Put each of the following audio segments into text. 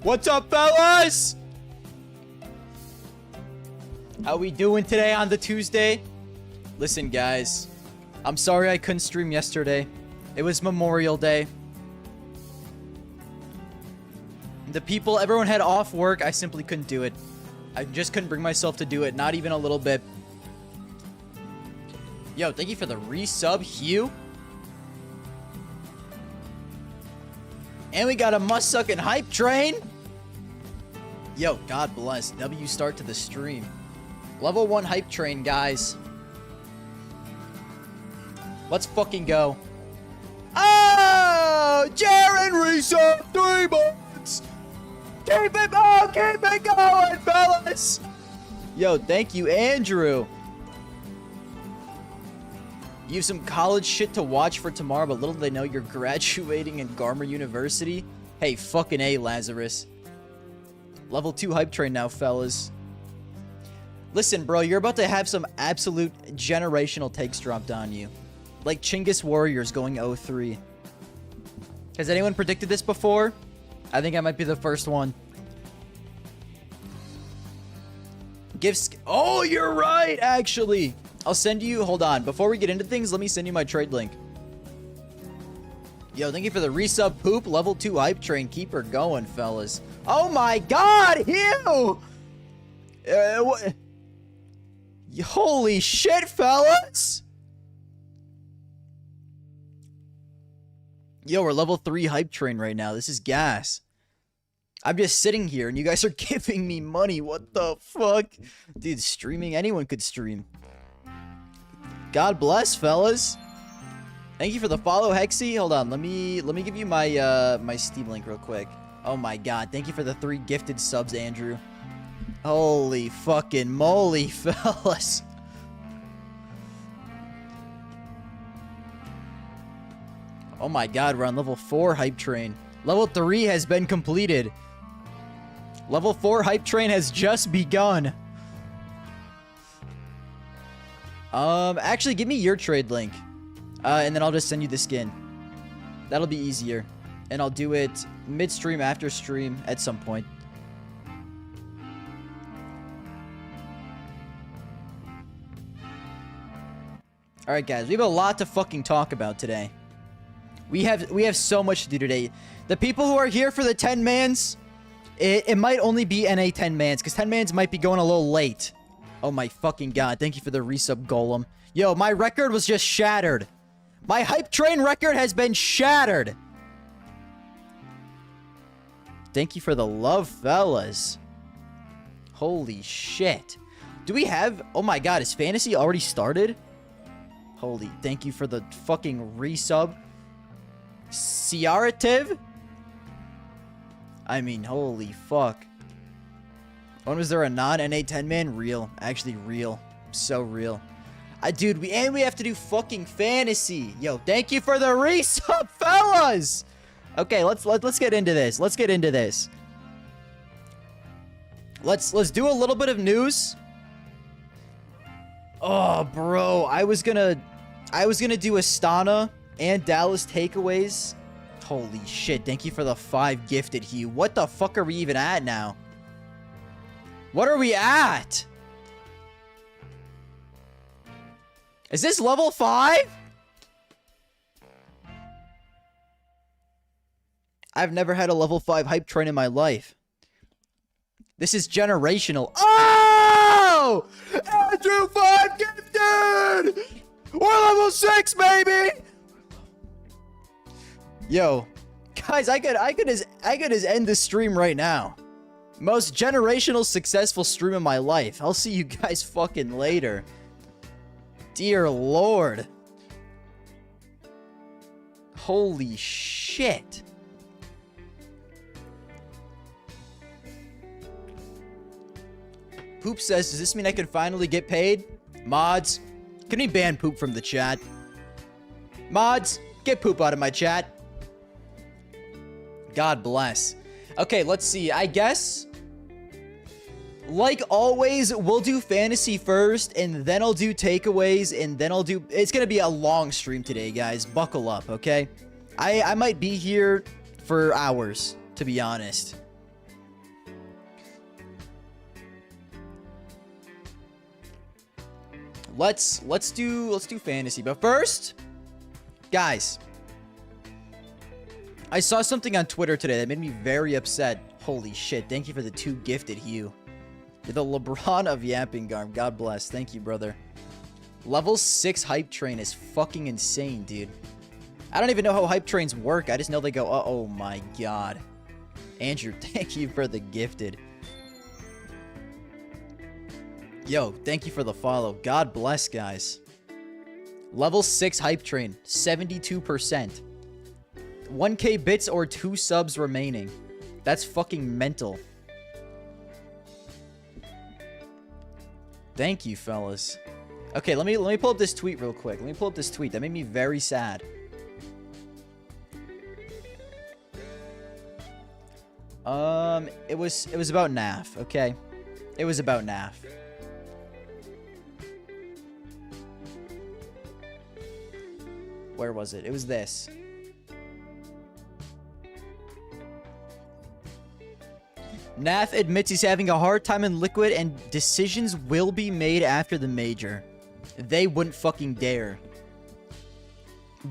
What's up, fellas? How we doing today on the Tuesday? Listen, guys. I'm sorry I couldn't stream yesterday. It was Memorial Day. Everyone had off work. I simply couldn't do it. I just couldn't bring myself to do it. Not even a little bit. Yo, thank you for the resub, Hugh. And we got a must-suckin' hype train. Yo, God bless. W start to the stream. Level 1 hype train, guys. Let's fucking go. Oh! Jaren resub 3 months! Keep it going, fellas! Yo, thank you, Andrew. You have some college shit to watch for tomorrow, but little do they know you're graduating in Garmer University. Hey, fucking A, Lazarus. Level 2 hype train now, fellas. Listen, bro, you're about to have some absolute generational takes dropped on you. Like Chinggis Warriors going 0-3. Has anyone predicted this before? I think I might be the first one. Oh, you're right, actually. I'll send you... Hold on. Before we get into things, let me send you my trade link. Yo, thank you for the resub, Poop. Level 2 hype train. Keep her going, fellas. Oh my god, Hugh! What? Holy shit, fellas! Yo, we're level 3 hype train right now. This is gas. I'm just sitting here and you guys are giving me money. What the fuck? Dude, streaming, anyone could stream. God bless, fellas. Thank you for the follow, Hexy. Hold on, let me give you my my Steam link real quick. Oh my god, thank you for the 3 gifted subs, Andrew. Holy fucking moly, fellas. Oh my god, we're on level 4 hype train. Level 3 has been completed. Level 4 hype train has just begun. Actually, give me your trade link. And then I'll just send you the skin. That'll be easier. And I'll do it mid-stream, after stream, at some point. Alright, guys. We have a lot to fucking talk about today. We have so much to do today. The people who are here for the 10-mans, it might only be NA 10-mans, because 10-mans might be going a little late. Oh my fucking god. Thank you for the resub, Golem. Yo, my record was just shattered. My hype train record has been shattered. Thank you for the love, fellas. Holy shit. Do we have... Oh my god, is Fantasy already started? Holy, thank you for the fucking resub. Ciarative? I mean, holy fuck. When was there a non-NA 10-man? Real. Actually, real. So real. Dude, we have to do fucking Fantasy. Yo, thank you for the resub, fellas! Okay, let's get into this. Let's get into this. Let's do a little bit of news. Oh, bro. I was gonna do Astana and Dallas takeaways. Holy shit. Thank you for the 5 gifted, Hugh. What the fuck are we even at now? What are we at? Is this level 5? I've never had a level 5 hype train in my life. This is generational. Oh! Andrew 5 gifted! We're level 6, baby! Yo, guys, I could just end the stream right now. Most generational successful stream of my life. I'll see you guys fucking later. Dear Lord. Holy shit. Poop says, does this mean I can finally get paid? Mods, can we ban Poop from the chat? Mods, get Poop out of my chat. God bless. Okay, let's see. I guess, like always, we'll do Fantasy first, and then I'll do takeaways, and then I'll do... It's gonna be a long stream today, guys. Buckle up, okay? I might be here for hours, to be honest. let's do fantasy. But first, guys, I saw something on Twitter today that made me very upset. Holy shit, thank you for the 2 gifted, Hugh. You're the LeBron of Yapping Garm. God bless. Thank you, brother. Level 6 hype train is fucking insane, dude. I don't even know how hype trains work. I just know they go, oh my god. Andrew, thank you for the gifted. Yo, thank you for the follow. God bless, guys. Level 6 hype train, 72%. 1k bits or 2 subs remaining. That's fucking mental. Thank you, fellas. Okay, let me pull up this tweet real quick. Let me pull up this tweet. That made me very sad. It was about NAF, okay? It was about NAF. Where was it? It was this. NAF admits he's having a hard time in Liquid and decisions will be made after the major. They wouldn't fucking dare.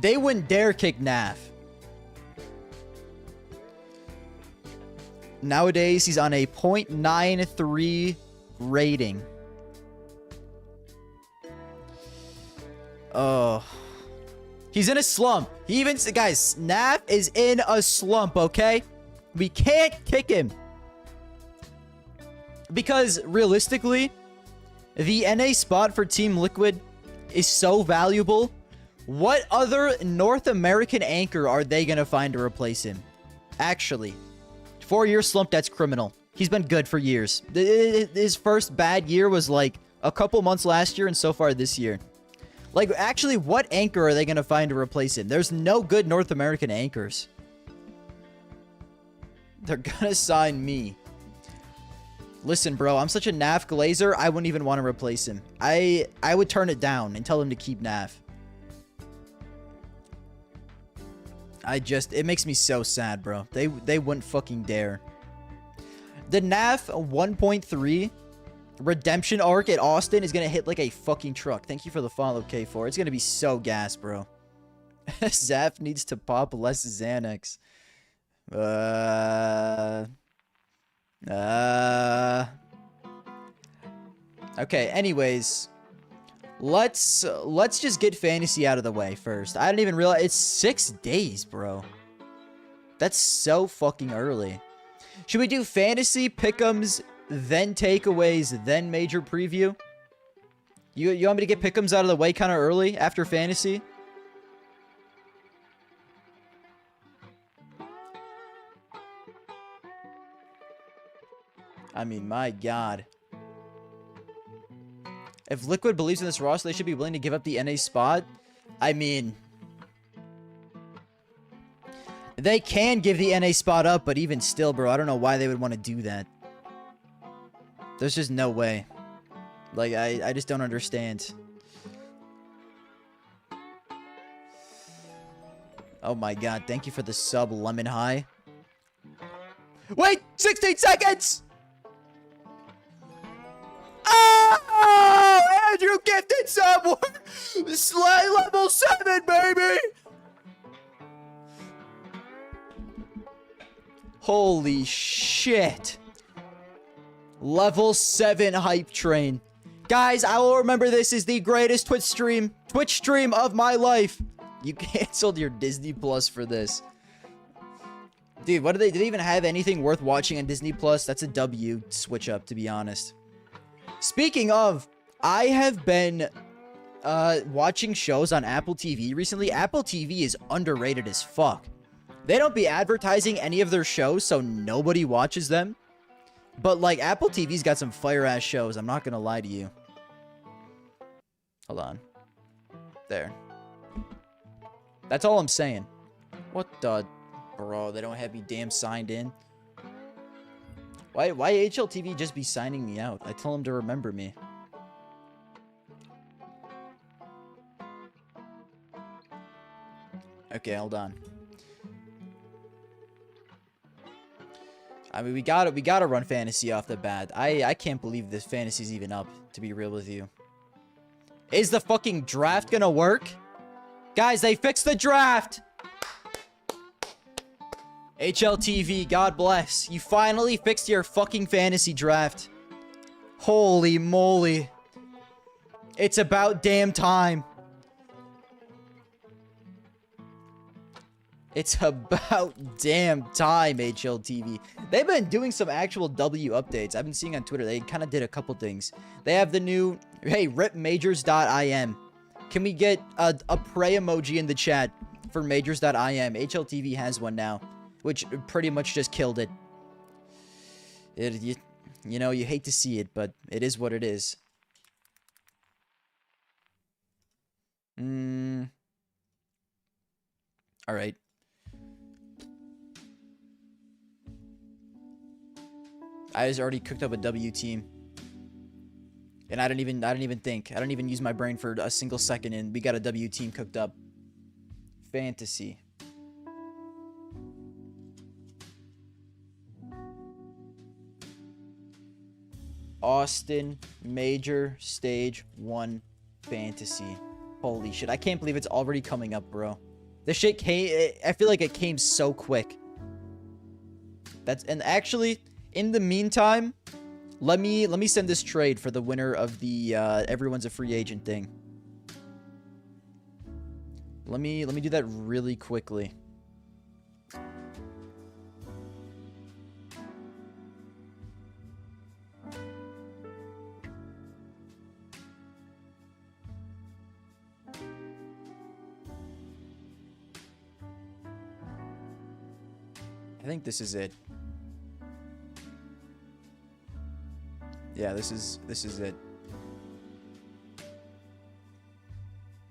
They wouldn't dare kick NAF. Nowadays, he's on a 0.93 rating. Oh. He's in a slump. He even... Guys, NAF is in a slump, okay? We can't kick him. Because, realistically, the NA spot for Team Liquid is so valuable. What other North American anchor are they going to find to replace him? Actually, 4-year slump, that's criminal. He's been good for years. His first bad year was like a couple months last year and so far this year. Like, actually, what anchor are they going to find to replace him? There's no good North American anchors. They're going to sign me. Listen, bro, I'm such a NAF glazer, I wouldn't even want to replace him. I would turn it down and tell him to keep NAF. It makes me so sad, bro. They wouldn't fucking dare. The NAF 1.3 redemption arc at Austin is going to hit like a fucking truck. Thank you for the follow, K4. It's going to be so gas, bro. Zaf needs to pop less Xanax. Okay, anyways. Let's just get fantasy out of the way first. I didn't even realize it's 6 days, bro. That's so fucking early. Should we do fantasy, Pickems, then takeaways, then major preview? You want me to get Pickems out of the way kind of early after fantasy? I mean, my god. If Liquid believes in this roster, they should be willing to give up the NA spot. I mean, they can give the NA spot up, but even still, bro, I don't know why they would want to do that. There's just no way. Like, I just don't understand. Oh my god, thank you for the sub, Lemon High. Wait! 16 seconds! Oh! Andrew gifted someone! Slay level 7, baby! Holy shit. Level 7 hype train. Guys, I will remember this is the greatest Twitch stream of my life. You canceled your Disney Plus for this. Dude, what do they even have anything worth watching on Disney Plus? That's a W switch up, to be honest. Speaking of, I have been watching shows on Apple TV recently. Apple TV is underrated as fuck. They don't be advertising any of their shows, so nobody watches them. But, like, Apple TV's got some fire-ass shows. I'm not gonna lie to you. Hold on. There. That's all I'm saying. What the... Bro, they don't have me damn signed in. Why HLTV just be signing me out? I tell them to remember me. Okay, hold on. I mean, we gotta run fantasy off the bat. I can't believe this fantasy's even up, to be real with you. Is the fucking draft gonna work? Guys, they fixed the draft! HLTV, God bless. You finally fixed your fucking fantasy draft. Holy moly. It's about damn time. It's about damn time, HLTV. They've been doing some actual W updates. I've been seeing on Twitter. They kind of did a couple things. They have the new, hey, ripmajors.im. Can we get a pray emoji in the chat for majors.im? HLTV has one now, which pretty much just killed it. You know, you hate to see it, but it is what it is. All right. I just already cooked up a W team. And I don't even think. I don't even use my brain for a single second, and we got a W team cooked up. Fantasy. Austin Major Stage 1 Fantasy. Holy shit. I can't believe it's already coming up, bro. This shit came, I feel like it came so quick. And actually, in the meantime, let me send this trade for the winner of the everyone's a free agent thing. Let me do that really quickly. I think this is it. Yeah, this is it.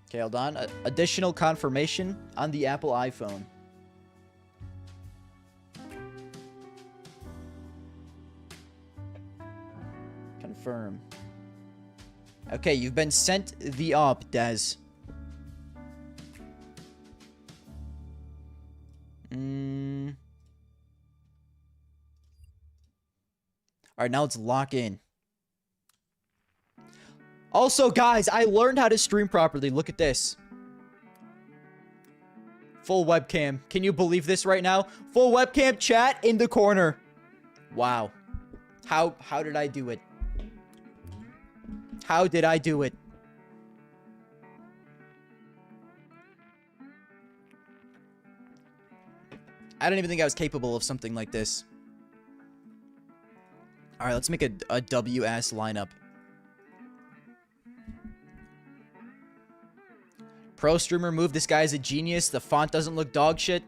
Okay, hold on. Additional confirmation on the Apple iPhone. Confirm. Okay, you've been sent the op, Dez. All right, now let's lock in. Also, guys, I learned how to stream properly. Look at this. Full webcam. Can you believe this right now? Full webcam chat in the corner. Wow. How did I do it? How did I do it? I don't even think I was capable of something like this. All right, let's make a W-ass lineup. Pro streamer move. This guy is a genius. The font doesn't look dog shit.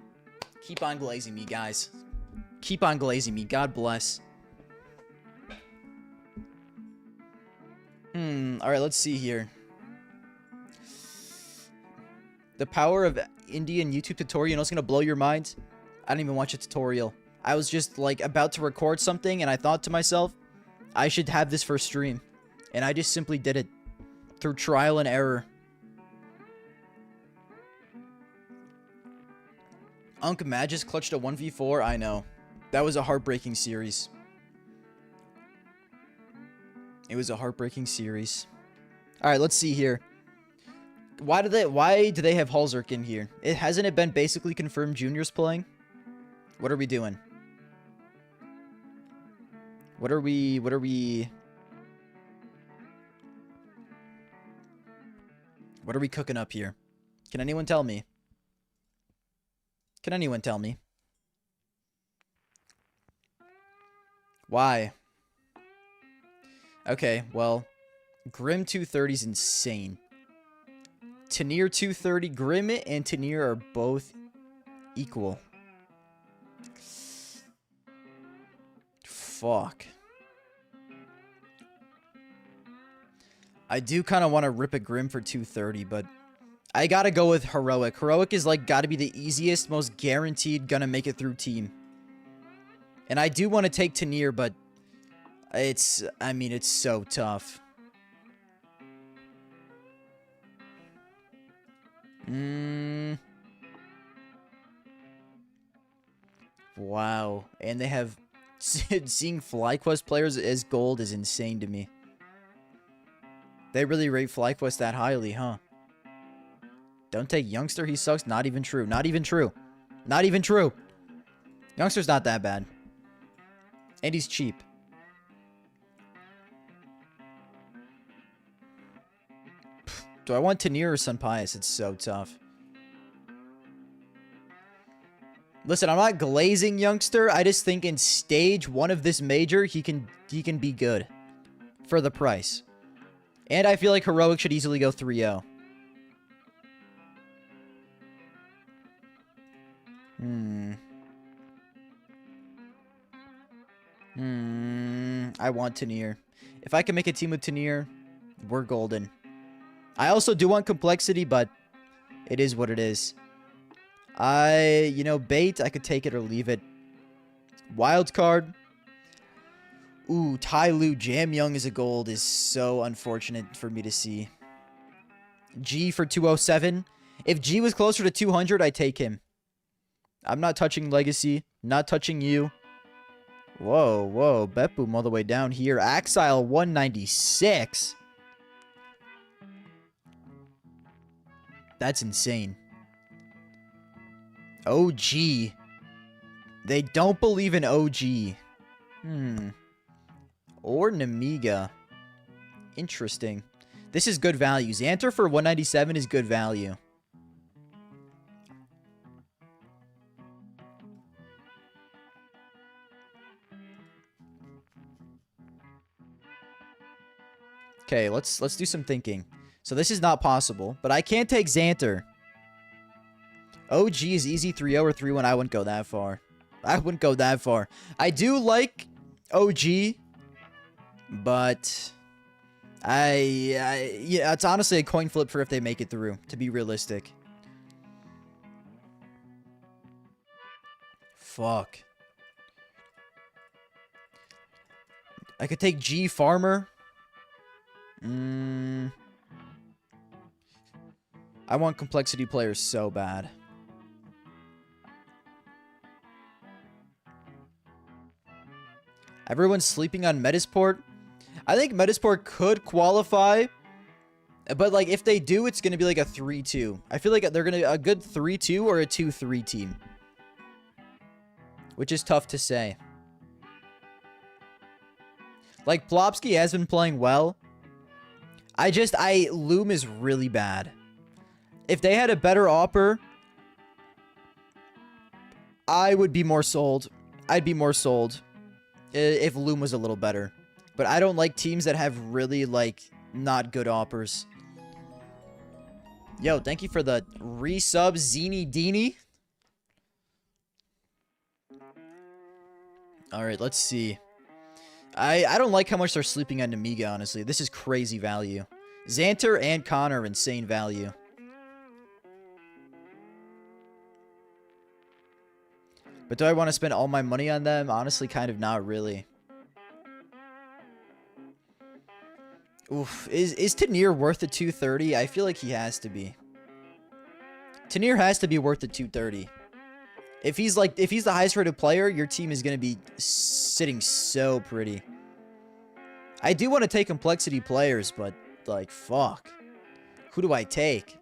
Keep on glazing me, guys. Keep on glazing me. God bless. All right, let's see here. The power of Indian YouTube tutorial. You know what's going to blow your mind? I didn't even watch a tutorial. I was just, like, about to record something, and I thought to myself, I should have this for stream. And I just simply did it. Through trial and error. Unk Magus clutched a 1v4. I know. That was a heartbreaking series. It was a heartbreaking series. Alright, let's see here. Why do they have Halzerk in here? Hasn't it been basically confirmed Junior's playing? What are we doing? What are we cooking up here? Can anyone tell me? Can anyone tell me? Why? Okay, well, Grim 230 is insane. Tanier 230, Grim and Tanier are both equal. Fuck. I do kind of want to rip a Grim for 230, but I gotta go with Heroic. Heroic is like gotta be the easiest, most guaranteed gonna make it through team. And I do want to take Tanier, but I mean, it's so tough. Wow. And they have... Seeing FlyQuest players as gold is insane to me. They really rate FlyQuest that highly, huh? Don't take Youngster, he sucks. Not even true. Not even true. Not even true. Youngster's not that bad. And he's cheap. Do I want Tanier or Sun Pius? It's so tough. Listen, I'm not glazing Youngster. I just think in stage 1 of this major, he can be good. For the price. And I feel like Heroic should easily go 3-0. I want Tanier. If I can make a team with Tanier, we're golden. I also do want complexity, but it is what it is. You know, bait, I could take it or leave it. Wild card. Ooh, Tai Lu Jam Young as a gold is so unfortunate for me to see. G for 207. If G was closer to 200, I'd take him. I'm not touching Legacy. Not touching you. Whoa, whoa. Bet Boom all the way down here. Axile 196. That's insane. OG. They don't believe in OG. Or Namiga. Interesting. This is good value. Xanter for 197 is good value. Okay, let's do some thinking. So this is not possible, but I can't take Xanter. OG is easy 3-0 or 3-1. I wouldn't go that far. I wouldn't go that far. I do like OG, but yeah, it's honestly a coin flip for if they make it through, to be realistic. Fuck. I could take G Farmer. I want complexity players so bad. Everyone's sleeping on Metasport. I think Metasport could qualify, but like if they do, it's gonna be like a 3-2. I feel like they're gonna a good 3-2 or a 2-3 team, which is tough to say. Like Plopsky has been playing well. Loom is really bad. If they had a better Opper, I would be more sold. I'd be more sold if Loom was a little better. But I don't like teams that have really, like, not good Oppers. Yo, thank you for the resub, Zini Dini. Alright, let's see. I don't like how much they're sleeping on Namiga, honestly. This is crazy value. Xanter and Connor are insane value. But do I want to spend all my money on them? Honestly, kind of not really. Oof. Is Tanier worth the 230? I feel like he has to be. Tanier has to be worth the 230. If he's the highest rated player, your team is going to be sitting so pretty. I do want to take complexity players, but like, fuck. Who do I take?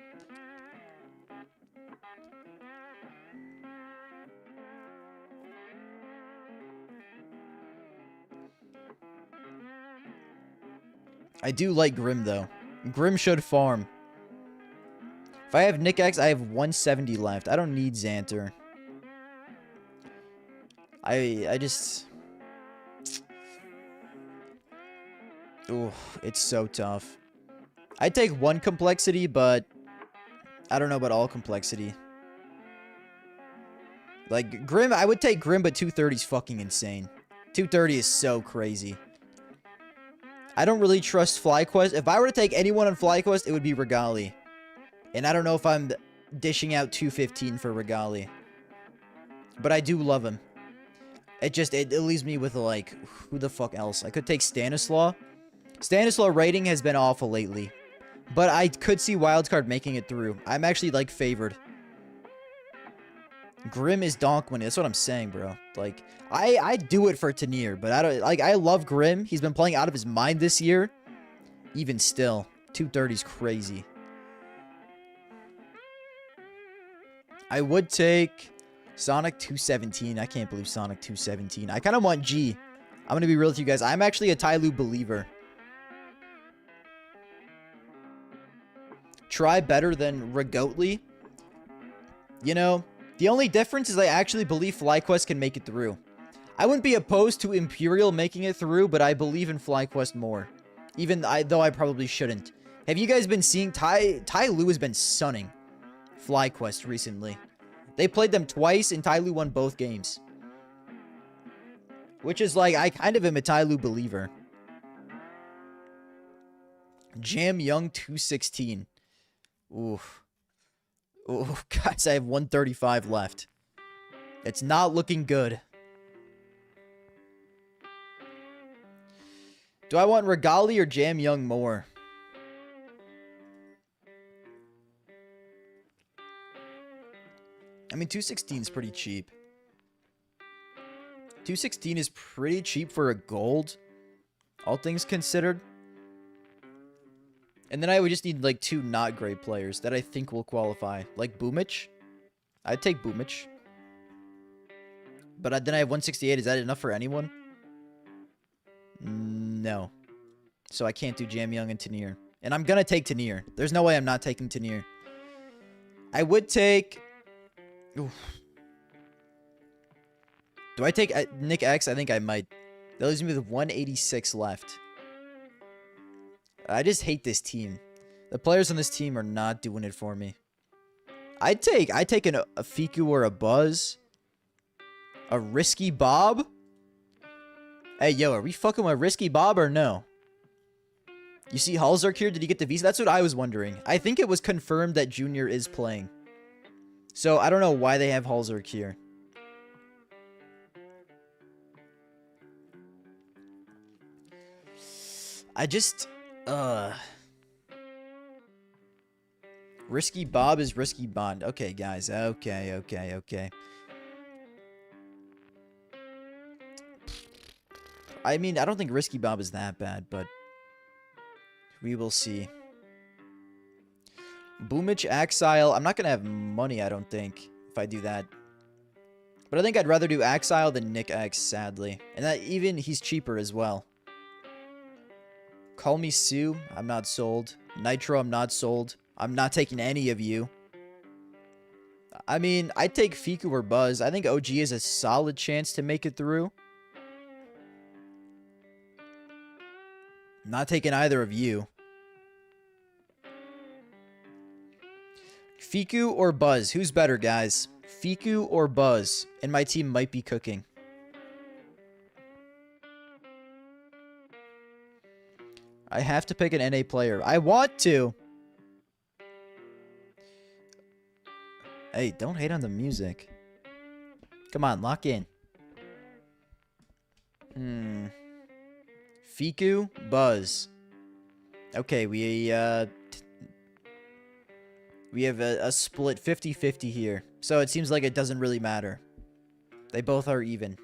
I do like Grim, though. Grim should farm. If I have Nick X, I have 170 left. I don't need Xanter. I just... Ooh, it's so tough. I'd take one complexity, but I don't know about all complexity. Like, Grim, I would take Grim, but 230 is fucking insane. 230 is so crazy. I don't really trust FlyQuest. If I were to take anyone on FlyQuest, it would be Regali. And I don't know if I'm dishing out 215 for Regali. But I do love him. It leaves me with, like, who the fuck else? I could take Stanislaw. Stanislaw rating has been awful lately. But I could see Wildcard making it through. I'm actually, like, favored. Grim is donk winning. That's what I'm saying, bro. Like, I do it for Tanier, but I don't, like, I love Grim. He's been playing out of his mind this year. Even still. 230 is crazy. I would take Sonic 217. I can't believe Sonic 217. I kind of want G. I'm going to be real with you guys. I'm actually a Tyloo believer. Try better than Rigotli. You know, the only difference is I actually believe FlyQuest can make it through. I wouldn't be opposed to Imperial making it through, but I believe in FlyQuest more. Though I probably shouldn't. Have you guys been seeing Tyloo has been sunning FlyQuest recently? They played them twice and Tyloo won both games. Which is like, I kind of am a Tyloo believer. Jam Young 216. Oof. Oh, guys, I have 135 left. It's not looking good. Do I want Regali or Jam Young more? I mean, 216 is pretty cheap. 216 is pretty cheap for a gold, all things considered. And then I would just need, like, 2 not great players that I think will qualify. Like Boomich. I'd take Boomich. But then I have 168. Is that enough for anyone? No. So I can't do Jam Young and Tanier. And I'm going to take Tanier. There's no way I'm not taking Tanier. I would take... Oof. Do I take Nick X? I think I might. That leaves me with 186 left. I just hate this team. The players on this team are not doing it for me. I'd take a Fiku or a Buzz. A Risky Bob? Hey, yo, are we fucking with Risky Bob or no? You see Halzark here? Did he get the visa? That's what I was wondering. I think it was confirmed that Junior is playing. So, I don't know why they have Halzark here. I just... Risky Bob is Risky Bond. Okay, guys. Okay. I mean, I don't think Risky Bob is that bad, but... we will see. Boomich, Axile. I'm not going to have money, I don't think, if I do that. But I think I'd rather do Axile than Nick X, sadly. And that even he's cheaper as well. Call Me Sue. I'm not sold. Nitro, I'm not sold. I'm not taking any of you. I mean, I'd take Fiku or Buzz. I think OG has a solid chance to make it through. Not taking either of you. Fiku or Buzz? Who's better, guys? Fiku or Buzz? And my team might be cooking. I have to pick an NA player. I want to. Hey, don't hate on the music. Come on, lock in. Fiku, Buzz. Okay, we have a split 50-50 here. So it seems like it doesn't really matter. They both are even.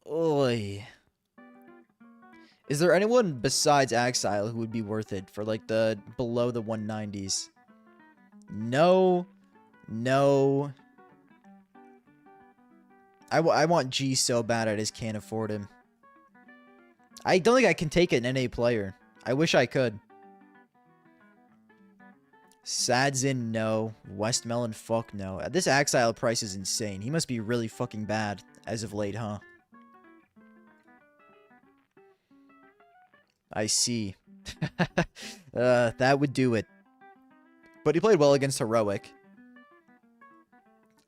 Oy. Is there anyone besides Axile who would be worth it for like the below the 190s? No. I want G so bad I just can't afford him. I don't think I can take an NA player. I wish I could. Sadzin, no. Westmelon, fuck no. This Axile price is insane. He must be really fucking bad as of late, huh? I see. That would do it. But he played well against Heroic.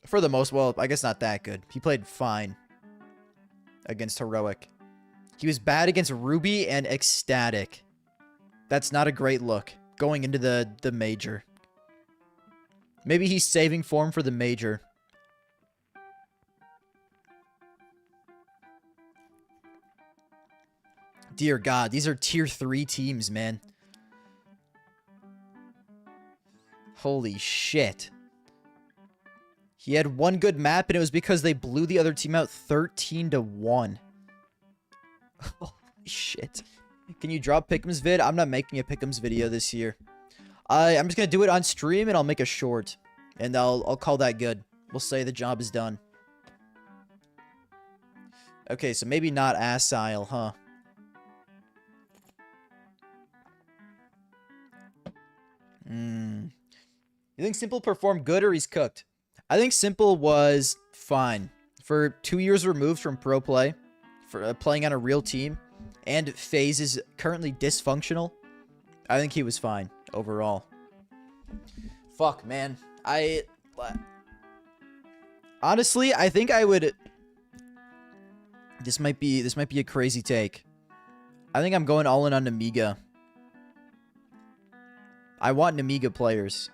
For the most, well, I guess not that good. He played fine against Heroic. He was bad against Ruby and Ecstatic. That's not a great look going into the major. Maybe he's saving form for the major. Dear God, these are tier 3 teams, man. Holy shit. He had one good map, and it was because they blew the other team out 13-1. Holy shit. Can you drop Pickems vid? I'm not making a Pickems video this year. I'm just going to do it on stream, and I'll make a short. And I'll call that good. We'll say the job is done. Okay, so maybe not Assile, huh? You think Simple performed good or he's cooked? I think Simple was fine. For 2 years removed from pro play, for playing on a real team, and FaZe is currently dysfunctional, I think he was fine overall. Fuck, man. Honestly, I think I would... This might be a crazy take. I think I'm going all in on Namiga. I want Namiga players.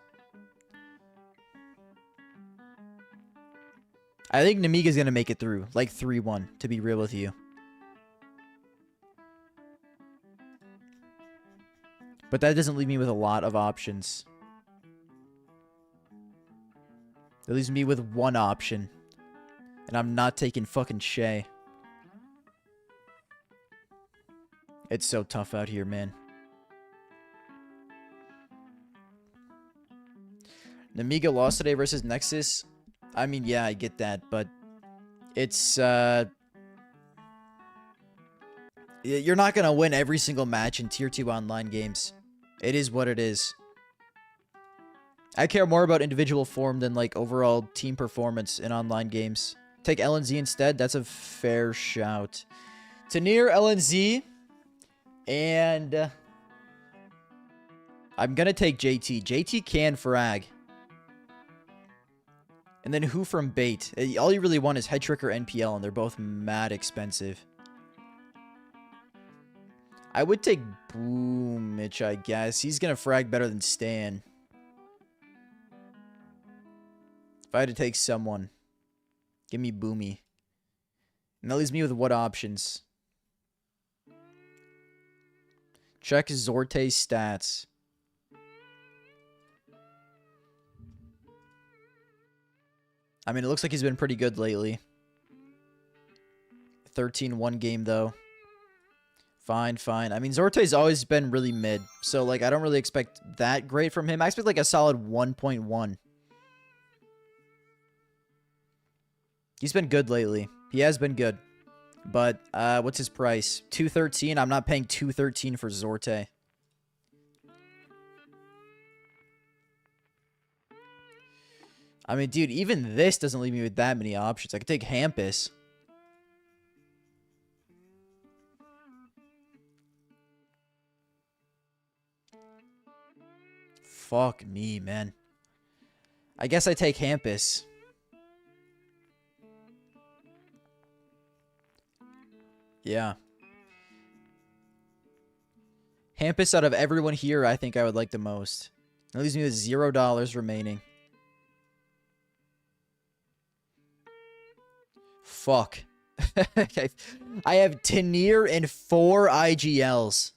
I think Namiga's going to make it through. Like 3-1, to be real with you. But that doesn't leave me with a lot of options. It leaves me with one option. And I'm not taking fucking Shay. It's so tough out here, man. Namiga lost today versus Nexus. I mean, yeah, I get that, but it's, you're not gonna win every single match in Tier 2 online games. It is what it is. I care more about individual form than, like, overall team performance in online games. Take LNZ instead? That's a fair shout. Tanir, LNZ, and I'm gonna take JT. JT can frag. And then who from Bait? All you really want is Head Trick or NPL, and they're both mad expensive. I would take Boomich, I guess. He's gonna frag better than Stan. If I had to take someone, give me Boomy. And that leaves me with what options? Check Zorte's stats. I mean, it looks like he's been pretty good lately. 13-1 game, though. Fine, fine. I mean, Zorte's always been really mid. So, like, I don't really expect that great from him. I expect, like, a solid 1.1. He's been good lately. He has been good. But, what's his price? 213? I'm not paying 213 for Zorte. I mean, dude, even this doesn't leave me with that many options. I could take Hampus. Fuck me, man. I guess I take Hampus. Yeah. Hampus, out of everyone here, I think I would like the most. That leaves me with $0 remaining. Fuck. I have Tanir and 4 IGLs.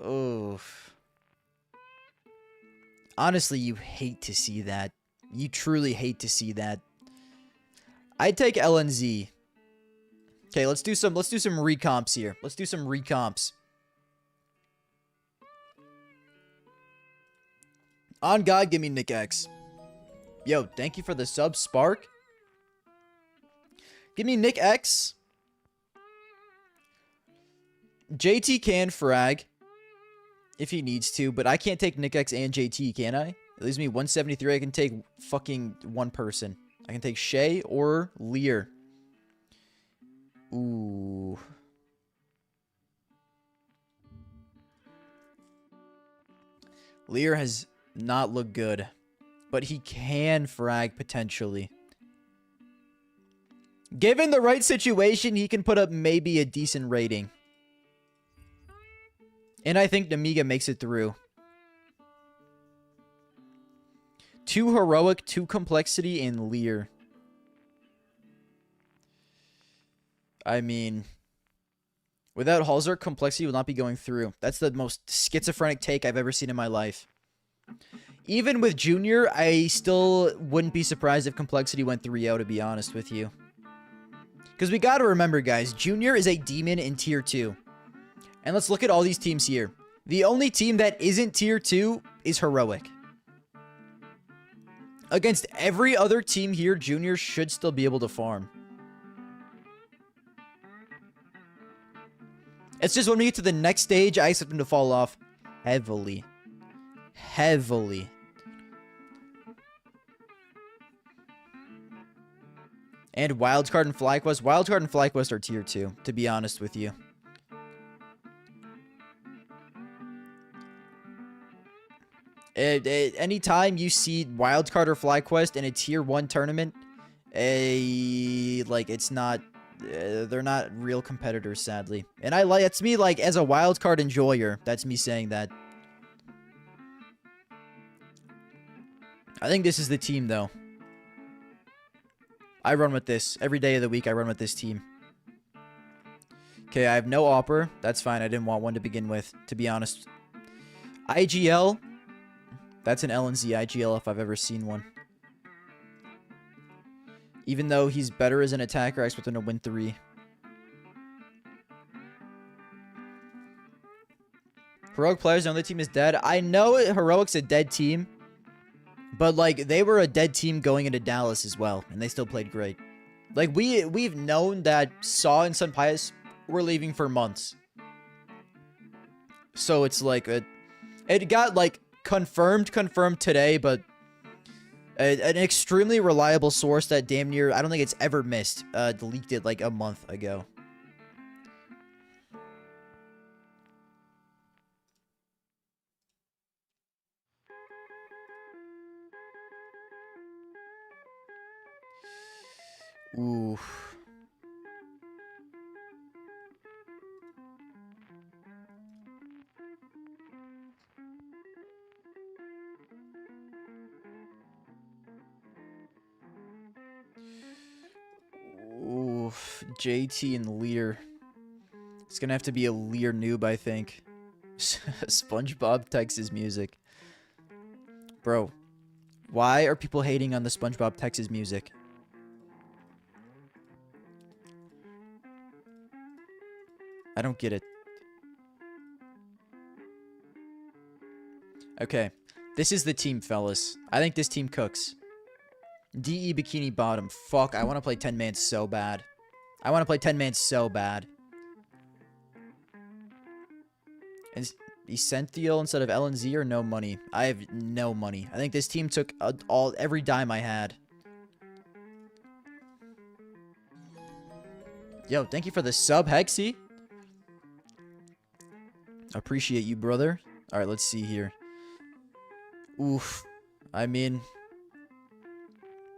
Oof. Honestly, you hate to see that. You truly hate to see that. I'd take LNZ. Okay, let's do some recomps here. Let's do some recomps. On God, give me Nick X. Yo, thank you for the sub, Spark. Give me Nick X. JT can frag if he needs to, but I can't take Nick X and JT, can I? It leaves me 173. I can take fucking one person. I can take Shay or Lear. Ooh. Lear has not looked good, but he can frag potentially. Given the right situation, he can put up maybe a decent rating. And I think Namiga makes it through. 2 heroic, 2 complexity, and Lear. I mean, without Halzer, complexity will not be going through. That's the most schizophrenic take I've ever seen in my life. Even with Junior, I still wouldn't be surprised if Complexity went 3-0, to be honest with you. Because we got to remember, guys, Junior is a demon in Tier 2. And let's look at all these teams here. The only team that isn't Tier 2 is Heroic. Against every other team here, Junior should still be able to farm. It's just when we get to the next stage, I expect him to fall off heavily. Heavily. And Wildcard and FlyQuest. Wildcard and FlyQuest are Tier 2, to be honest with you. Anytime you see Wildcard or FlyQuest in a Tier 1 tournament, like, it's not... they're not real competitors, sadly. And that's me, like, as a Wildcard enjoyer. That's me saying that. I think this is the team, though. I run with this. Every day of the week, I run with this team. Okay, I have no Opper. That's fine. I didn't want one to begin with, to be honest. IGL. That's an LNZ IGL if I've ever seen one. Even though he's better as an attacker, I expect him to win 3. Heroic players, the only team is dead. I know Heroic's a dead team. But, like, they were a dead team going into Dallas as well. And they still played great. Like, we've known that Saw and Sun Pius were leaving for months. So, it's like... It got, like, confirmed today, but... an extremely reliable source that damn near... I don't think it's ever missed. Leaked it, like, a month ago. Ooh. Ooh. JT and Lear. It's gonna have to be a Lear noob, I think. SpongeBob Texas music. Bro. Why are people hating on the SpongeBob Texas music? I don't get it. Okay. This is the team, fellas. I think this team cooks. DE Bikini Bottom. Fuck, I want to play 10-man so bad. I want to play 10-man so bad. And Essential instead of LNZ or no money? I have no money. I think this team took every dime I had. Yo, thank you for the sub, Hexy. Appreciate you, brother. Alright, let's see here. Oof. I mean...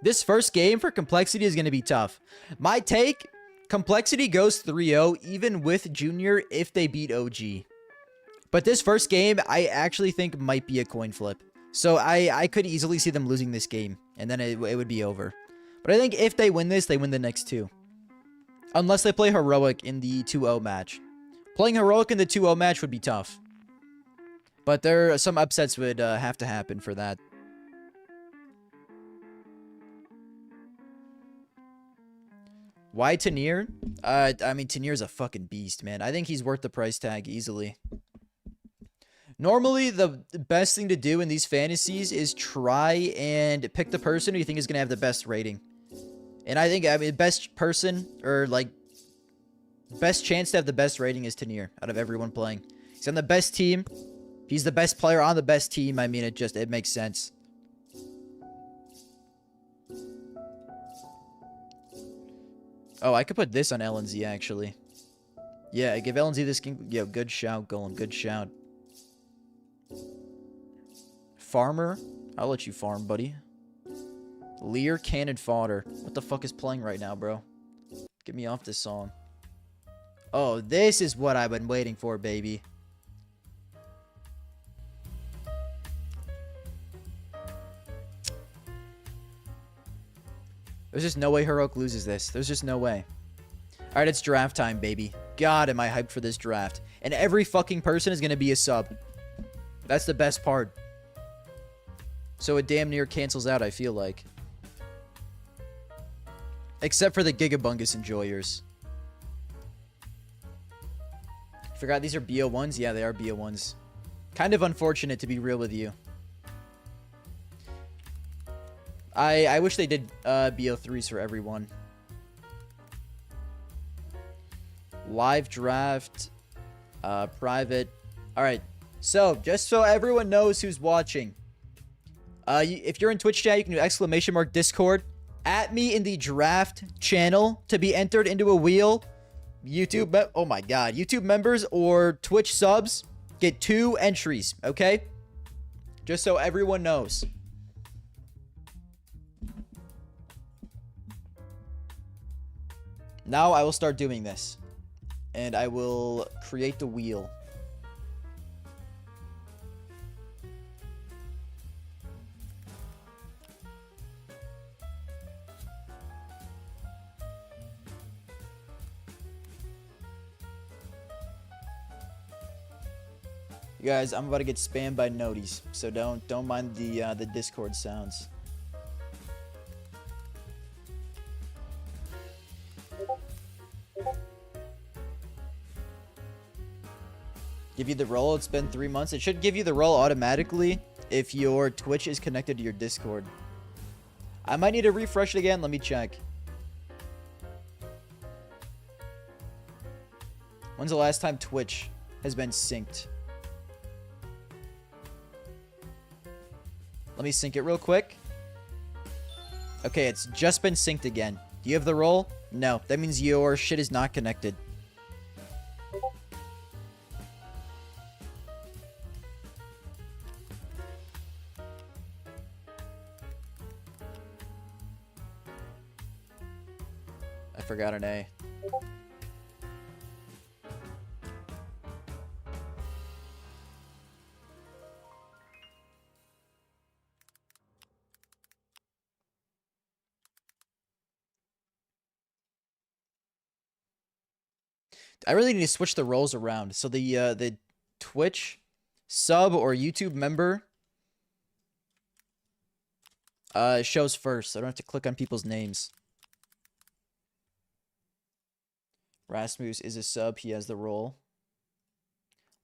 this first game for Complexity is going to be tough. My take, Complexity goes 3-0 even with Junior if they beat OG. But this first game, I actually think might be a coin flip. So I could easily see them losing this game. And then it would be over. But I think if they win this, they win the next 2. Unless they play Heroic in the 2-0 match. Playing Heroic in the 2-0 match would be tough. But there are some upsets would have to happen for that. Why Tanier? I mean, Tanier's a fucking beast, man. I think he's worth the price tag easily. Normally, the best thing to do in these fantasies is try and pick the person who you think is going to have the best rating. And I think, best person, or, like, best chance to have the best rating is Tanier out of everyone playing. He's on the best team. He's the best player on the best team. I mean, it makes sense. Oh, I could put this on LNZ, actually. Yeah, give LNZ this king. Yo, good shout, Golem. Good shout. Farmer. I'll let you farm, buddy. Lear, Cannon Fodder. What the fuck is playing right now, bro? Get me off this song. Oh, this is what I've been waiting for, baby. There's just no way Heroic loses this. There's just no way. Alright, it's draft time, baby. God, am I hyped for this draft. And every fucking person is going to be a sub. That's the best part. So it damn near cancels out, I feel like. Except for the Gigabungus enjoyers. Forgot these are BO1s? Yeah, they are BO1s. Kind of unfortunate, to be real with you. I wish they did BO3s for everyone. Live draft. Private. Alright. So, just so everyone knows who's watching. If you're in Twitch chat, you can do ! Discord. At me in the draft channel to be entered into a wheel. YouTube, oh my god. YouTube members or Twitch subs get 2 entries, okay? Just so everyone knows. Now I will start doing this. And I will create the wheel. You guys, I'm about to get spammed by noties, so don't mind the Discord sounds. Give you the role. It's been 3 months. It should give you the role automatically if your Twitch is connected to your Discord. I might need to refresh it again. Let me check. When's the last time Twitch has been synced? Let me sync it real quick. Okay, it's just been synced again. Do you have the role? No. That means your shit is not connected. I forgot an A. I really need to switch the roles around. So the Twitch sub or YouTube member shows first. So I don't have to click on people's names. Rasmus is a sub. He has the role.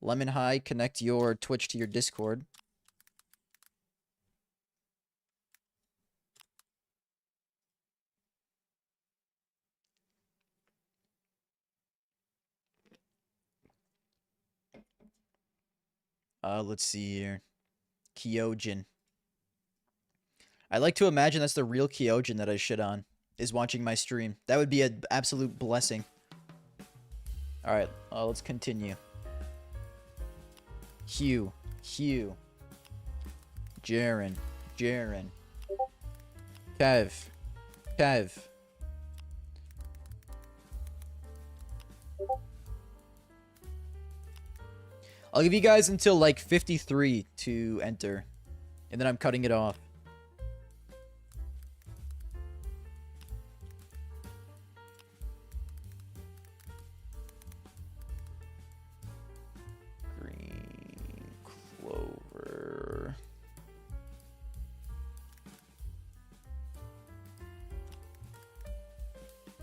Lemon High, connect your Twitch to your Discord. Let's see here. Kyojin. I like to imagine that's the real Kyojin that I shit on, is watching my stream. That would be an absolute blessing. Alright, let's continue. Hugh. Jaren. Kev. I'll give you guys until like 53 to enter. And then I'm cutting it off. Green Clover.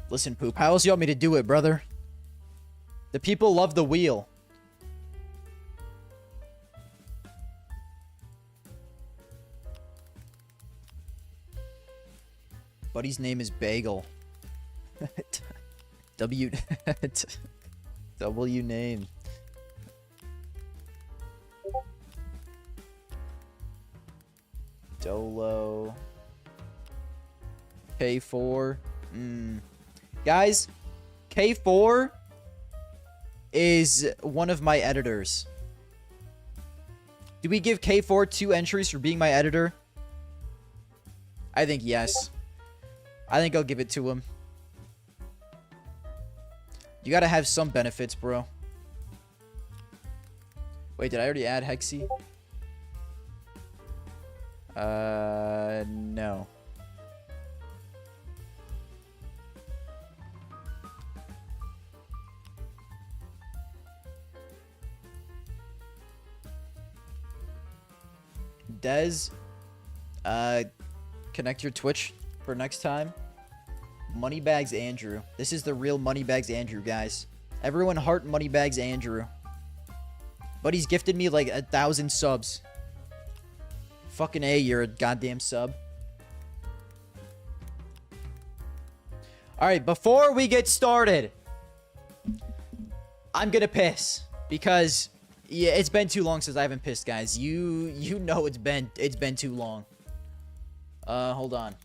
Listen, Poop, how else you want me to do it, brother? The people love the wheel. Buddy's name is Bagel. W name. Dolo. K4. Guys, K4 is one of my editors. Do we give K4 2 entries for being my editor? I think yes. I think I'll give it to him. You gotta have some benefits, bro. Wait, did I already add Hexy? No. Dez Connect your Twitch for next time. Moneybags Andrew. This is the real Moneybags Andrew, guys. Everyone heart Moneybags Andrew. But he's gifted me like 1,000 subs. Fucking A, you're a goddamn sub. Alright, before we get started, I'm gonna piss. Because, yeah, it's been too long since I haven't pissed, guys. You know it's been too long. Hold on.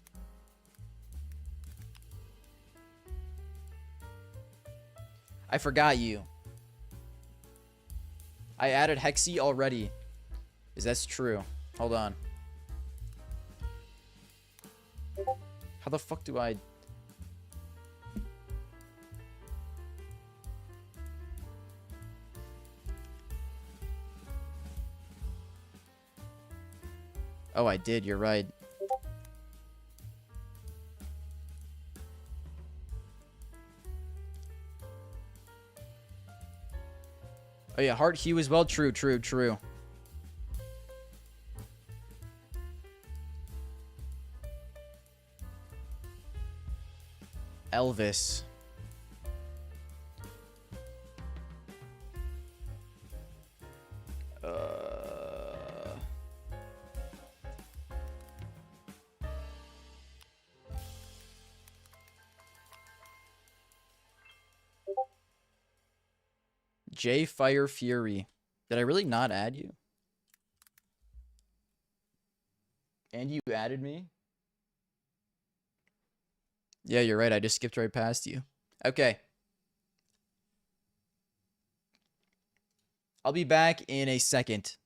I forgot you. I added Hexy already. Is that true? Hold on. How the fuck do I... Oh, I did. You're right. Oh, yeah. Heart Hugh as well. True, true, true. Elvis. J Fire Fury. Did I really not add you? And you added me? Yeah, you're right. I just skipped right past you. Okay. I'll be back in a second.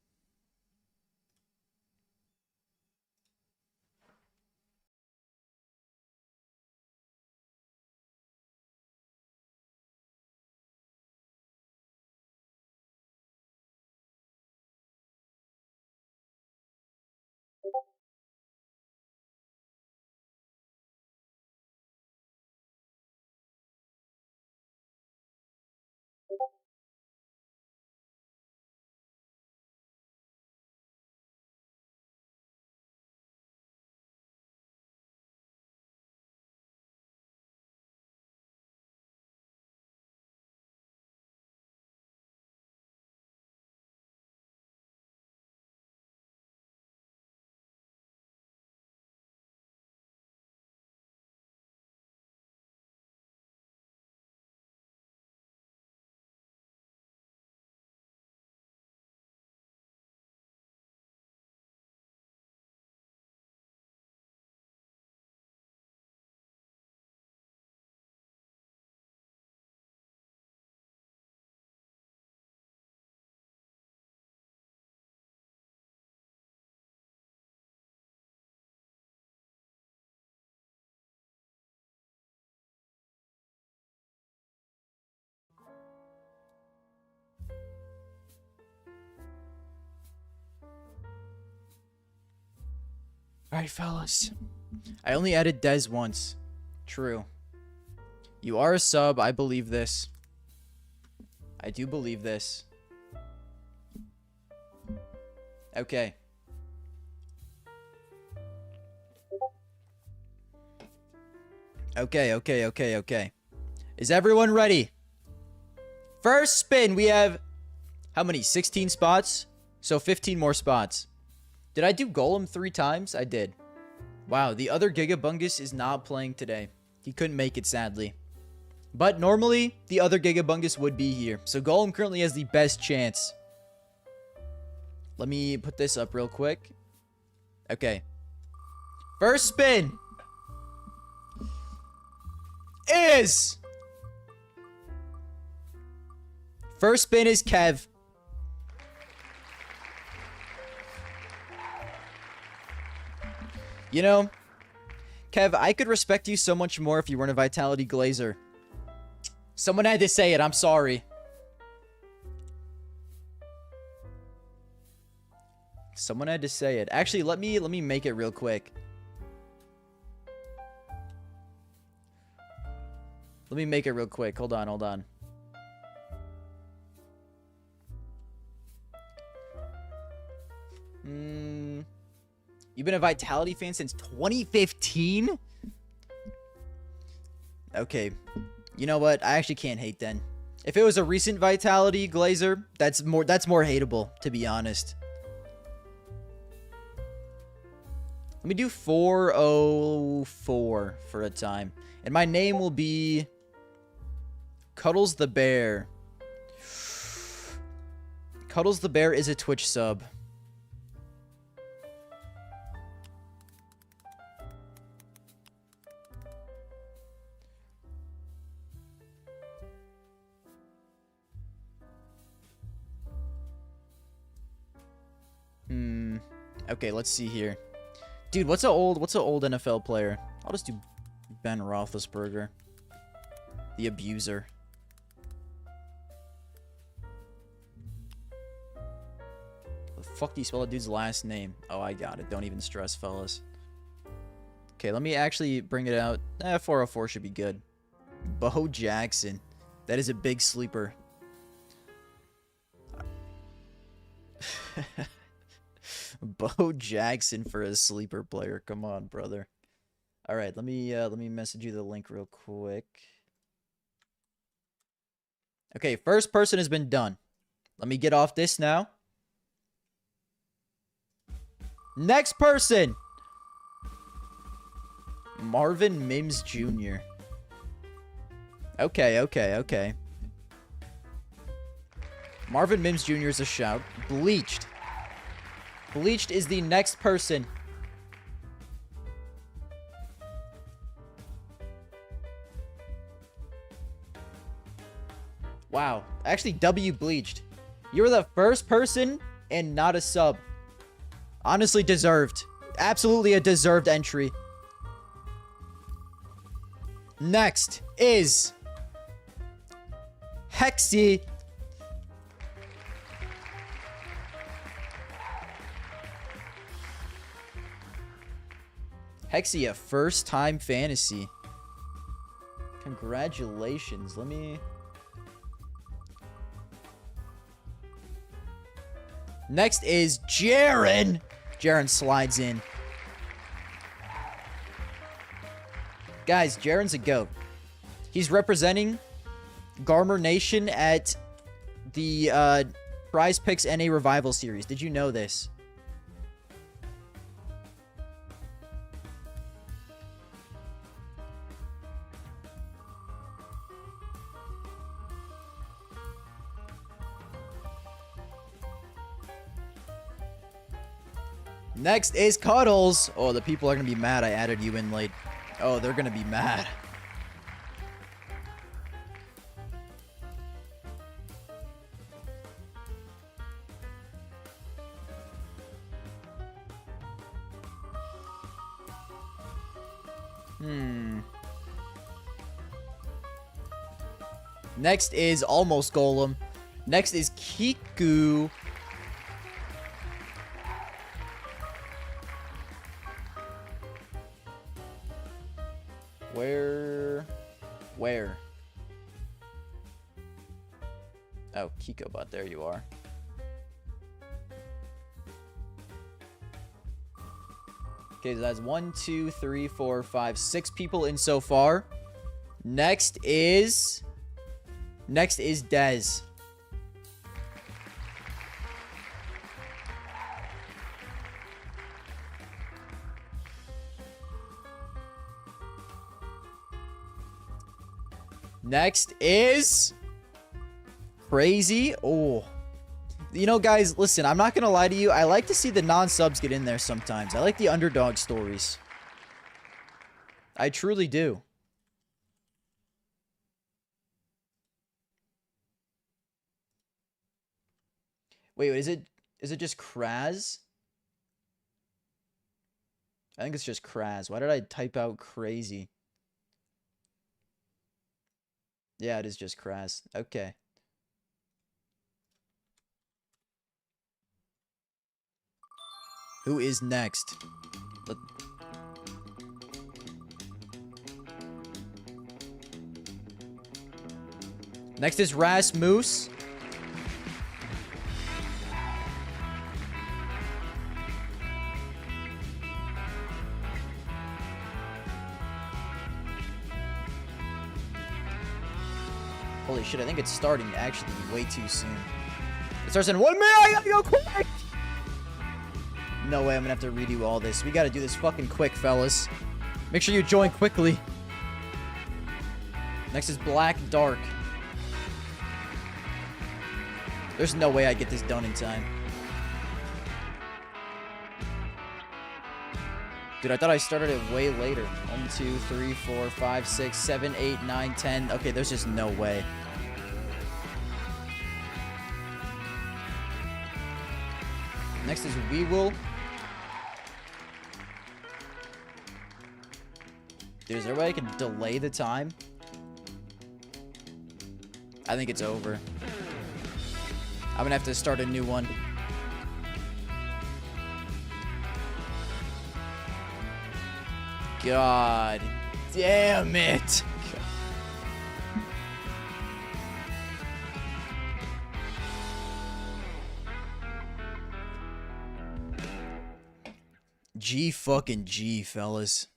Alright, fellas. I only added Dez once. True. You are a sub. I believe this. I do believe this. Okay. Okay. Is everyone ready? First spin, we have... How many? 16 spots? So 15 more spots. Did I do Golem 3 times? I did. Wow, the other Gigabungus is not playing today. He couldn't make it, sadly. But normally, the other Gigabungus would be here. So Golem currently has the best chance. Let me put this up real quick. Okay. First spin is... First spin is Kev. You know, Kev, I could respect you so much more if you weren't a Vitality Glazer. Someone had to say it. I'm sorry. Someone had to say it. Actually, let me make it real quick. Let me make it real quick. Hold on. You've been a Vitality fan since 2015? Okay. You know what? I actually can't hate then. If it was a recent Vitality Glazer, that's more hateable, to be honest. Let me do 404 for a time. And my name will be Cuddles the Bear. Cuddles the Bear is a Twitch sub. Okay, let's see here. Dude, what's an old NFL player? I'll just do Ben Roethlisberger. The abuser. The fuck do you spell that dude's last name? Oh, I got it. Don't even stress, fellas. Okay, let me actually bring it out. 404 should be good. Bo Jackson. That is a big sleeper. Bo Jackson for a sleeper player. Come on, brother. All right, let me message you the link real quick. Okay, first person has been done. Let me get off this now. Next person. Marvin Mims Jr. Okay. Marvin Mims Jr. is a shout. Bleached. Bleached is the next person. Wow. Actually, W Bleached. You were the first person and not a sub. Honestly deserved. Absolutely a deserved entry. Next is Hexy. Hexy, a first-time fantasy. Congratulations. Let me... Next is Jaren. Jaren slides in. Guys, Jaren's a GOAT. He's representing Garmer Nation at the Prize Picks NA Revival Series. Did you know this? Next is Cuddles. Oh, the people are going to be mad I added you in late. Oh, they're going to be mad. Next is Almost Golem. Next is Kiku. Where? Oh, Kikobot, there you are. Okay, so that's 1, 2, 3, 4, 5, 6 people in so far. Next is Dez. Next is Crazy. Oh. You know, guys, listen, I'm not going to lie to you. I like to see the non-subs get in there sometimes. I like the underdog stories. I truly do. Wait, is it just Kraz? I think it's just Kraz. Why did I type out Crazy? Yeah, it is just Kraz. Okay. Who is next? Next is Rasmus. Holy shit, I think it's starting actually way too soon. It starts in 1 minute! I gotta go quick! No way I'm gonna have to redo all this. We gotta do this fucking quick, fellas. Make sure you join quickly. Next is Black Dark. There's no way I get this done in time. Dude, I thought I started it way later. 1, 2, 3, 4, 5, 6, 7, 8, 9, 10. Okay, there's just no way. Next is We Will. Dude, is there a way I can delay the time? I think it's over. I'm gonna have to start a new one. God damn it. G fucking G, fellas.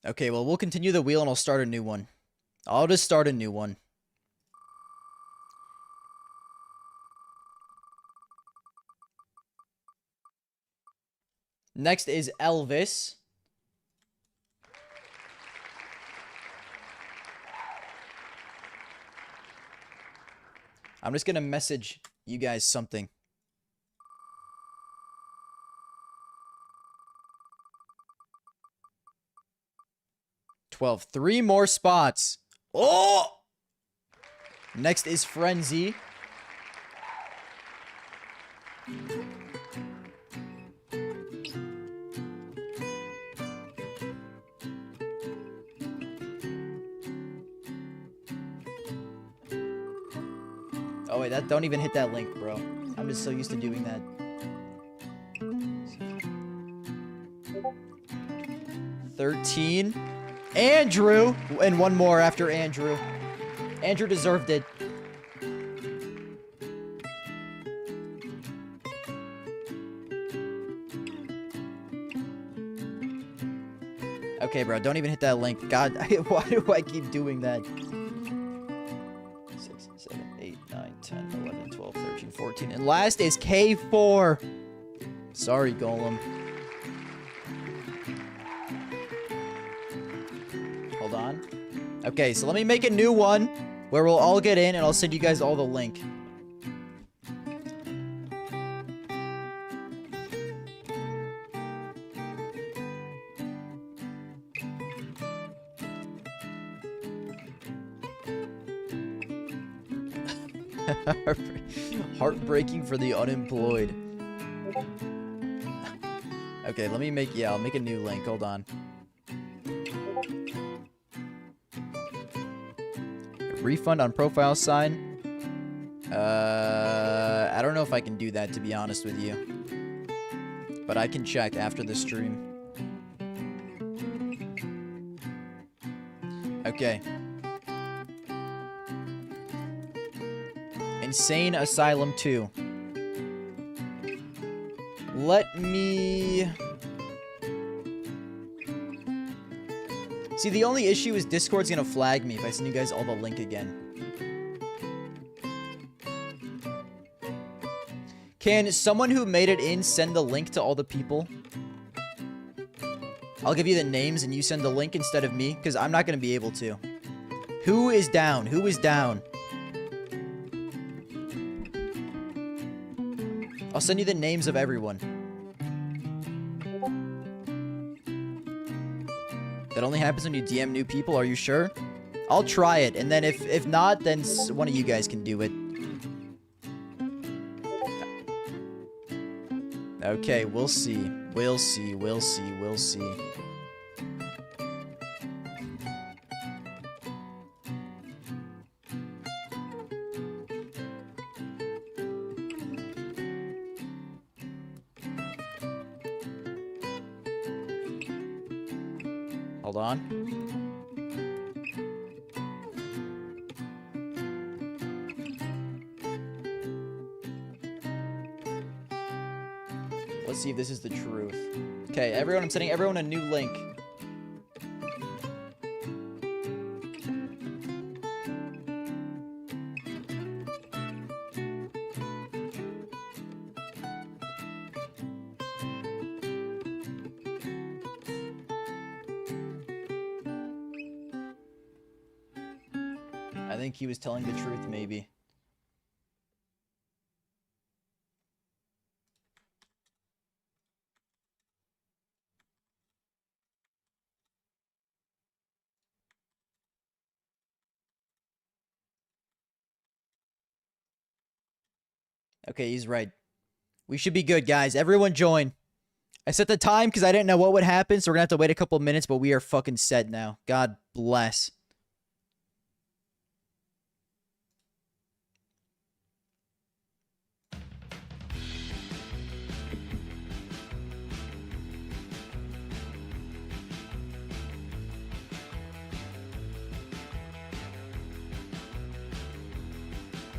Okay, well, we'll continue the wheel and I'll start a new one. I'll just start a new one. Next is Elvis. I'm just gonna message you guys something. Three more spots. Oh! Next is Frenzy. Oh wait, don't even hit that link, bro. I'm just so used to doing that. $13. Andrew! And one more after Andrew. Andrew deserved it. Okay, bro, don't even hit that link. God, why do I keep doing that? 6, 7, 8, 9, 10, 11, 12, 13, 14. And last is K4. Sorry, Golem. Hold on. Okay, so let me make a new one where we'll all get in and I'll send you guys all the link. Heartbreaking for the unemployed. Okay, let me make, yeah, I'll make a new link. Hold on. Refund on profile sign. I don't know if I can do that, to be honest with you. But I can check after the stream. Okay. Insane Asylum 2. Let me... See, the only issue is Discord's gonna flag me if I send you guys all the link again. Can someone who made it in send the link to all the people? I'll give you the names and you send the link instead of me, because I'm not gonna be able to. Who is down? Who is down? I'll send you the names of everyone. That only happens when you DM new people, are you sure? I'll try it, and then if not, then one of you guys can do it. Okay, we'll see. We'll see, we'll see, we'll see. Hold on. Let's see if this is the truth. Okay, everyone, I'm sending everyone a new link. I think he was telling the truth, maybe. Okay, he's right. We should be good, guys. Everyone join. I set the time because I didn't know what would happen, so we're going to have to wait a couple minutes, but we are fucking set now. God bless.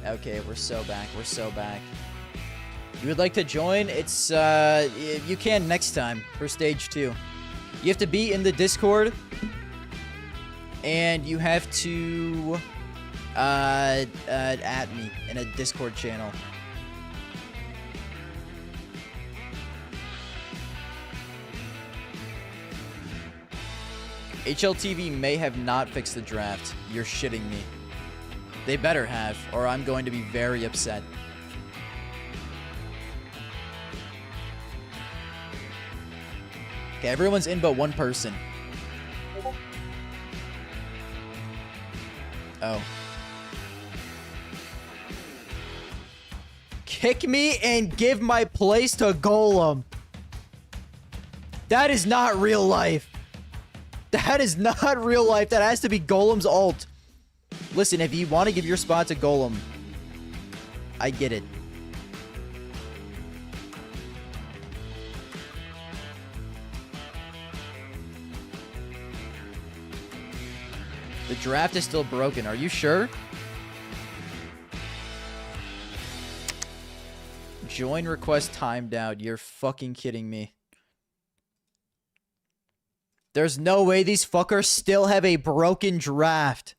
Okay, we're so back. We're so back. You would like to join? It's, you can next time for stage 2. You have to be in the Discord, and you have to, at me in a Discord channel. HLTV may have not fixed the draft. You're shitting me. They better have, or I'm going to be very upset. Okay, everyone's in but one person. Oh. Kick me and give my place to Golem. That is not real life. That is not real life. That has to be Golem's ult. Listen, if you want to give your spot to Golem, I get it. The draft is still broken. Are you sure? Join request timed out. You're fucking kidding me. There's no way these fuckers still have a broken draft.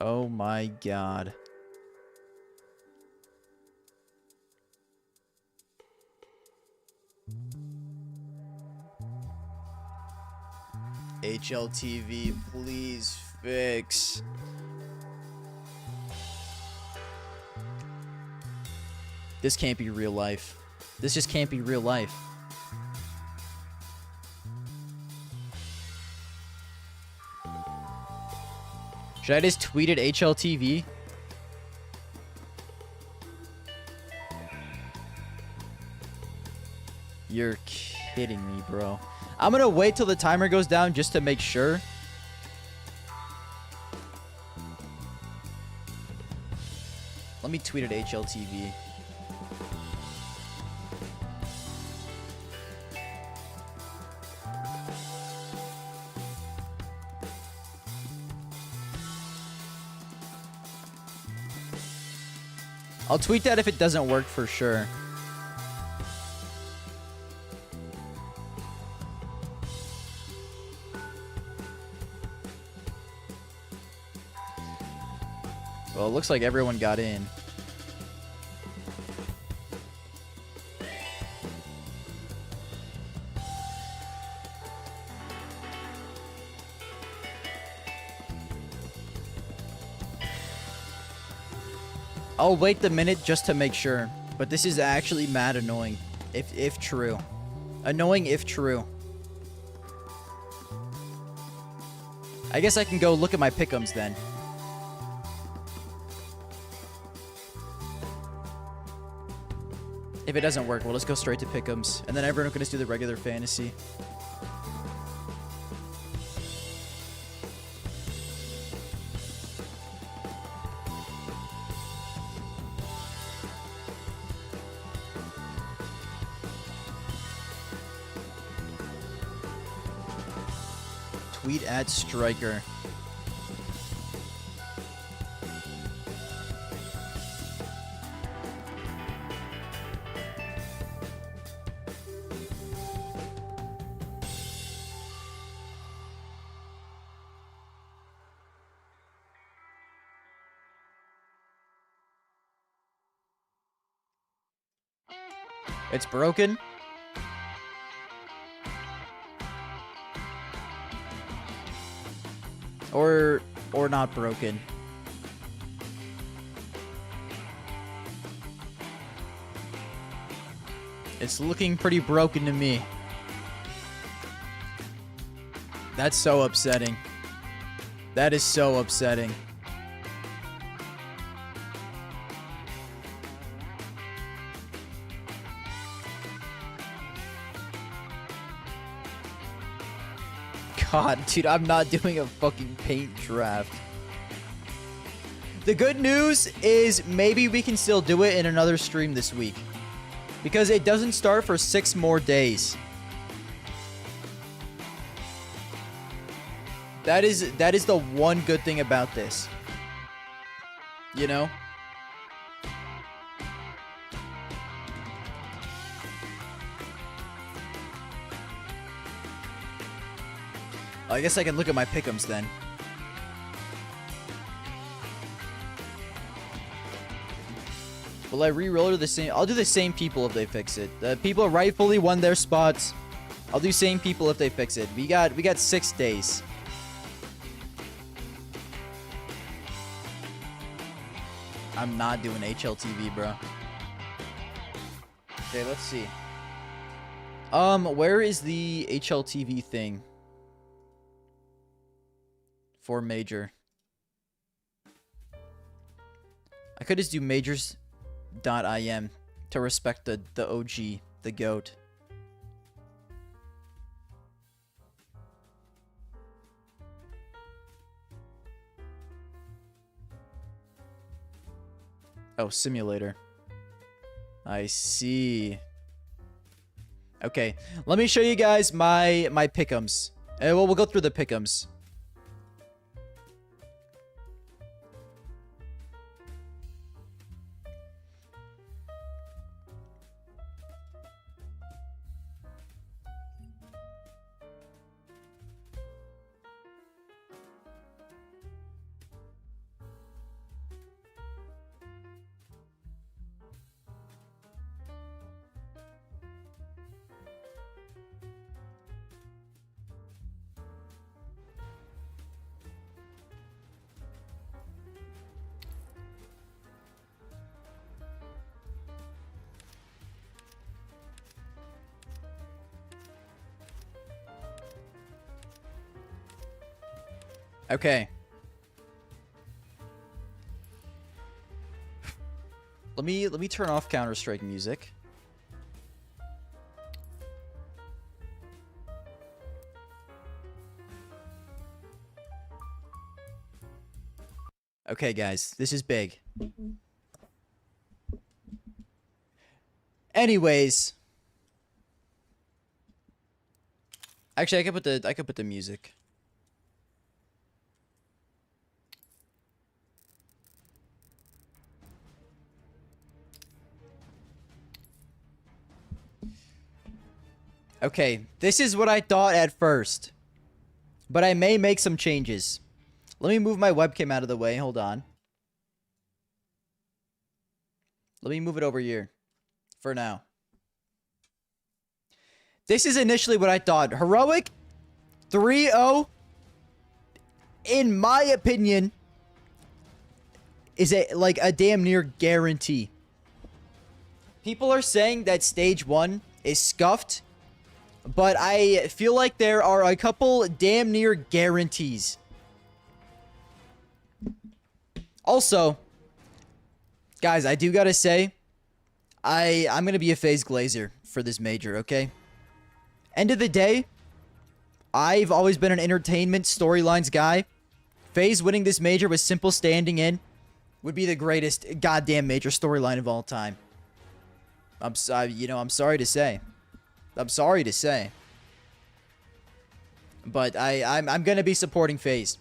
Oh my god. HLTV, please fix. This can't be real life. This just can't be real life. Should I just tweet at HLTV? You're kidding me, bro. I'm gonna wait till the timer goes down just to make sure. Let me tweet at HLTV. I'll tweet that if it doesn't work for sure. Well, it looks like everyone got in. I'll wait the minute just to make sure. But this is actually mad annoying. If true. Annoying if true. I guess I can go look at my Pickems then. If it doesn't work, we'll just go straight to Pickems. And then everyone can just do the regular fantasy. Tweet at Striker. It's broken? Or not broken. It's looking pretty broken to me. That's so upsetting. That is so upsetting. God, dude, I'm not doing a fucking paint draft. The good news is maybe we can still do it in another stream this week. Because it doesn't start for 6 more days. That is the one good thing about this. You know? I guess I can look at my Pickems then. Will I re-roll the same? I'll do the same people if they fix it. The people rightfully won their spots. I'll do same people if they fix it. We got 6 days. I'm not doing HLTV, bro. Okay, let's see. Where is the HLTV thing? For major. I could just do majors.im to respect the OG, the GOAT. Oh, simulator. I see. Okay, let me show you guys my Pickems. Well, we'll go through the Pickems. Okay. Let me turn off Counter-Strike music. Okay, guys, this is big. Anyways, actually, I could put the music. Okay, this is what I thought at first, but I may make some changes. Let me move my webcam out of the way. Hold on. Let me move it over here for now. This is initially what I thought. Heroic 3-0, in my opinion, is a damn near guarantee. People are saying that stage 1 is scuffed, but I feel like there are a couple damn near guarantees. Also, guys, I do gotta say, I'm gonna be a FaZe Glazer for this major, okay? End of the day, I've always been an entertainment storylines guy. FaZe winning this major with Simple standing in would be the greatest goddamn major storyline of all time. I'm sorry to say. I'm sorry to say. But I'm gonna be supporting FaZe.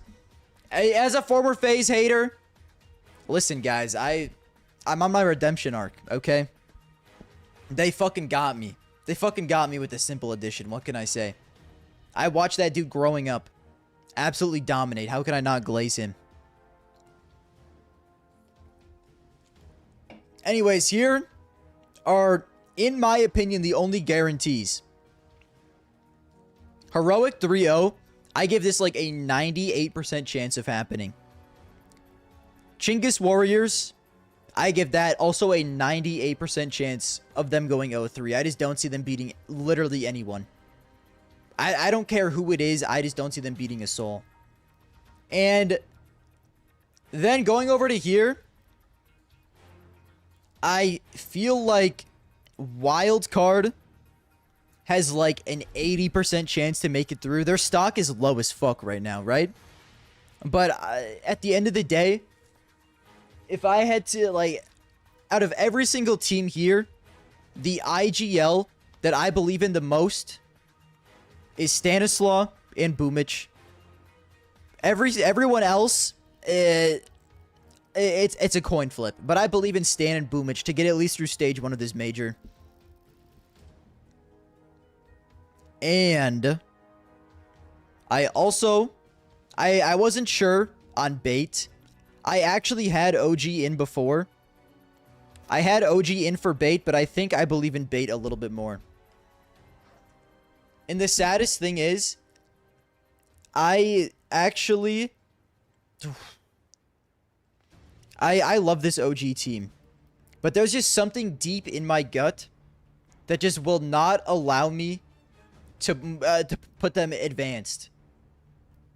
As a former FaZe hater, listen, guys, I'm on my redemption arc, okay? They fucking got me. They fucking got me with the Simple Edition. What can I say? I watched that dude growing up absolutely dominate. How can I not glaze him? Anyways, here are in my opinion, the only guarantees. Heroic 3-0, I give this like a 98% chance of happening. Chinggis Warriors, I give that also a 98% chance of them going 0-3. I just don't see them beating literally anyone. I don't care who it is. I just don't see them beating a soul. And then going over to here, I feel like Wild Card has like an 80% chance to make it through. Their stock is low as fuck right now, right? But at the end of the day, if I had to, like, out of every single team here, the IGL that I believe in the most is Stanislaw and Boomich. Everyone else, it's a coin flip. But I believe in Stan and Boomich to get at least through stage 1 of this major. And I also, I wasn't sure on bait. I actually had OG in before. I had OG in for bait, but I think I believe in bait a little bit more. And the saddest thing is, I actually... I love this OG team. But there's just something deep in my gut that just will not allow me to put them advanced.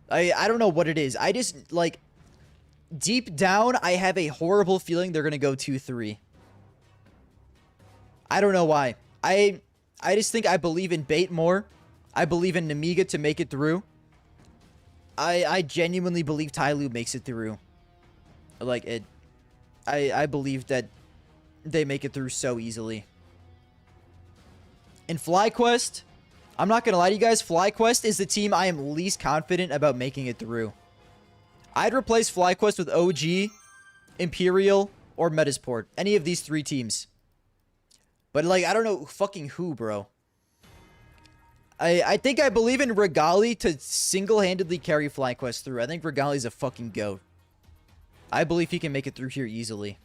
I don't know what it is. I just, like... Deep down, I have a horrible feeling they're going to go 2-3. I don't know why. I just think I believe in bait more. I believe in Namiga to make it through. I genuinely believe Tyloo makes it through. Like, I believe that they make it through so easily. In FlyQuest, I'm not going to lie to you guys, FlyQuest is the team I am least confident about making it through. I'd replace FlyQuest with OG, Imperial, or Metasport. Any of these 3 teams. But, like, I don't know fucking who, bro. I think I believe in Regali to single-handedly carry FlyQuest through. I think Regali's a fucking goat. I believe he can make it through here easily.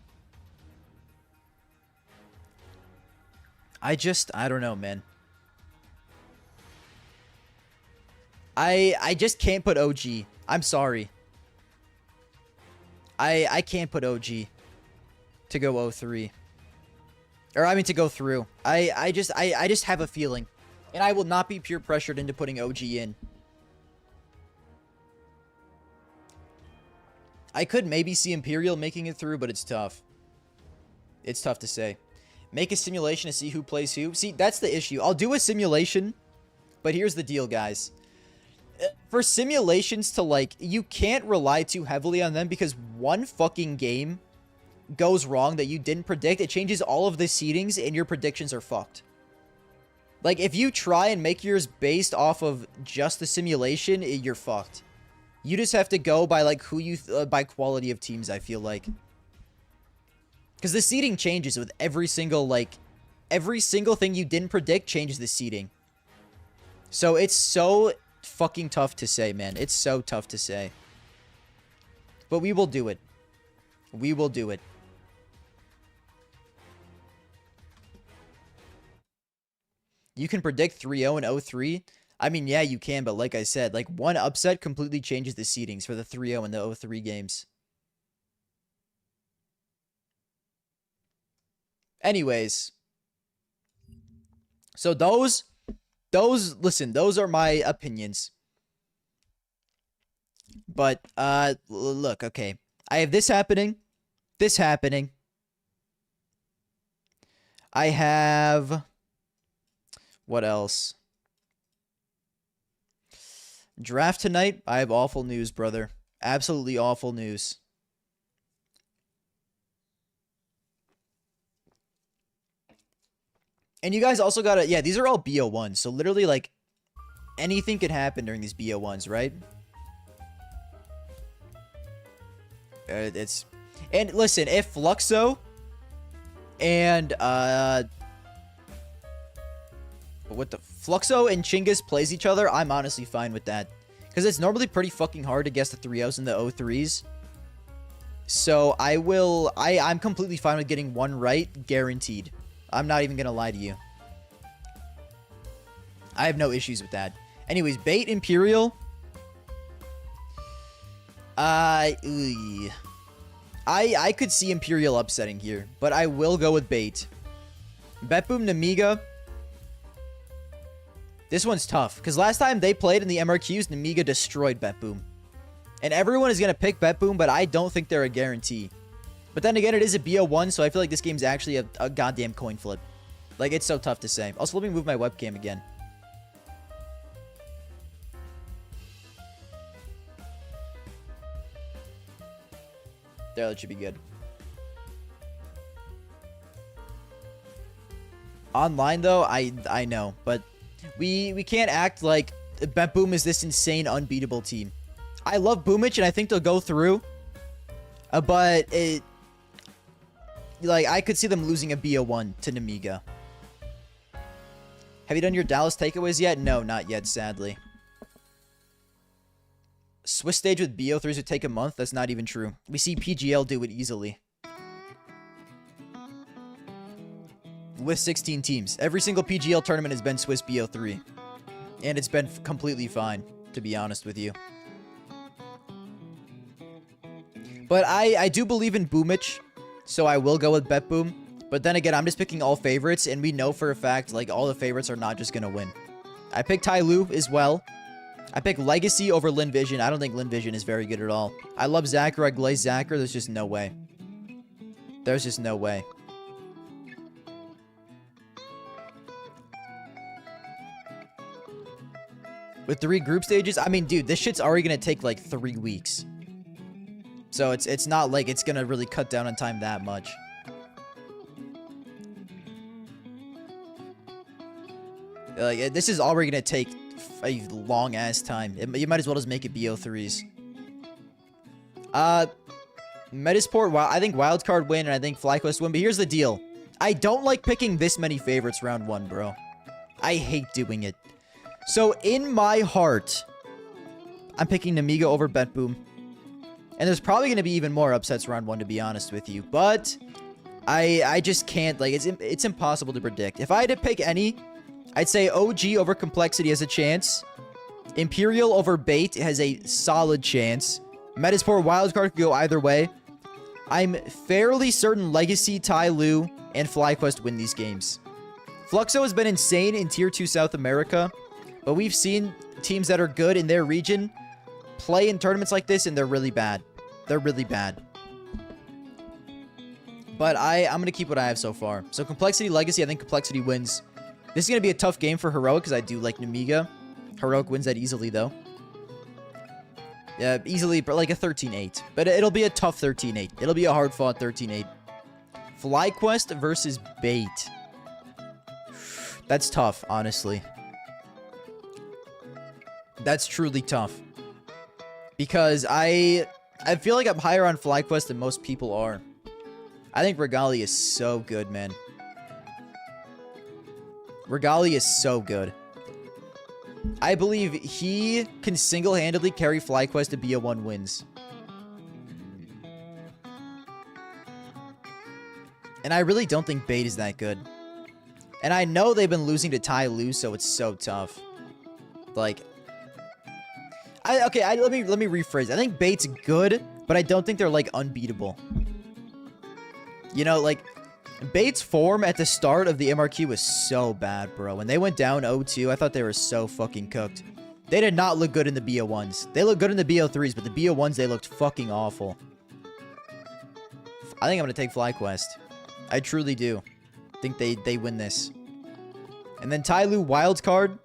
I don't know, man. I just can't put OG. I'm sorry. I can't put OG to go 0-3. Or, I mean, to go through. I just have a feeling. And I will not be peer pressured into putting OG in. I could maybe see Imperial making it through, but it's tough. It's tough to say. Make a simulation to see who plays who. See, that's the issue. I'll do a simulation, but here's the deal, guys. For simulations to, like, you can't rely too heavily on them because one fucking game goes wrong that you didn't predict. It changes all of the seedings and your predictions are fucked. Like, if you try and make yours based off of just the simulation, you're fucked. You just have to go by, like, who you... by quality of teams, I feel like. Because the seeding changes with every single, like... Every single thing you didn't predict changes the seeding. So, it's so fucking tough to say, man. It's so tough to say. But we will do it. We will do it. You can predict 3-0 and 0-3. I mean, yeah, you can, but like I said, like, one upset completely changes the seedings for the 3-0 and the 0-3 games. Anyways. So listen, those are my opinions. But, look, okay. I have this happening. This happening. I have... What else? Draft tonight. I have awful news, brother. Absolutely awful news. And you guys also gotta... Yeah, these are all BO1s. So literally, like, anything could happen during these BO1s, right? It's... And listen, if Fluxo and, what the... Fluxo and Chinggis plays each other, I'm honestly fine with that. Because it's normally pretty fucking hard to guess the 3-0s and the 0-3s. So, I'm completely fine with getting one right, guaranteed. I'm not even gonna lie to you. I have no issues with that. Anyways, bait Imperial. I could see Imperial upsetting here, but I will go with bait. Betboom Namiga. This one's tough, because last time they played in the MRQs, Namiga destroyed Betboom. And everyone is going to pick Betboom, but I don't think they're a guarantee. But then again, it is a BO1, so I feel like this game's actually a goddamn coin flip. Like, it's so tough to say. Also, let me move my webcam again. There, that should be good. Online, though, I know, but we can't act like Betboom is this insane, unbeatable team. I love Boomich, and I think they'll go through. But it... Like, I could see them losing a BO1 to Namiga. Have you done your Dallas takeaways yet? No, not yet, sadly. Swiss stage with BO3s would take a month? That's not even true. We see PGL do it easily. With 16 teams. Every single PGL tournament has been Swiss BO3. And it's been completely fine, to be honest with you. But I do believe in Boomich, so I will go with Betboom. But then again, I'm just picking all favorites, and we know for a fact, like, all the favorites are not just going to win. I picked Tai Lu as well. I picked Legacy over Lin Vision. I don't think Lin Vision is very good at all. I love Zacher. I glaze Zacher. There's just no way. There's just no way. With 3 group stages? I mean, dude, this shit's already going to take, like, 3 weeks. So it's not like it's going to really cut down on time that much. Like, this is already going to take a long-ass time. You might as well just make it BO3s. Metasport, I think Wildcard win, and I think FlyQuest win. But here's the deal. I don't like picking this many favorites round 1, bro. I hate doing it. So, in my heart, I'm picking Namiga over Betboom. And there's probably going to be even more upsets round 1, to be honest with you. But I just can't. Like, it's impossible to predict. If I had to pick any, I'd say OG over Complexity has a chance. Imperial over Bait has a solid chance. Metasport Wildcard could go either way. I'm fairly certain Legacy, Tai Lu, and FlyQuest win these games. Fluxo has been insane in Tier 2 South America. But we've seen teams that are good in their region play in tournaments like this, and they're really bad. They're really bad. But I'm going to keep what I have so far. So Complexity, Legacy, I think Complexity wins. This is going to be a tough game for Heroic, because I do like Namiga. Heroic wins that easily, though. Yeah, easily, but like a 13-8. But it'll be a tough 13-8. It'll be a hard-fought 13-8. FlyQuest versus Bait. That's tough, honestly. That's truly tough. Because I feel like I'm higher on FlyQuest than most people are. I think Regali is so good, man. Regali is so good. I believe he can single-handedly carry FlyQuest to BO1 wins. And I really don't think Bait is that good. And I know they've been losing to Tai Lu, so it's so tough. Like... let me rephrase. I think Bait's good, but I don't think they're, like, unbeatable. You know, like, Bait's form at the start of the MRQ was so bad, bro. When they went down 0-2, I thought they were so fucking cooked. They did not look good in the BO1s. They looked good in the BO3s, but the BO1s, they looked fucking awful. I think I'm going to take FlyQuest. I truly do. I think they win this. And then Tai Lu Wildcard.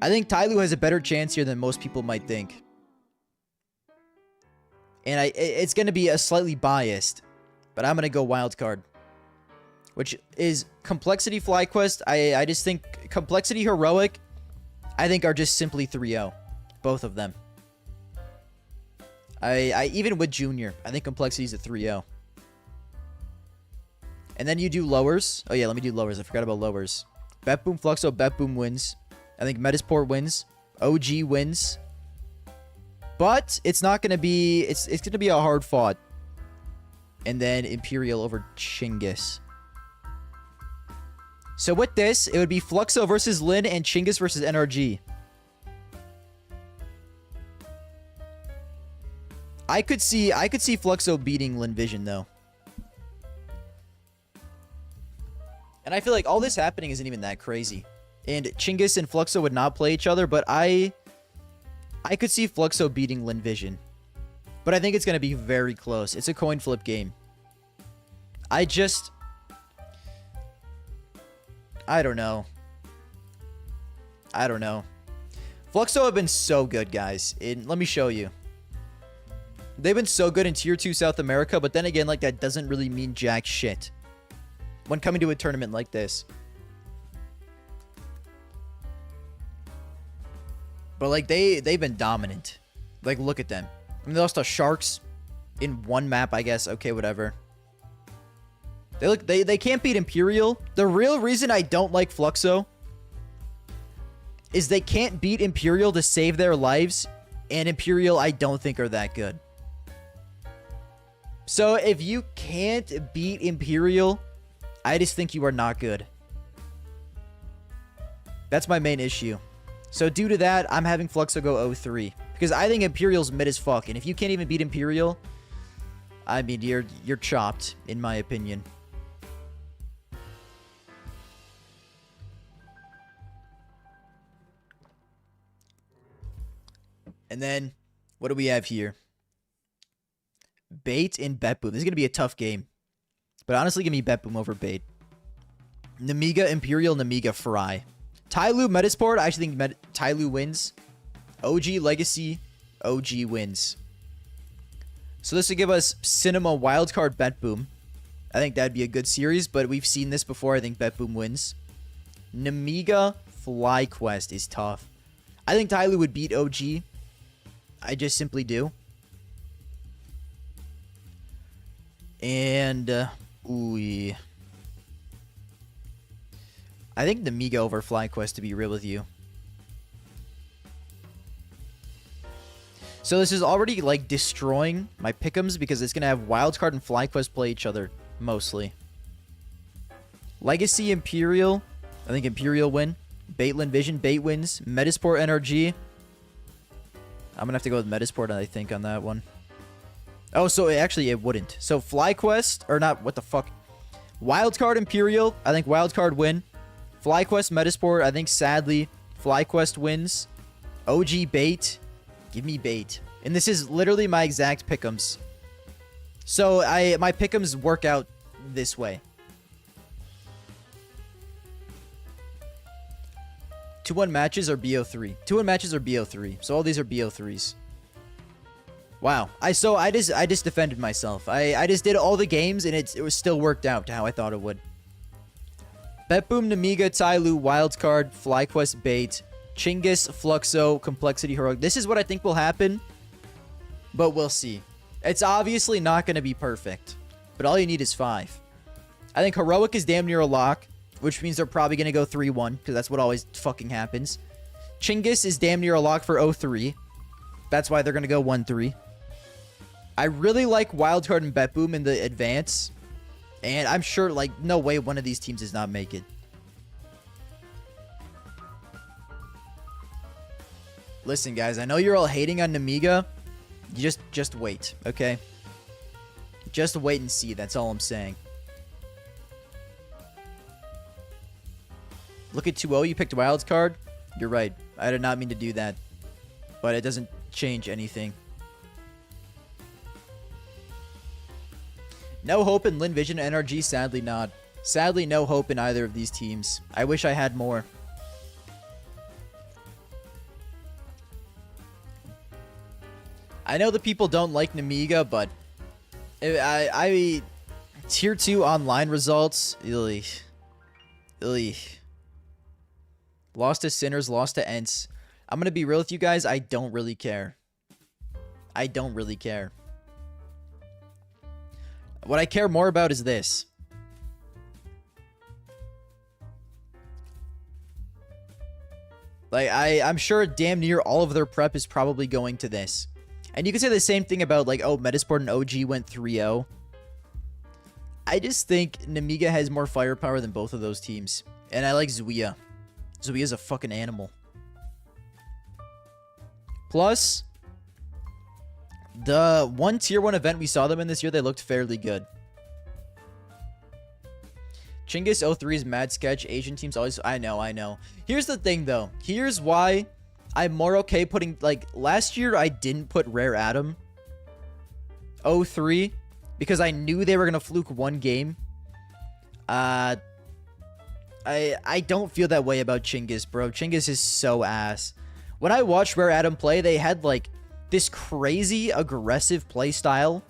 I think Tai Lu has a better chance here than most people might think. And it's going to be a slightly biased, but I'm going to go Wildcard. Which is Complexity FlyQuest. I just think Complexity Heroic, I think are just simply 3-0. Both of them. Even with Junior, I think Complexity is a 3-0. And then you do lowers. Oh yeah, let me do lowers. I forgot about lowers. Betboom Fluxo, Betboom wins. I think Metasport wins. OG wins. But it's not going to be... It's going to be a hard fought. And then Imperial over Chinggis. So with this, it would be Fluxo versus Lin and Chinggis versus NRG. I could see Fluxo beating Lin Vision though. And I feel like all this happening isn't even that crazy. And Chinggis and Fluxo would not play each other, but I could see Fluxo beating Lin Vision. But I think it's going to be very close. It's a coin flip game. I don't know. Fluxo have been so good, guys. Let me show you. They've been so good in Tier 2 South America, but then again, like, that doesn't really mean jack shit when coming to a tournament like this. But, like, they've been dominant. Like, look at them. I mean, they lost to Sharks in one map, I guess. Okay, whatever. They can't beat Imperial. The real reason I don't like Fluxo is they can't beat Imperial to save their lives, and Imperial I don't think are that good. So if you can't beat Imperial, I just think you are not good. That's my main issue. So due to that, I'm having Fluxo go 0-3. Because I think Imperial's mid as fuck. And if you can't even beat Imperial, I mean, you're chopped, in my opinion. And then, what do we have here? Bait and Bet Boom. This is going to be a tough game. But honestly, give me Bet Boom over Bait. Namiga, Imperial, Namiga, Fry. Tyloo, Metasport. I actually think Tyloo wins. OG, Legacy, OG wins. So this would give us Cinema, Wildcard, Bet Boom. I think that'd be a good series, but we've seen this before. I think Bet Boom wins. Namiga, FlyQuest is tough. I think Tyloo would beat OG. I just simply do. And, ooh. I think Namiga over FlyQuest, to be real with you. So this is already, like, destroying my Pickems because it's going to have Wildcard and FlyQuest play each other, mostly. Legacy, Imperial. I think Imperial win. Baitlin Vision, Bait wins. Metasport, NRG. I'm going to have to go with Metasport, I think, on that one. Oh, so it wouldn't. So FlyQuest, or not, what the fuck? Wildcard, Imperial. I think Wildcard win. FlyQuest, Metasport. I think, sadly, FlyQuest wins. OG, Bait. Give me Bait. And this is literally my exact Pickems. So my Pickems work out this way. 2-1 matches are BO3. 2-1 matches are BO3. So all these are BO3s. Wow. I just defended myself. I just did all the games and it was still worked out to how I thought it would. Bet Boom, Namiga, Tyloo, Wildcard, FlyQuest, Bait, Chinggis, Fluxo, Complexity, Heroic. This is what I think will happen, but we'll see. It's obviously not going to be perfect, but all you need is 5. I think Heroic is damn near a lock, which means they're probably going to go 3-1, because that's what always fucking happens. Chinggis is damn near a lock for 0-3. That's why they're going to go 1-3. I really like Wildcard and Bet Boom in the advance, and I'm sure, like, no way one of these teams does not make it. Listen, guys, I know you're all hating on Namiga. You just wait, okay? Just wait and see. That's all I'm saying. Look at 2-0. You picked Wildcard. You're right. I did not mean to do that. But it doesn't change anything. No hope in Lin Vision NRG. Sadly not. Sadly, no hope in either of these teams. I wish I had more. I know the people don't like Namiga, but I Tier 2 online results. Really. Lost to Sinners, lost to Ents. I'm going to be real with you guys. I don't really care. I don't really care. What I care more about is this. Like, I'm sure damn near all of their prep is probably going to this. And you can say the same thing about, like, oh, Metasport and OG went 3-0. I just think Namiga has more firepower than both of those teams. And I like Zuia. Zuia's a fucking animal. Plus, the one tier 1 event we saw them in this year, they looked fairly good. Chinggis 03 is mad sketch. Asian teams always... I know. Here's the thing, though. Here's why I'm more okay putting... Like, last year, I didn't put Rare Adam 03 because I knew they were going to fluke one game. I don't feel that way about Chinggis, bro. Chinggis is so ass. When I watched Rare Adam play, they had, like, this crazy aggressive play style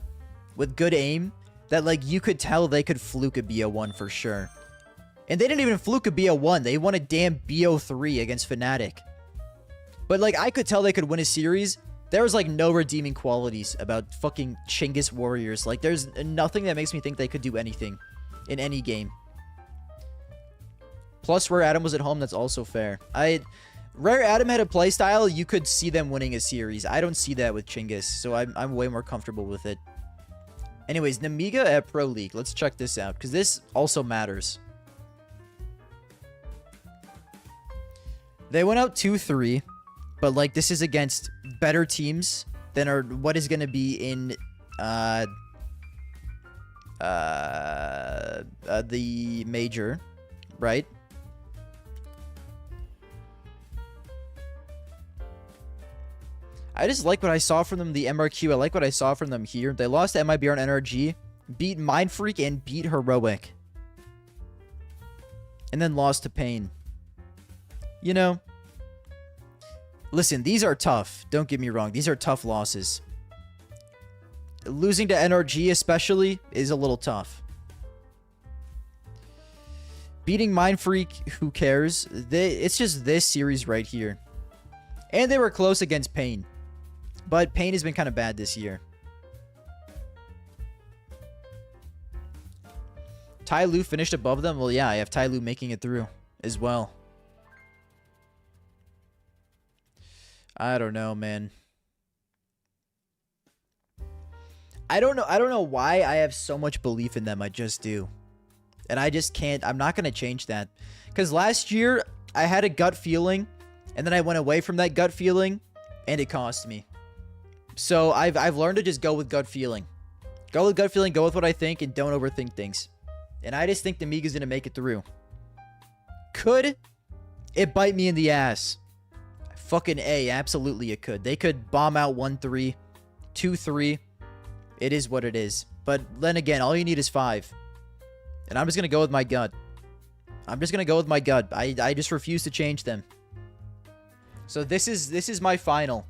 with good aim that, like, you could tell they could fluke a BO1 for sure. And they didn't even fluke a BO1. They won a damn BO3 against Fnatic. But, like, I could tell they could win a series. There was, like, no redeeming qualities about fucking Chinggis Warriors. Like, there's nothing that makes me think they could do anything in any game. Plus, Rare Adam was at home. That's also fair. Rare Adam had a playstyle. You could see them winning a series. I don't see that with Chinggis, so I'm way more comfortable with it. Anyways, Namiga at Pro League. Let's check this out, because this also matters. They went out 2-3, but, like, this is against better teams than are what is going to be in the major, right? I just like what I saw from them, the MRQ. I like what I saw from them here. They lost to MIBR and NRG, beat Mindfreak, and beat Heroic. And then lost to Pain. You know, listen, these are tough. Don't get me wrong. These are tough losses. Losing to NRG especially is a little tough. Beating Mindfreak, who cares? It's just this series right here. And they were close against Pain. But Pain has been kind of bad this year. Ty Lu finished above them? Well, yeah, I have Ty Lu making it through as well. I don't know, man. I don't know why I have so much belief in them. I just do. And I just can't. I'm not going to change that. Because last year, I had a gut feeling. And then I went away from that gut feeling. And it cost me. So I've learned to just go with gut feeling. Go with gut feeling. Go with what I think. And don't overthink things. And I just think Namiga's going to make it through. Could it bite me in the ass? Fucking A. Absolutely it could. They could bomb out 1-3. 2-3. It is what it is. But then again, all you need is 5. And I'm just going to go with my gut. I'm just going to go with my gut. I just refuse to change them. So this is my final.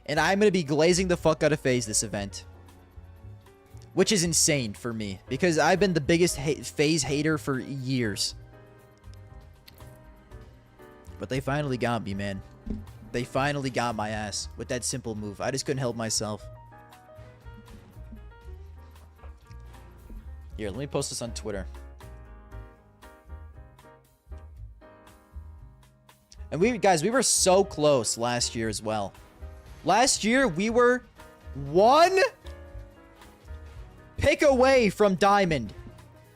And I'm going to be glazing the fuck out of FaZe this event. Which is insane for me. Because I've been the biggest FaZe hater for years. But they finally got me, man. They finally got my ass with that simple move. I just couldn't help myself. Here, let me post this on Twitter. And we were so close last year as well. Last year, we were 1 pick away from Diamond.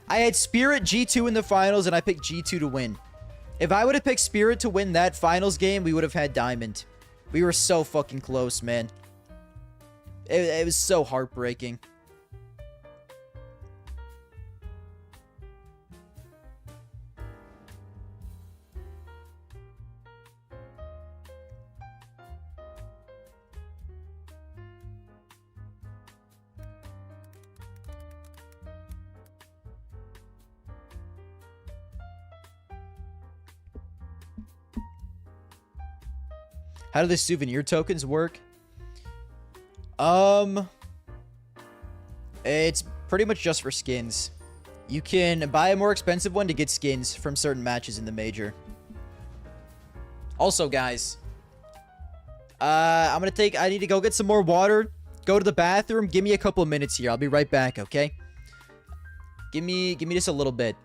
I had Spirit G2 in the finals, and I picked G2 to win. If I would have picked Spirit to win that finals game, we would have had Diamond. We were so fucking close, man. It was so heartbreaking. How do the souvenir tokens work? It's pretty much just for skins. You can buy a more expensive one to get skins from certain matches in the major. Also, guys, I need to go get some more water, go to the bathroom. Give me a couple of minutes here. I'll be right back, okay? Give me just a little bit.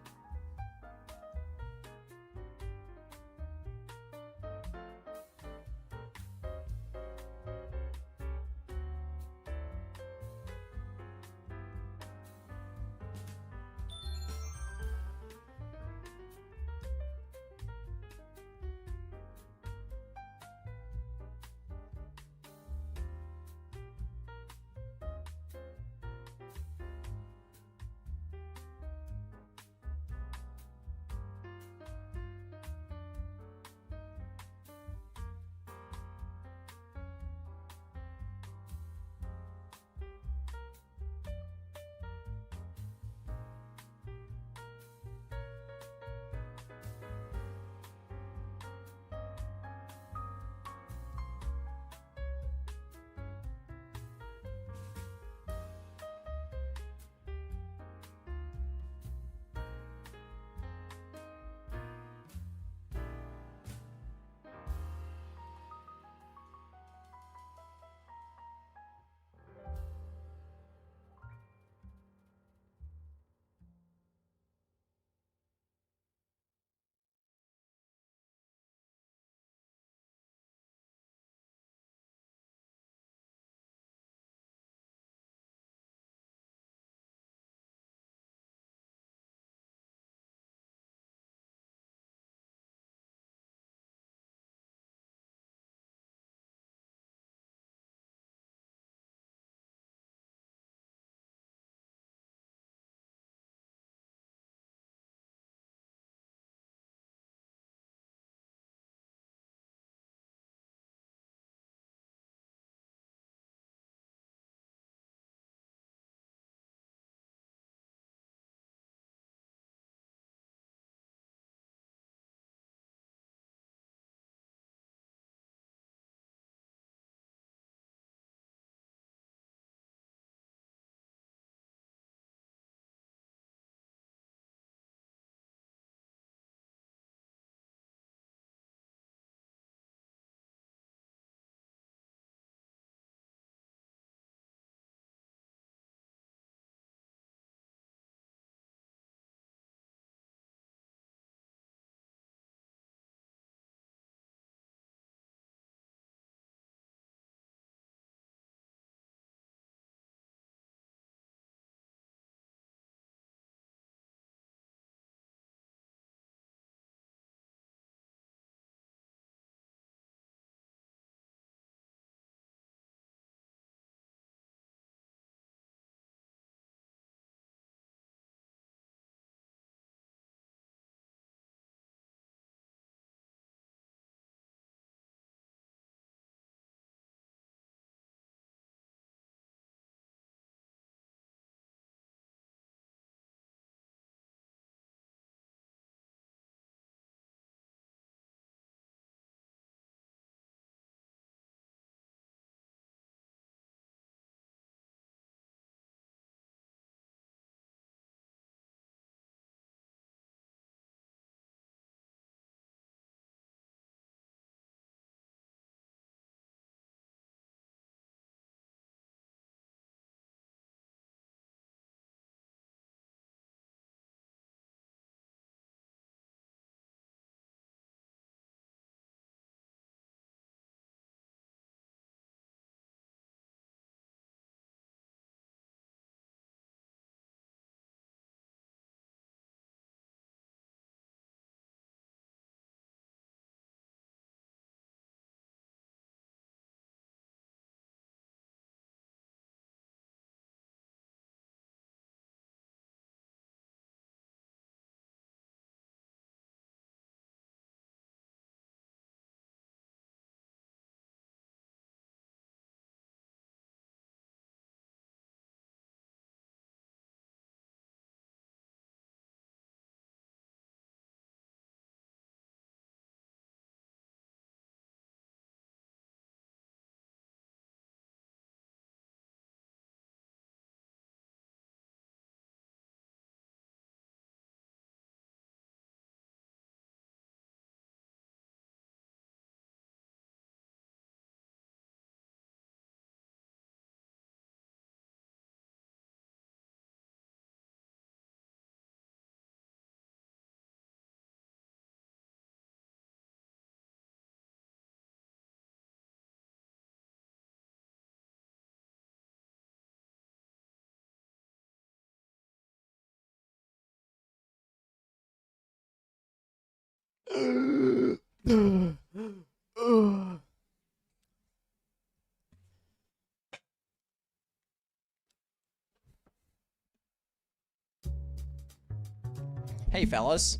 Hey, fellas.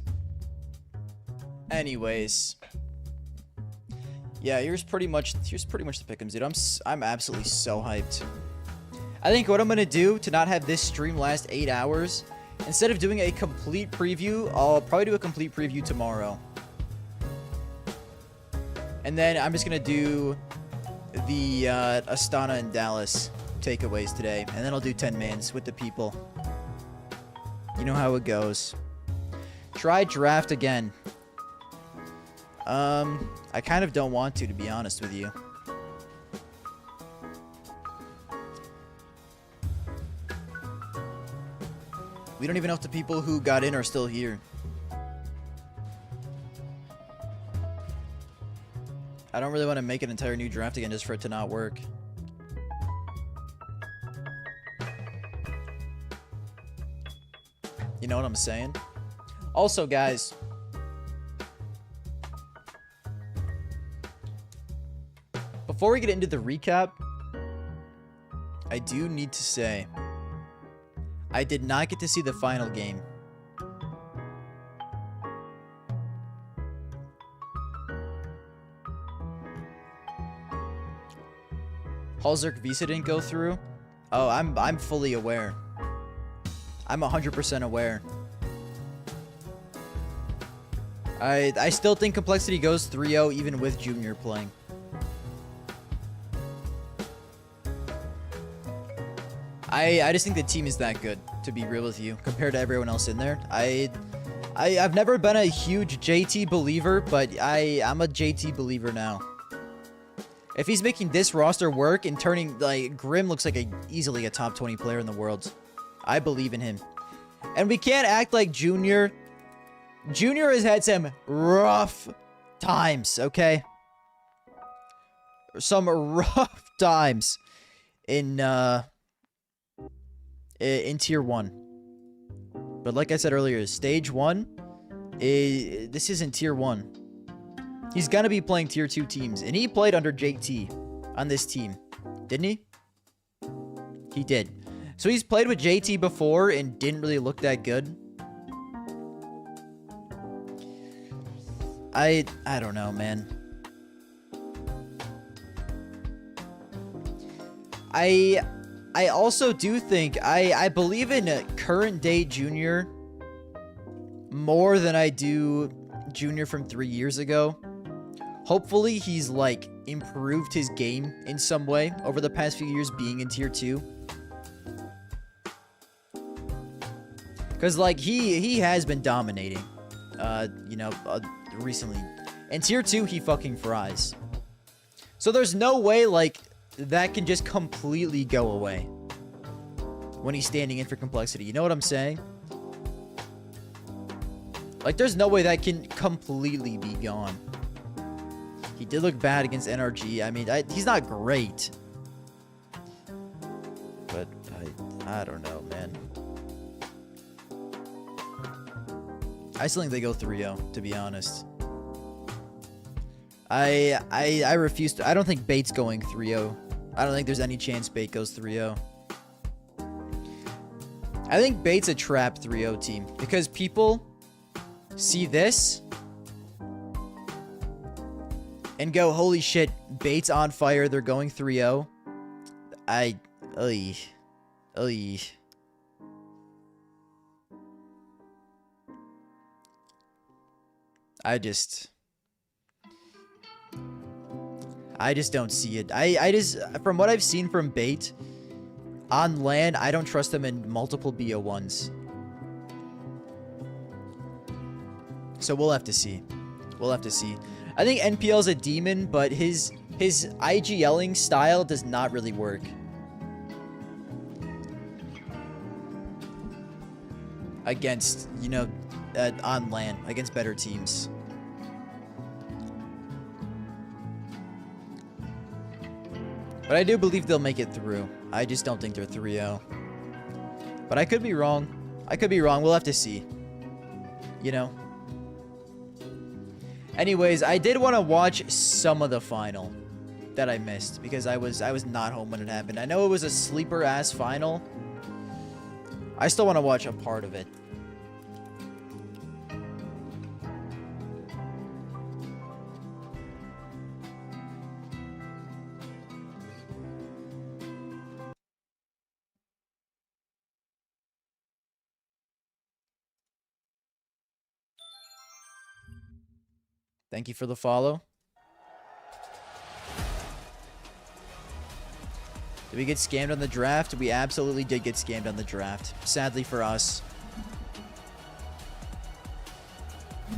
Anyways, yeah, here's pretty much the Pickems, dude. I'm absolutely so hyped. I think what I'm gonna do to not have this stream last 8 hours, instead of doing a complete preview, I'll probably do a complete preview tomorrow. And then I'm just gonna do the Astana and Dallas takeaways today, and then I'll do 10 mans with the people. You know how it goes. Try draft again. I kind of don't want to be honest with you. We don't even know if the people who got in are still here. I don't really want to make an entire new draft again just for it to not work. You know what I'm saying? Also, guys, before we get into the recap, I do need to say I did not get to see the final game. Halzerk Visa didn't go through. Oh, I'm fully aware. I'm 100% aware. I still think Complexity goes 3-0 even with Junior playing. I just think the team is that good, to be real with you, compared to everyone else in there. I've never been a huge JT believer, but I'm a JT believer now. If he's making this roster work and turning, like, Grim looks like easily a top 20 player in the world. I believe in him. And we can't act like Junior. Junior has had some rough times, okay? Some rough times in Tier 1. But like I said earlier, Stage 1, this isn't Tier 1. He's gonna be playing Tier 2 teams. And he played under JT on this team. Didn't he? He did. So he's played with JT before and didn't really look that good. I don't know, man. I also do think I believe in current day Junior more than I do Junior from 3 years ago. Hopefully he's like improved his game in some way over the past few years being in Tier 2. Cause like he has been dominating, recently. And Tier 2 he fucking fries. So there's no way like that can just completely go away when he's standing in for Complexity. You know what I'm saying? Like there's no way that can completely be gone. He did look bad against NRG. I mean, he's not great. But I don't know, man. I still think they go 3-0, to be honest. I refuse to. I don't think Bait's going 3-0. I don't think there's any chance Bait goes 3-0. I think Bait's a trap 3-0 team because people see this and go, holy shit, Bait's on fire. They're going 3-0. I just don't see it. I just, from what I've seen from Bait, on LAN, I don't trust him in multiple BO1s. So we'll have to see. We'll have to see. I think NPL's a demon, but his IGLing style does not really work. Against, on LAN, against better teams. But I do believe they'll make it through. I just don't think they're 3-0. But I could be wrong. I could be wrong. We'll have to see. You know? Anyways, I did want to watch some of the final that I missed because I was not home when it happened. I know it was a sleeper ass final. I still want to watch a part of it. Thank you for the follow. Did we get scammed on the draft? We absolutely did get scammed on the draft. Sadly for us.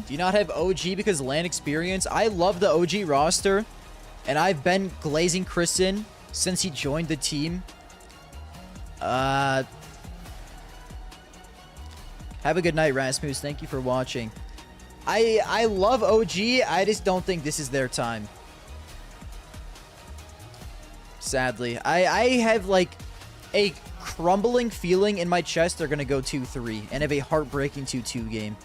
Do you not have OG because LAN experience? I love the OG roster. And I've been glazing Chris in since he joined the team. Have a good night, Rasmus. Thank you for watching. I love OG. I just don't think this is their time. Sadly. I have like a crumbling feeling in my chest they're going to go 2-3 and have a heartbreaking 2-2 game.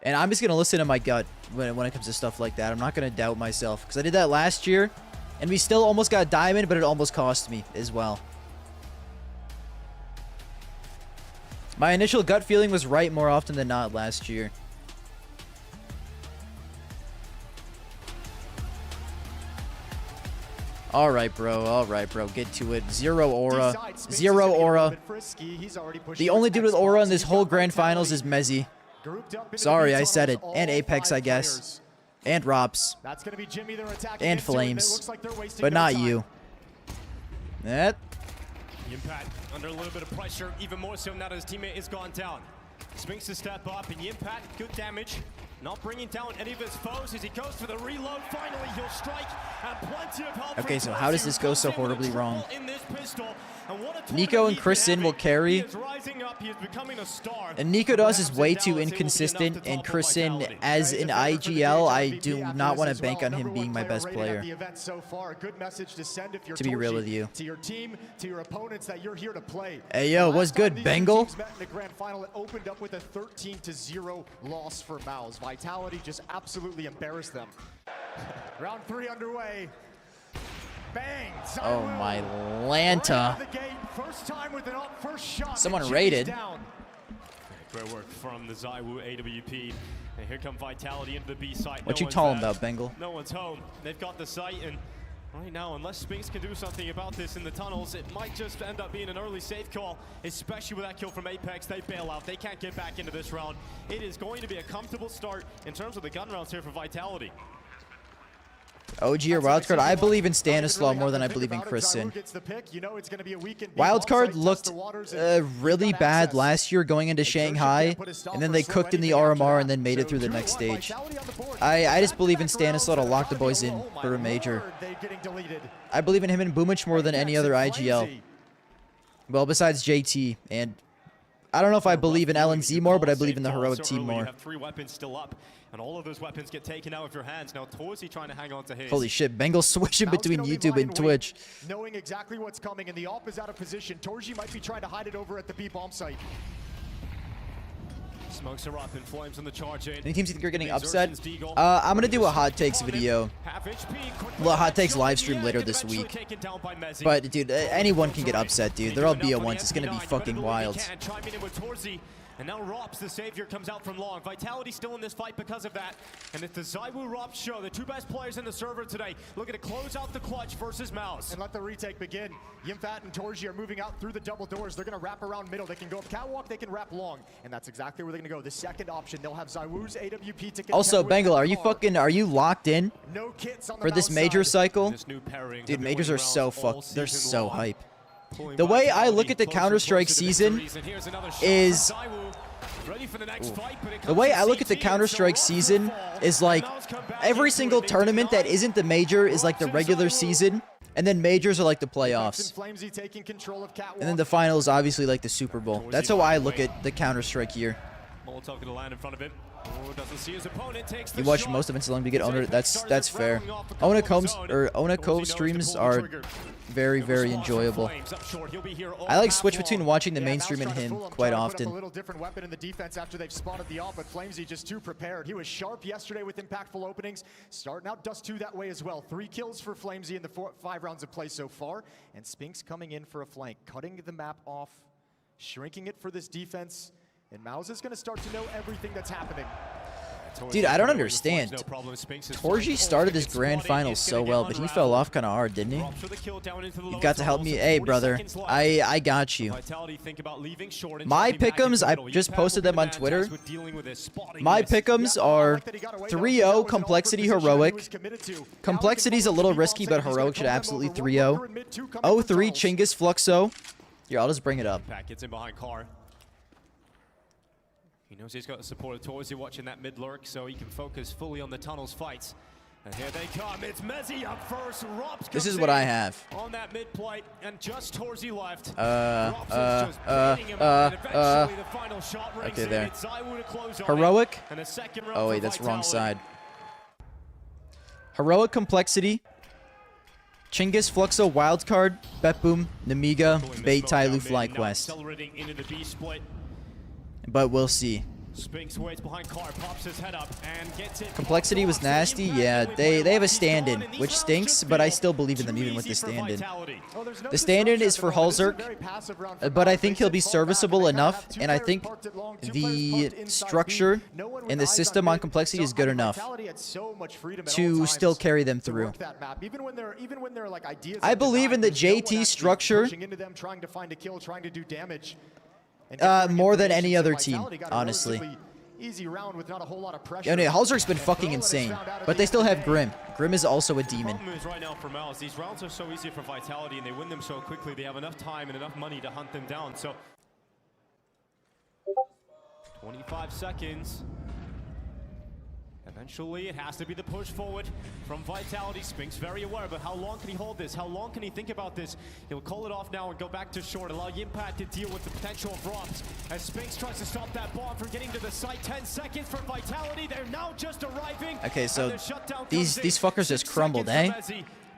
And I'm just going to listen to my gut when it comes to stuff like that. I'm not going to doubt myself because I did that last year and we still almost got diamond, but it almost cost me as well. My initial gut feeling was right more often than not last year. All right, bro. Get to it. Zero aura. Zero aura. The only dude with aura in this whole grand finals is Mezzy. Sorry, I said it. And Apex, I guess. And Rops. And Flames. But not you. That. Impact under a little bit of pressure, even more so now that his teammate is gone down. Spinks to step up, and Impact, good damage. Not bringing down any of his foes as he goes for the reload. Finally, he'll strike, and plenty of help. Okay, so how does this go so horribly wrong? Nico and Kristen will carry. And Nico does is way too inconsistent, and Kristen, as an IGL, I do not want to bank on him being my best player. To be real with you. Hey, yo, what's good, Bengal? Opened up with a 13-0 loss for Mouse. Vitality just absolutely embarrassed them. Round 3 underway. Bang! Oh my Lanta. Someone raided. Great work from the Zywoo AWP. And here come Vitality into the B site. What you talking about, Bengal? No one's home. They've got the site, and right now, unless Spinks can do something about this in the tunnels, it might just end up being an early safe call, especially with that kill from Apex. They bail out. They can't get back into this round. It is going to be a comfortable start in terms of the gun rounds here for Vitality. OG or Wildcard? I believe in Stanislaw more than I believe in Kristen. Wildcard looked really bad last year going into Shanghai, and then they cooked in the RMR and then made it through the next stage. I just believe in Stanislaw to lock the boys in for a major. I believe in him and Boomich more than any other IGL. Well, besides JT, and I don't know if I believe in LNZ more, but I believe in the heroic team more. You have 3 weapons still up, and all of those weapons get taken out of your hands. Now, Torzy trying to hang on to his. Holy shit, Bengal switching between YouTube and Twitch. Knowing exactly what's coming, and the AWP is out of position. Torzy might be trying to hide it over at the B bomb site. Smokes are up in flames on the charge in. Any teams you think are getting upset? I'm gonna do a hot takes video. Well, hot takes live stream later this week. But dude, anyone can get upset, dude. They're all BO1s. It's gonna be fucking wild. And now Rops, the savior, comes out from long. Vitality still in this fight because of that. And it's the Zywoo Rops show, the 2 best players in the server today, looking to close out the clutch versus Mouse. And let the retake begin. Yimfat and Torzy are moving out through the double doors. They're going to wrap around middle. They can go up catwalk, they can wrap long. And that's exactly where they're going to go. The second option, they'll have Zywoo's AWP to also, Bengal, are you locked in for this major cycle? Dude, majors are so they're so hype. The way I look at the Counter-Strike season is... The way I look at the Counter-Strike season is like every single tournament that isn't the major is like the regular season, and then majors are like the playoffs. And then the finals obviously like the Super Bowl. That's how I look at the Counter-Strike year. You watch most of it so long to get owner. That's fair. Ona Cove streams are Very, very enjoyable. I like switch between watching the mainstream and him quite often. A little different weapon in the defense after they've spotted the off, but Flamesy just too prepared. He was sharp yesterday with impactful openings. Starting out Dust 2 that way as well. 3 kills for Flamesy in the 5 rounds of play so far. And Spinks coming in for a flank, cutting the map off, shrinking it for this defense. And Mouse is going to start to know everything that's happening. Dude, I don't understand. Torji started this grand final so well, but he fell off kind of hard, didn't he? You've got to help me. Hey, brother. I got you. My Pickems, I just posted them on Twitter. My Pickems are 3-0 Complexity Heroic. Complexity's a little risky, but Heroic should absolutely 3-0. 0-3 Chinggis Fluxo. Here, I'll just bring it up. Gets in behind Car. He knows he's got the support of Torzy watching that mid lurk, so he can focus fully on the tunnels fights. And here they come. It's Mezzi up first. Robs this is what I have. On that mid plate, and just Torzy left. Okay, there. Heroic. Oh wait, that's wrong side. Heroic Complexity. Chinggis Fluxo Wildcard. Betboom. Namiga. Bait Tyloo FlyQuest. But we'll see. Spinks waits behind Car, pops his head up and gets it. Complexity was nasty. Yeah, they have a stand-in, which stinks, but I still believe in them even with the stand-in. The stand-in is for Hulzerk, but I think he'll be serviceable enough, and I think the structure and the system on Complexity is good enough to still carry them through. I believe in the JT structure more than any other team, honestly. Yeah, no, Hulzerk's been fucking insane, but they still have Grim. Grim is also a demon. The problem is right now for Mouse, these rounds are so easy for Vitality, and they win them so quickly. They have enough time and enough money to hunt them down. So 25 seconds. Eventually, it has to be the push forward from Vitality. Spinks very aware, but how long can he hold this? How long can he think about this? He'll call it off now and go back to short, allow Impact to deal with the potential of Robs. As Spinks tries to stop that bomb from getting to the site. 10 seconds for Vitality. They're now just arriving. Okay, so these fuckers just crumbled, eh?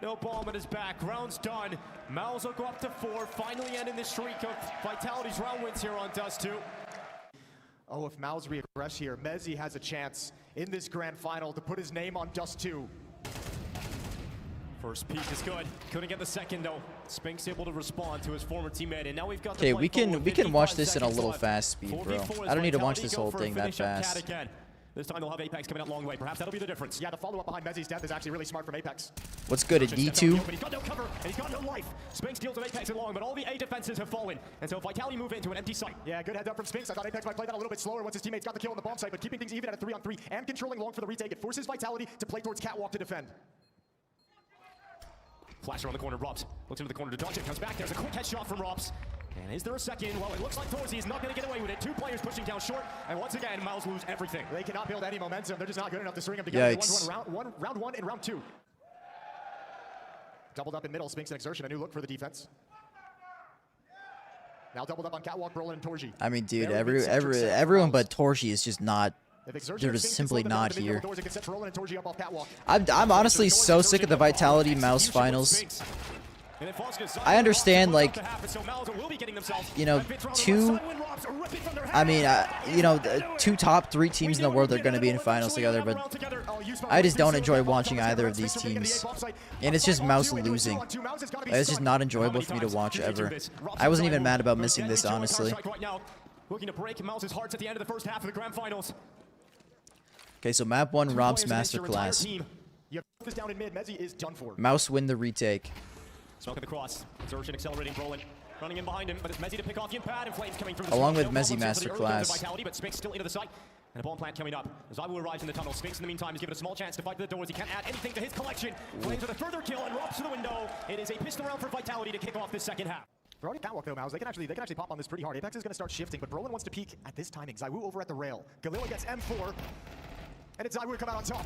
No bomb at his back. Round's done. Mouse will go up to 4, finally ending the streak of Vitality's round wins here on Dust 2. Oh, if Mouse reaggress here, Mezzi has a chance in this grand final to put his name on Dust 2. First peek is good. Couldn't get the second though. Spinks able to respond to his former teammate, and now we've got. Okay, we can watch this in a little fast speed, bro. I don't need to watch this whole thing that fast. This time they'll have Apex coming out long way. Perhaps that'll be the difference. Yeah, the follow-up behind Mezzi's death is actually really smart from Apex. What's good at D2? He's got no cover, and he's got no life. Spinks deals with Apex and long, but all the A defenses have fallen. And so Vitality move into an empty site. Yeah, good heads up from Spinks. I thought Apex might play that a little bit slower once his teammates got the kill on the bomb site, but keeping things even at a 3-on-3 and controlling long for the retake, it forces Vitality to play towards Catwalk to defend. Flash around the corner, Robs. Looks into the corner to dodge it, comes back. There's a quick headshot from Robs. And is there a second? Well, it looks like Torzy is not going to get away with it. 2 players pushing down short, and once again, Mouse lose everything. They cannot build any momentum. They're just not good enough to string them together. Yikes. Round one and round 2. Doubled up in middle, Spinks and Exertion, a new look for the defense. Now doubled up on Catwalk, Brolin, and Torji. I mean, dude, everyone but Torji is just not. They're just simply not here. I'm honestly so sick of the Vitality Mouse finals. I understand, like, you know, two top 3 teams in the world are going to be in finals together, but I just don't enjoy watching either of these teams. And it's just Mouse losing. It's just not enjoyable for me to watch ever. I wasn't even mad about missing this, honestly. Looking to break Mouse's hearts at the end of the first half of the grand finals. Okay, so map 1, Rob's Masterclass. Mouse win the retake. Smoke at the cross. Exertion accelerating, Brolin. Running in behind him, but it's Mezzi to pick off the impact, and Flames coming through. Along with Mezzi Masterclass. Vitality, but Spinks still into the site. And a bomb plant coming up. Zawu arrives in the tunnel. Spinks in the meantime is given a small chance to fight the doors. He can't add anything to his collection. Flames with a further kill and Robs to the window. It is a pistol round for Vitality to kick off this second half. They're already Catwalk though, Mouse. They can actually pop on this pretty hard. Apex is going to start shifting, but Brolin wants to peek at this timing. Zawu over at the rail. Galila gets M4, and it's Zawu come out on top.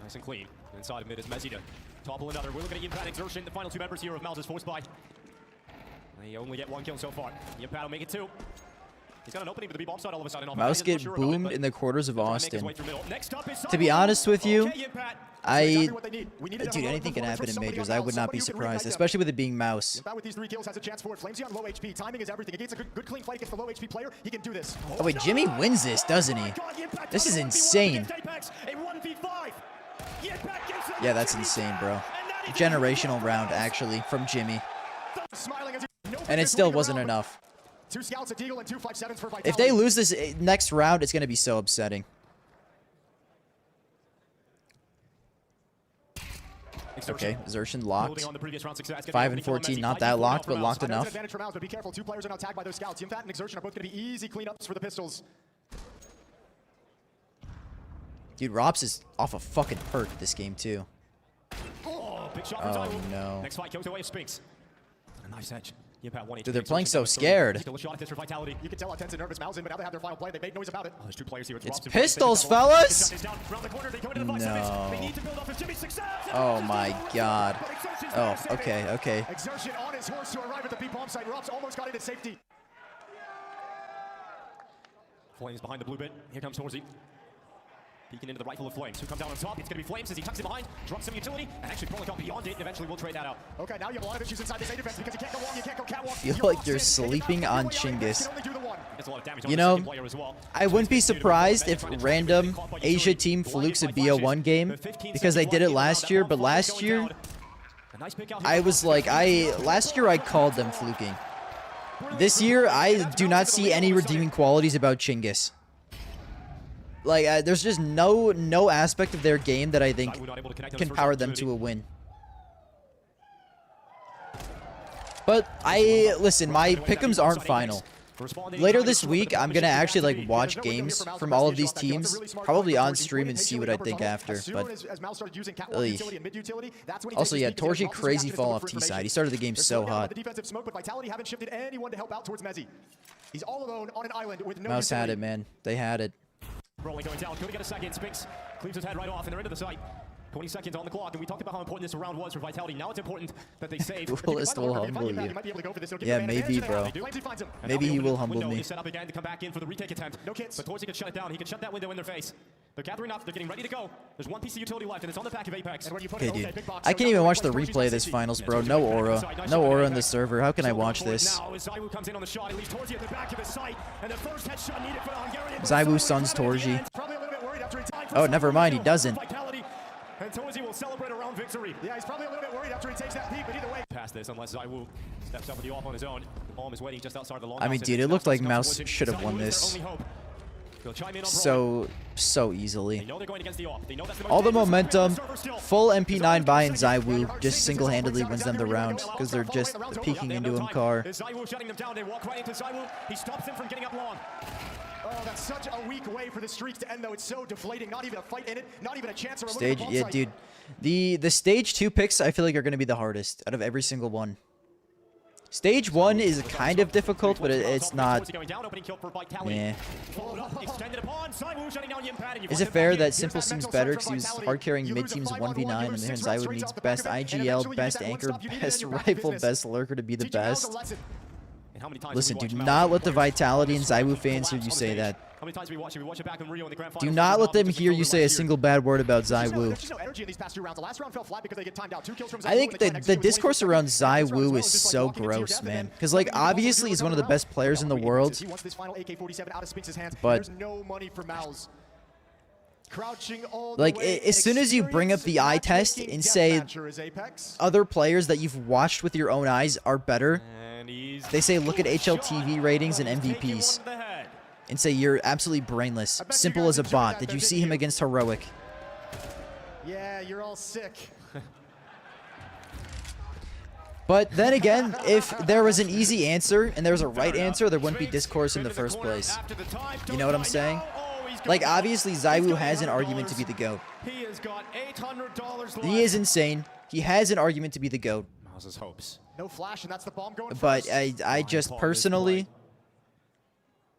Nice and clean. Inside of mid is Mezzi to topple another. We're looking at Impact Exertion. The final 2 members here of Mouse's force by. They only get 1 kill so far. Impact will make it 2. He's got an opening for the B bomb side all of a sudden. Mouse He's not get sure about it, boomed but in the quarters of trying to make his Austin. way through middle. Next up is To be honest with you, Okay, Impact. dude, anything can happen in majors. I would not be surprised, especially with it being Mouse. Impact with these 3 kills has a chance for it. Flamesy on low HP. Timing is everything. Against a good clean fight against the low HP player, he can do this. Oh wait, Jimmy wins this, doesn't he? This is insane. Yeah, that's insane, bro. Generational round, actually, from Jimmy. And it still wasn't enough. 2 scouts, a deagle, and 2 5-7s for Vitality. If they lose this next round, it's going to be so upsetting. Okay, Xertion locked. 5 and 14, not that locked, but locked enough. Advantage for Mouse, but be careful. 2 players are now tagged by those scouts. Impact and Xertion are both going to be easy cleanups for the pistols. Dude, Rops is off a fucking perk this game, too. Oh, big shot Oh, from Zywoo. no. Next fight goes away of Spinks. A nice edge. Impact 1 Dude, they're playing so scared. Still a shot at this for Vitality. You can tell how tense and nervous Mouse is, but now they have their final play. They made noise about it. Oh, there's 2 players here. It's Rops and pistols, Flames. fellas! They down around the corner. They go into the 5-7s. They need to build off of Jimmy's success. Oh my god. Oh, okay, okay. Xertion on his horse to arrive at the B-bomb site. Rops almost got into safety. Flames behind the blue bit. Here comes Horsey. Peeking into the rifle of Flames. Who comes out on top? It's going to be Flames as he tucks it behind, drops some utility, and actually pulling up beyond it, and eventually we'll trade that out. Okay, now you have a lot of issues inside this A defense because you can't go long, you can't go catwalk. Feel like you're sleeping on Chinggis. Gets a lot of damage on You the know, second player as well. I wouldn't be surprised if random Asia team flukes a BO1 game, because they did it last year, but last year, I was like, last year I called them fluking. This year, I do not see any redeeming qualities about Chinggis. Like, there's just no aspect of their game that I think can power them to a win. But listen, my Pickems aren't final. Later this week, I'm gonna actually like watch games from all of these teams, probably on stream, and see what I think after. But also, yeah, Torji crazy fall off T side. He started the game so hot. Mouse had it, man. They had it. Rolling going down, could get a second. Spinks cleaves his head right off, and they're into the site. 20 seconds on the clock, and we talked about how important this round was for Vitality. Now it's important that they save. Duelist will humble you. Yeah, maybe, bro. Maybe he will humble me. Set up again to come back in for the retake attempt. No kits. But Torsi can shut it down. He can shut that window in their face. They're gathering up. They're getting ready to go. There's 1 piece of utility left, and it's on the back of Apex. Okay, dude. I can't even watch the replay of this finals, bro. No aura. No aura on the server. How can I watch this? Zywoo stuns Torji. Oh, never mind. He doesn't. And Torsi will celebrate a round victory. Yeah, he's probably a little bit worried after he takes that peek, but either way. Past this, unless Zywoo steps up with the off on his own. Alm is waiting just outside the long. I mean, dude, it looked like Mouse should have won this so easily. All the momentum, full MP9 buy and Zywoo just single-handedly wins them the round because they're just peeking into him car. Zywoo shutting them down. They walk right into Zywoo. He stops him from getting up long. Oh, that's such a weak way for the streaks to end, though. It's so deflating. Not even a fight in it. Not even a chance. Stage, yeah, dude. The stage 2 picks, I feel like, are going to be the hardest out of every single one. Stage 1 is kind of difficult, but it's not. Yeah. Is it fair that Simple seems better because he was hard carrying mid teams 1v9, and then Zywoo needs best IGL, best anchor, best rifle, best lurker to be the best? Listen, do not let the Vitality and Zywoo fans hear you say that. Do not let them hear you say a single bad word about Zywoo. I think the discourse around Zywoo is so gross, man. Because, like, obviously he's one of the best players in the world. But, like, as soon as you bring up the eye test and say other players that you've watched with your own eyes are better, they say look at HLTV ratings and MVPs and say you're absolutely brainless. Simple as a bot. Did you see him against Heroic? Yeah, you're all sick. But then again, if there was an easy answer and there was a right answer, there wouldn't be discourse in the first place. You know what I'm saying? Like, obviously, Zywoo has an argument to be the GOAT. He is insane. He has an argument to be the GOAT. No flash, and that's the bomb going but I just personally,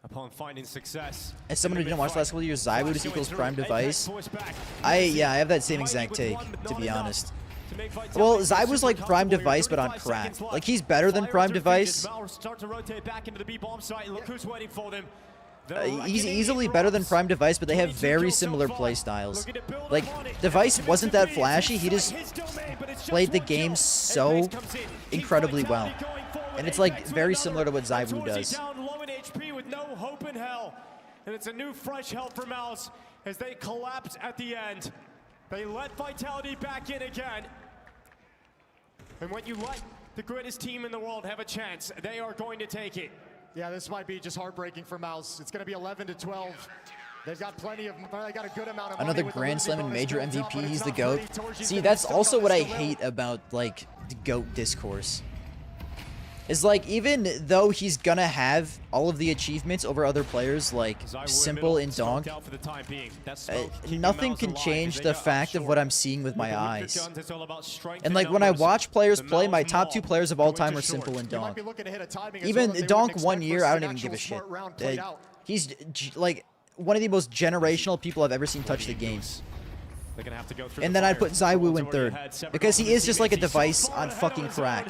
upon finding success, as someone who didn't watch the last couple of years, Zywoo just equals prime device. I have that same exact take, to be honest. to make Vitality Well, feel Zai was super like Prime comfortable here. Device, but on 35 crack. seconds left. Like, he's better than Fire Prime into Device. Pickems. Mauer start to rotate back into the B-bomb site. Look who's waiting for them. He's easily better than Prime Device, but they have very similar play styles. Like, Device wasn't that flashy, he just played the game so incredibly well. And it's like very similar to what ZywOo does. Down low in HP with no hope in hell. And it's a new fresh hell for Mouse as they collapse at the end. They let Vitality back in again. And when you let the greatest team in the world have a chance, they are going to take it. Yeah, this might be just heartbreaking for Mouse. It's going to be 11-12. They've got plenty of, they got a good amount of money. Another with the Grand Slam and bonus major built up, but MVP, it's he's the not GOAT. ready. Torji's See, gonna be that's stuck also on what I this still. hate about, like, the GOAT discourse. Is like, even though he's gonna have all of the achievements over other players like Simple and Donk, nothing can change the fact of what I'm seeing with my eyes. And like, when I watch players play, my top 2 players of all time are Simple and Donk. Even Donk 1 year, I don't even give a shit. He's like one of the most generational people I've ever seen touch the game. And then I put ZywOo in 3rd because he is just like a device on fucking crack.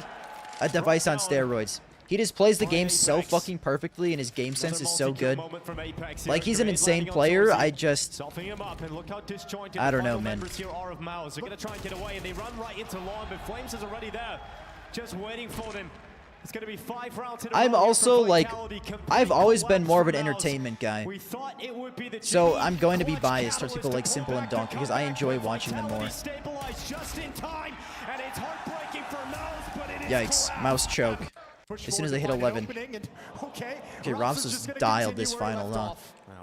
A device on steroids. He just plays the game so fucking perfectly, and his game sense is so good. Like, he's an insane player. I don't know, man. They're gonna try and get away, and they run right into Long, but Flames is already there, just waiting for them. It's gonna be 5 rounds in a row. I'm also like, I've always been more of an entertainment guy. So I'm going to be biased towards people like Simple and Donk because I enjoy watching them more. Yikes, Mouse choke. As soon as they hit 11. Okay, Robs was dialed this final, huh?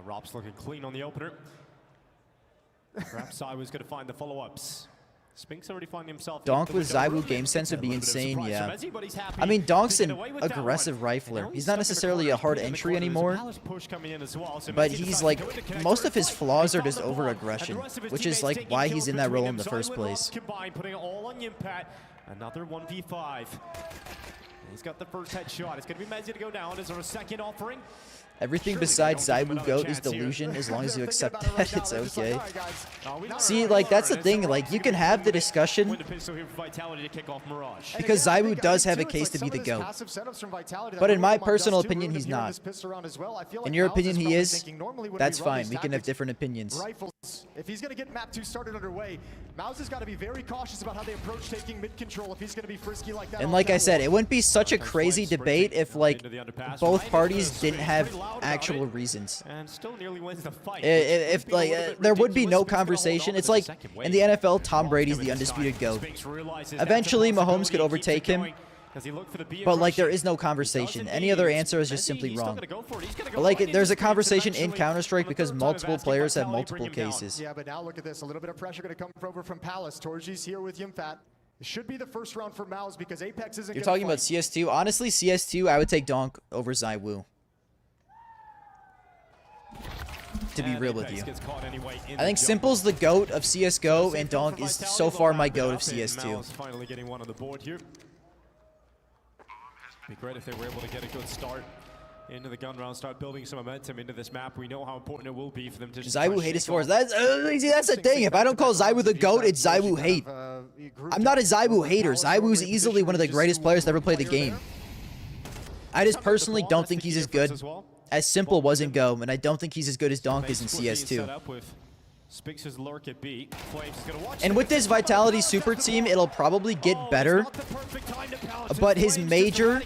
Rob's looking clean on the opener. Perhaps I was going to find the follow-ups. Spinks already finding himself. Donk with ZywOo game sense would be insane, yeah. I mean, Donk's an aggressive rifler. He's not necessarily a hard entry anymore, but he's like, most of his flaws are just over-aggression, which is like why he's in that role in the first place. Another 1v5. He's got the first headshot. It's going to be Mezzi to go down. Is there a second offering? Everything besides ZywOo GOAT is delusion. As long as you accept that, it's okay. See, like, that's the thing. Like, you can have the discussion because ZywOo does have a case to be the GOAT. But in my personal opinion, he's not. In your opinion, he is. That's fine. We can have different opinions. If he's going to get map 2 started underway, Mouse has got to be very cautious about how they approach taking mid control if he's going to be frisky like that. And like I said, it wouldn't be such a crazy debate if, like, both parties didn't have actual reasons. And still nearly wins the fight. If like, there would be no conversation. It's like, in the NFL, Tom Brady's the undisputed GOAT. Eventually, Mahomes could overtake him. But like, there is no conversation. Any other answer is just simply wrong. But like, there's a conversation in Counter-Strike because multiple players have multiple cases. Yeah, but now look at this. A little bit of pressure going to come over from Palace. Torji's here with Yimfat. It should be the first round for Mouse because Apex isn't. You're talking about CS2? Honestly, CS2, I would take Donk over ZywOo. To be real with you. I think Simple's the GOAT of CSGO, and Donk is so far my GOAT of CS2. Finally getting one on the board here. Be great if they were able to get a good start into the gun round, start building some momentum into this map. We know how important it will be for them to just ZywOo hate is for us. That's the thing. If I don't call ZywOo the GOAT, it's ZywOo hate. I'm not a ZywOo hater. ZywOo's easily one of the greatest players to ever play the game. I just personally don't think he's as good as Simple was in Go, and I don't think he's as good as Donk is in CS2. And with this Vitality Super Team, it'll probably get better, but his major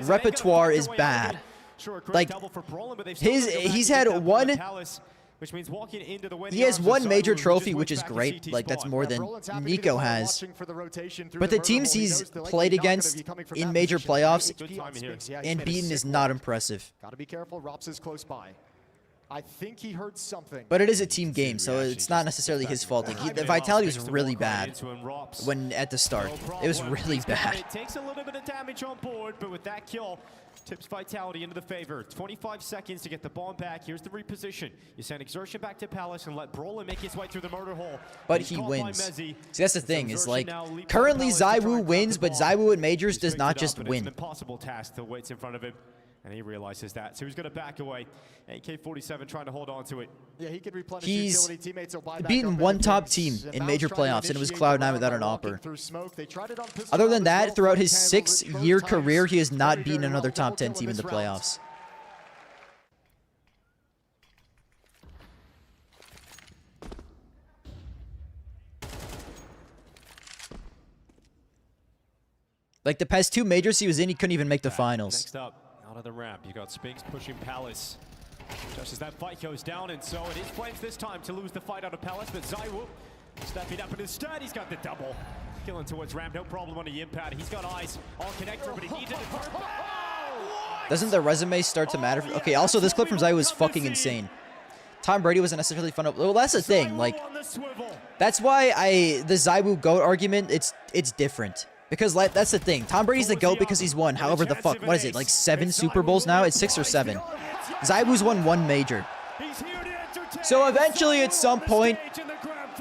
repertoire is bad. Like, he's had one... He has one major trophy, which is great. Like, that's more than Nico has. But the teams he's played against in major playoffs and beaten is not impressive. Gotta be careful. Rops is close by. I think he heard something. But it is a team game, so it's not necessarily his fault. Like, the Vitality was really bad when at the start. It was really bad. It takes a little bit of damage on board, but with that kill, tips Vitality into the favor. 25 seconds to get the bomb back. Here's the reposition. You send Exertion back to Palace and let Brolin make his way through the murder hole. But he wins. See, that's the thing, is like, currently ZywOo wins, but ZywOo at Majors does not just win. Impossible task that waits in front of him. And he realizes that, so he's going to back away. AK-47 trying to hold on to it. Yeah, he could replenish He's utility teammates. He'll buy back beaten up one into top things. team And in Mouse major trying to playoffs, and it was initiate the Cloud9 round without by an walking AWPer. through smoke. They tried it on pistol Other round than as well. that, throughout his Handled it both 6-year times. career, he has not Very, beaten very another well. top 10 Double team in kill the this round. playoffs. Like the past 2 majors he was in, he couldn't even make the finals. Next up, out of the ramp, you got Spinks pushing Palace. Just as that fight goes down, and so it is Flames this time to lose the fight out of Palace, but Zywoo stepping up, and instead he's got the double. Killing towards ramp, no problem on the impact. He's got eyes on connector, but he needs it to turn back. Doesn't the resume start to matter? Okay, also this clip from Zywoo is fucking insane. Tom Brady wasn't necessarily fun. Well, that's the thing. Like, that's why the Zywoo GOAT argument, it's different. Because that's the thing. Tom Brady's the GOAT because he's won. However, the fuck, what is it? Like 7 Super Bowls now? It's 6 or 7. Zywoo's won 1 major. So eventually, at some point,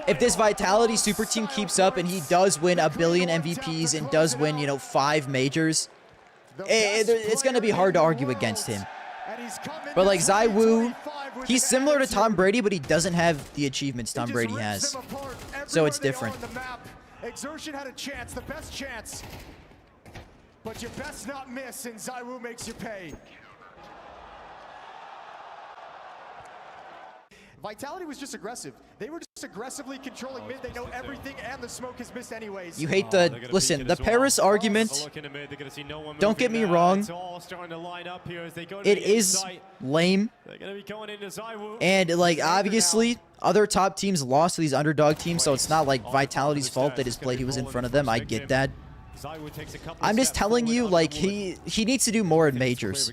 if this Vitality super team keeps up and he does win a billion MVPs and does win, you know, 5 majors, it's going to be hard to argue against him. But like Zywoo, he's similar to Tom Brady, but he doesn't have the achievements Tom Brady has. So it's different. Exertion had a chance, the best chance. But you best not miss, and Zywoo makes you pay. Vitality was just aggressive. They were just aggressively controlling mid. They know everything, and the smoke is missed anyways. You hate the... Listen, the Paris argument, don't get me wrong, it is lame. And, like, obviously, other top teams lost to these underdog teams, so it's not like Vitality's fault that his play he was in front of them. I get that. I'm just telling you, like, he needs to do more in majors.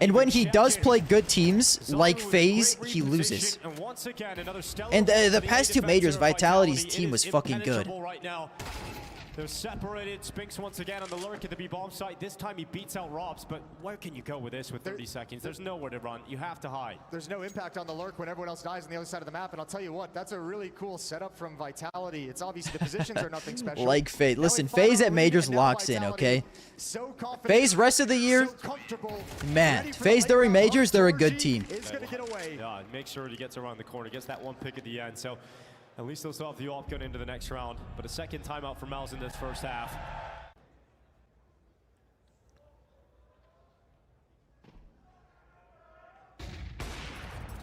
And when he does play good teams, like FaZe, he loses. And the past 2 majors, Vitality's team was fucking good. They're separated. Spinks once again on the lurk at the B-bomb site. This time he beats out Robs, but where can you go with this with 30 seconds? There's nowhere to run. You have to hide. There's no impact on the lurk when everyone else dies on the other side of the map, and I'll tell you what, that's a really cool setup from Vitality. It's obviously the positions are nothing special. Like FaZe. Listen, FaZe at majors locks in, okay? FaZe rest of the year, man. FaZe during majors, they're a good team. Yeah, make sure he gets around the corner, gets that one pick at the end. So at least they'll still have the AWP going into the next round. But a second timeout for Mouse in this first half.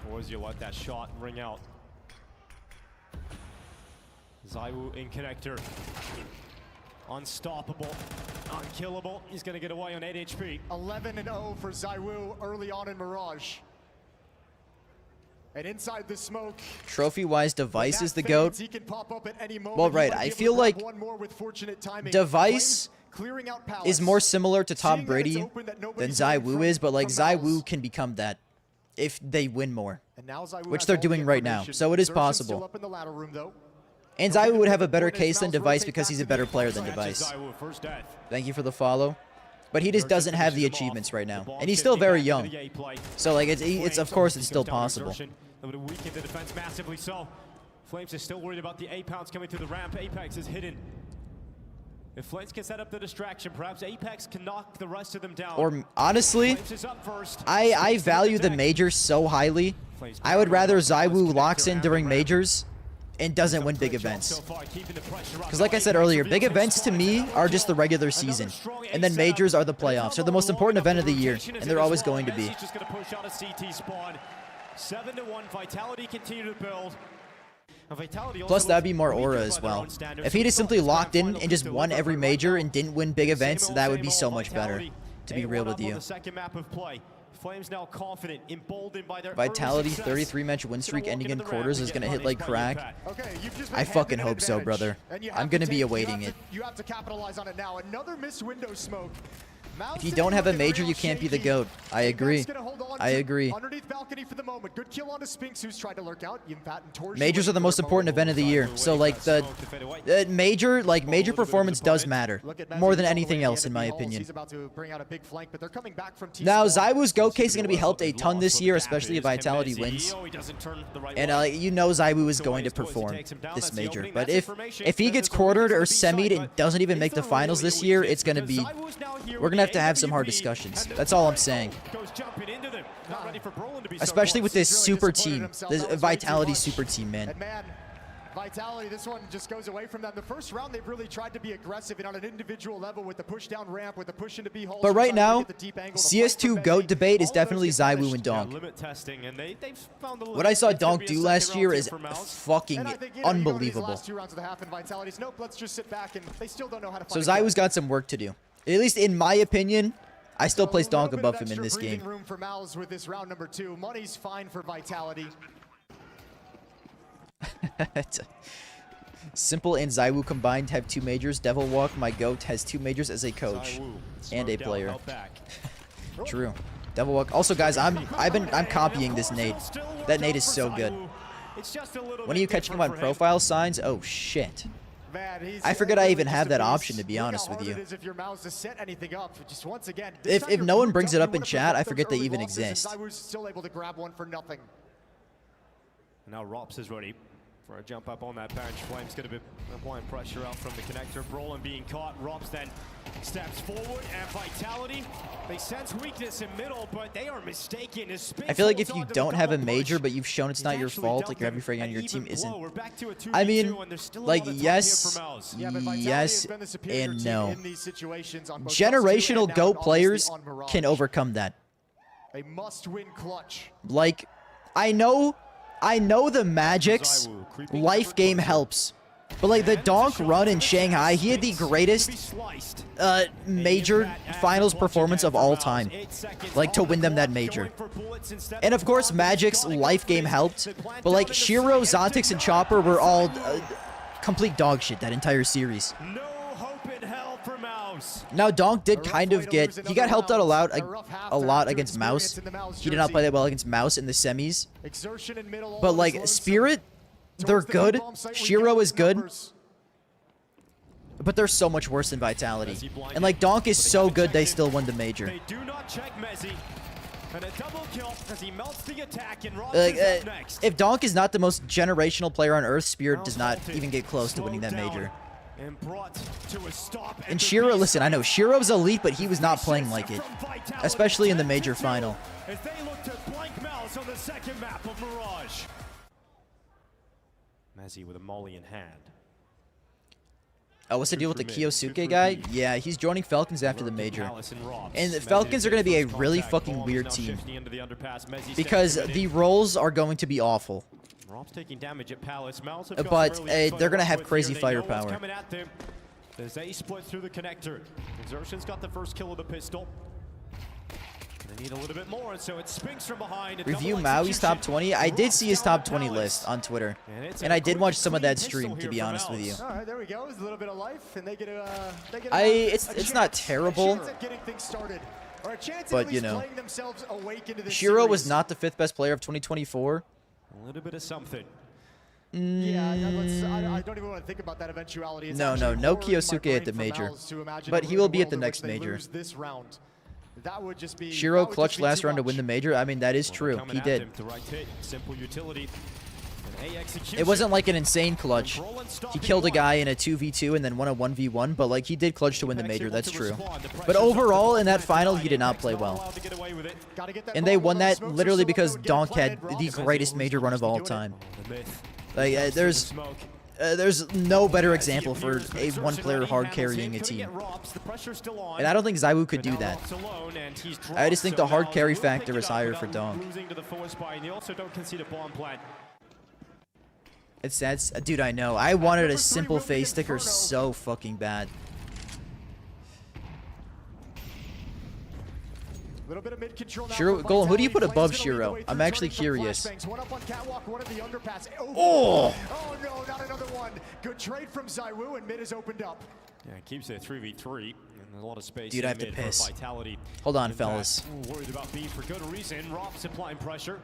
Towards you let that shot ring out. Zywoo in connector. Unstoppable, unkillable. He's gonna get away on 8 HP. 11-0 for Zywoo early on in Mirage. And inside the smoke, Trophy-wise, Device is the GOAT. he can pop up at any moment. Well, right, I feel like Device is more similar to Tom Brady than Zywoo is, but like Zywoo can become that if they win more, which they're doing right now, so it is possible. And Zywoo would have a better case than Device because he's a better player than Device. Thank you for the follow. But he just doesn't have the achievements right now, and he's still very young. So like it's of course it's still possible. That would have weakened the defense massively. So Flames is still worried about the A-pounds coming through the ramp. Apex is hidden. If Flames can set up the distraction, perhaps Apex can knock the rest of them down. Or honestly, I value the majors so highly. I would rather Zywoo locks in during majors and doesn't win big events. Because like I said earlier, big events to me are just the regular season. And then majors are the playoffs. They're the most important event of the year. And they're always going to be. 7-1, Vitality continue to build. Plus, that'd be more aura as well. If he just simply locked in and just won every major and didn't win big events, that would be so much better, to be real with you. Flames now confident, emboldened by their Vitality 33-match win streak ending in quarters is going to hit like crack. I fucking hope so, brother. I'm going to be awaiting it. You have to capitalize on it now. Another missed window smoke. If you don't have a major, you can't be the GOAT. I agree. I agree. Underneath balcony for the moment. Good kill on Spinks, who's tried to lurk out. Majors are the most important event of the year. So like the major performance does matter more than anything else in my opinion. Now Zywoo's GOAT case is going to be helped a ton this year, especially if Vitality wins. And you know Zywoo is going to perform this major. But if he gets quartered or semied and doesn't even make the finals this year, it's going to be We're gonna have to have some hard discussions. That's all I'm saying. Goes jumping into them. Not ready for Brolin to be so Especially with close. this super team, this Vitality super team, man. And man, Vitality, this one just goes away from them. The first round, they've really tried to be aggressive and on an individual level with the push down ramp, with the push into B holes. But right now, CS2 GOAT debate is definitely ZywOo and Donk. Limit testing, and they've found a What I saw Donk do last year is And fucking I think, unbelievable. Last 2 rounds of the half, and Vitality's, nope, let's just sit back, and they still don't know how to So find a ZywOo's got some work to do. At least in my opinion, I still place Donk above him in this game. Room for Mals with this round number 2. Money's fine for Vitality. Simple and ZywOo combined have 2 majors. Devil Walk, my GOAT, has 2 majors as a coach and a player. True. Devil Walk. Also, guys, I'm copying this nade. That nade is so good. When are you catching him on profile signs? Oh shit. Man, I forget I even have that option, to be honest with you. If no one brings it up in chat, I forget they even exist. Still able to grab one for nothing. Now Rops is ready for a jump up on that bench. Flame's going to be applying pressure out from the connector. Brolin being caught. Rops then steps forward, and Vitality, they sense weakness in middle, but they are mistaken. I feel like if you don't have a major, but you've shown it's not your faut, like you're having Frag on your team isn't. I mean, like, yes and no. Generational GOAT players can overcome that. A must-win clutch. Like, I know the Magic's life game helps. But like the Donk run in Shanghai, he had the greatest major finals performance of all time. Like to win them that major. And of course Magic's life game helped. But like Shiro, Zontix, and Chopper were all complete dog shit that entire series. Now Donk did kind of he got helped out a lot against Mouse. He did not play that well against Mouse in the semis. But like Spirit, they're good. Shiro is good. But they're so much worse than Vitality. And like Donk is so good they still won the major. They do not check Mezzi. And a double kill as he melts the attack and Ross is up next. If Donk is not the most generational player on Earth, Spirit does not even get close to winning that major. And brought to a stop. And Shiro, listen, I know Shiro's elite, but he was not playing like it, especially in the major final. As they look to blank Mouse on the second map of Mirage. Mezzi with a molly in hand. Oh, what's the deal with the Kiyosuke guy? Yeah, he's joining Falcons after the major. And the Falcons are going to be a really fucking weird team. Because the roles are going to be awful. Taking damage at Palace. But they're going to have crazy firepower. There's a split through the connector. Exertion's got the first kill of the pistol. They need a little bit more, and so it Spinks from behind. Review Maui's top 20. I did see his top 20 list on Twitter. And I did watch some of that stream, to be honest with you. All right, there we go. It's a little bit of life, and they get it's not terrible. But, you know, Shiro was not the 5th best player of 2024. A little bit of something. Yeah, I don't even want to think about that eventuality. No Kiyosuke at the major. But he will be at the next major. Shiro clutched last round to win the major. I mean, that is true. He did. It wasn't like an insane clutch. He killed a guy in a 2v2 and then won a 1v1, but like he did clutch to win the major. That's true. But overall, in that final, he did not play well. And they won that literally because Donk had the greatest major run of all time. Like, there's no better example for a one-player hard carrying a team. And I don't think ZywOo could do that. I just think the hard carry factor is higher for Donk. It's sad. Dude, I know. I wanted a simple face sticker so fucking bad. Shiro, Golem, who do you put above Shiro? I'm actually curious. Oh! Oh no, not another one. Good trade from ZywOo, and mid is opened up. Yeah, it keeps it 3v3 and a lot of space. Dude, I have to piss. Vitality. Hold on, fellas. Worried about B for good reason. Rops applying pressure.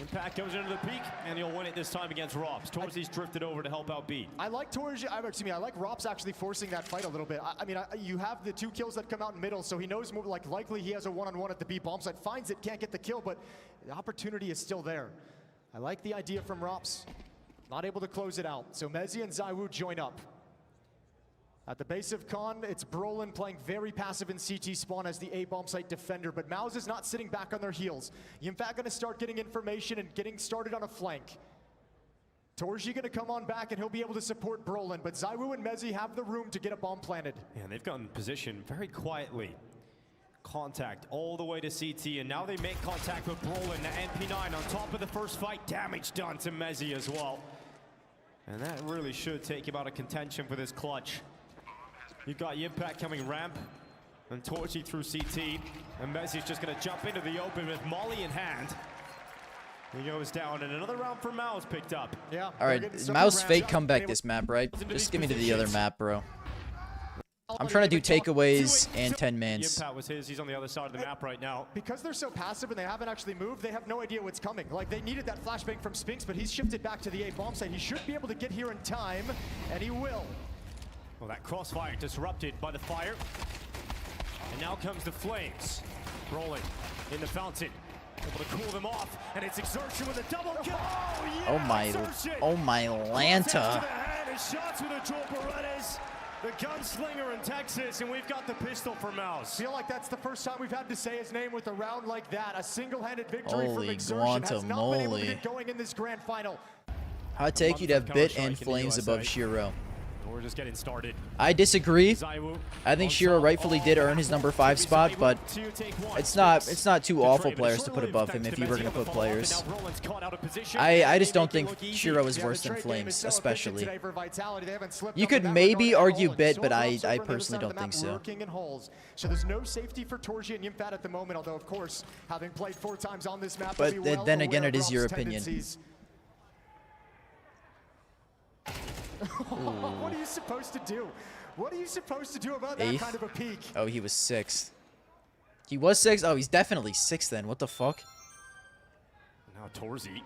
Impact goes into the peak, and he'll win it this time against Rops. Torzy's drifted over to help out B. I like I like Rops actually forcing that fight a little bit. I mean, you have the 2 kills that come out in middle, so he knows more like likely he has a one-on-one at the B bomb site. Finds it, can't get the kill, but the opportunity is still there. I like the idea from Rops. Not able to close it out. So Mezzi and ZywOo join up. At the base of Con, it's Brolin playing very passive in CT spawn as the A-bomb site defender, but Mouse is not sitting back on their heels. Yimpat gonna start getting information and getting started on a flank. Torji gonna come on back and he'll be able to support Brolin, but Zywoo and Mezzi have the room to get a bomb planted. Yeah, they've gotten position very quietly. Contact all the way to CT, and now they make contact with Brolin, the MP9 on top of the first fight. Damage done to Mezzi as well. And that really should take him out of contention for this clutch. You've got Yimpat coming ramp, and Torchy through CT, and Mezzi's just gonna jump into the open with Molly in hand. He goes down, and another round for Mouse picked up. Yeah. All right, Mouse fake comeback this map, right? Just give me to the other map, bro. I'm trying to do takeaways and 10 mans. Yimpat was his. He's on the other side of the map right now. Because they're so passive and they haven't actually moved, they have no idea what's coming. Like, they needed that flashbang from Spinks, but he's shifted back to the A-bomb site. He should be able to get here in time, and he will. Well, that crossfire disrupted by the fire. And now comes the flames. Rolling in the fountain. Able to cool them off. And it's Exertion with a double kill. Oh my Lanta. Shots with a Joel Paredes, the gunslinger in Texas, and we've got the pistol for Mouse. Feel like that's the first time we've had to say his name with a round like that. A single-handed victory from Holy Exertion has not been able to guantamole. get going in this grand final. Hot take, you'd have Bit and Flames above Shiro. We're just getting started. I disagree. Zywoo I think on Shiro top. rightfully did earn his number 5 spot, but it's not two awful players to put above him if you were going to put players. I just don't think Shiro is worse than Flames, especially. You could maybe argue Bit, but I personally don't think so. So there's no safety for Torji and Yimpat at the moment, although of course, having played 4 times on this map, But then again, it is your opinion. What are you supposed to do? What are you supposed to do about that 8th? kind of a peak? Oh, he was 6th. He was 6th? Oh, he's definitely 6th then. What the fuck? Now Torzi.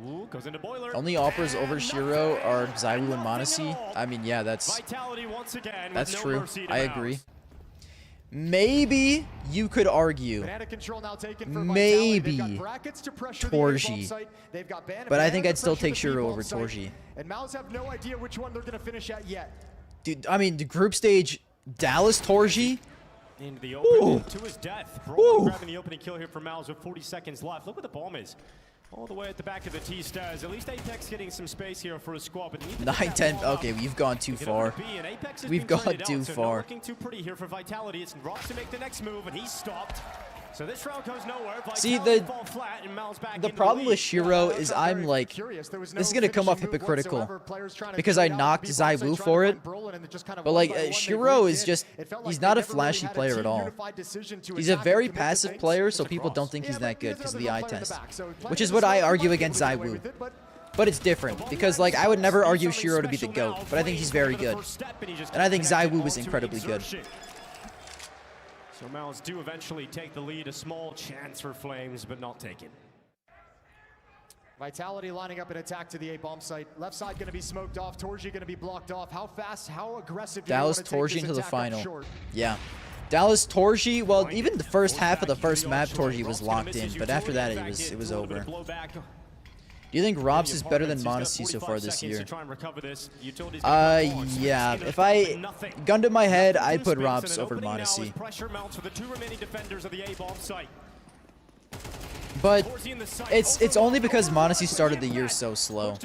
Ooh, goes into boiler. Only offers over Shiro are Zywoo and Monasi. I mean, yeah, that's Vitality once again. that's with no true. mercy to I Mouse. agree. Maybe you could argue Banana control now taken for maybe Vitality. They've got brackets to pressure the Torji. A-bomb site. They've got But I think banana I'd still to pressure take the Shiro B-bomb over site. Torji. And Mouse have no idea which one they're going to finish at yet. Dude, I mean, the group stage, Dallas Torji. Into the open, Ooh. to his death. Ooh. Brolin grabbing the opening kill here for Mouse with 40 seconds left. Look where the bomb is. All the way at the back of the T-Stairs. At least Apex getting some space here for a squad. But they need to get 9, that 10. ball up. Okay, we've gone too Get over far. to B, and Apex has We've been gone traded too out, so far. not looking too pretty here for Vitality. It's Rox to make the next move, and he's stopped. So this round goes nowhere. See, Vitality the- fall flat, and Mal's back The into problem lead. with Shiro is I'm I'm very like, curious. There was this is no gonna come off finishing move hypocritical whatsoever. Players trying to because get I it out, knocked the B-bomb site Zywoo trying to for find it. Brolin, and it just kind of But one like, by one they Shiro breathed is in. just, It felt he's like not they a never really flashy had a player at team all. unified decision to He's a attack very and commit to passive things. player, so It's people across. don't think he's Yeah, that but good there's because of another the eye player in the test. back, so playing Which is this what I way, argue might be against able to get away Zywoo. with it, But it's different because like I would never argue Shiro to be the GOAT, but I think he's very good. And I think Zywoo was incredibly good. So Mouse do eventually take the lead. A small chance for Flames, but not taken. Vitality lining up an attack to the A-bomb site. Left side going to be smoked off. Torji going to be blocked off. How fast, how aggressive do you Dallas want to take Torji this into the attack up final. short? Yeah. Dallas Torji, well, even the first half of the first map, Torji was locked in, but after that, it was over. Do you think Robs is better than Monasi so far this year? Yeah. If I gun to my head, I'd put Robs over Monasi. But it's only because Monasi started the year so slow.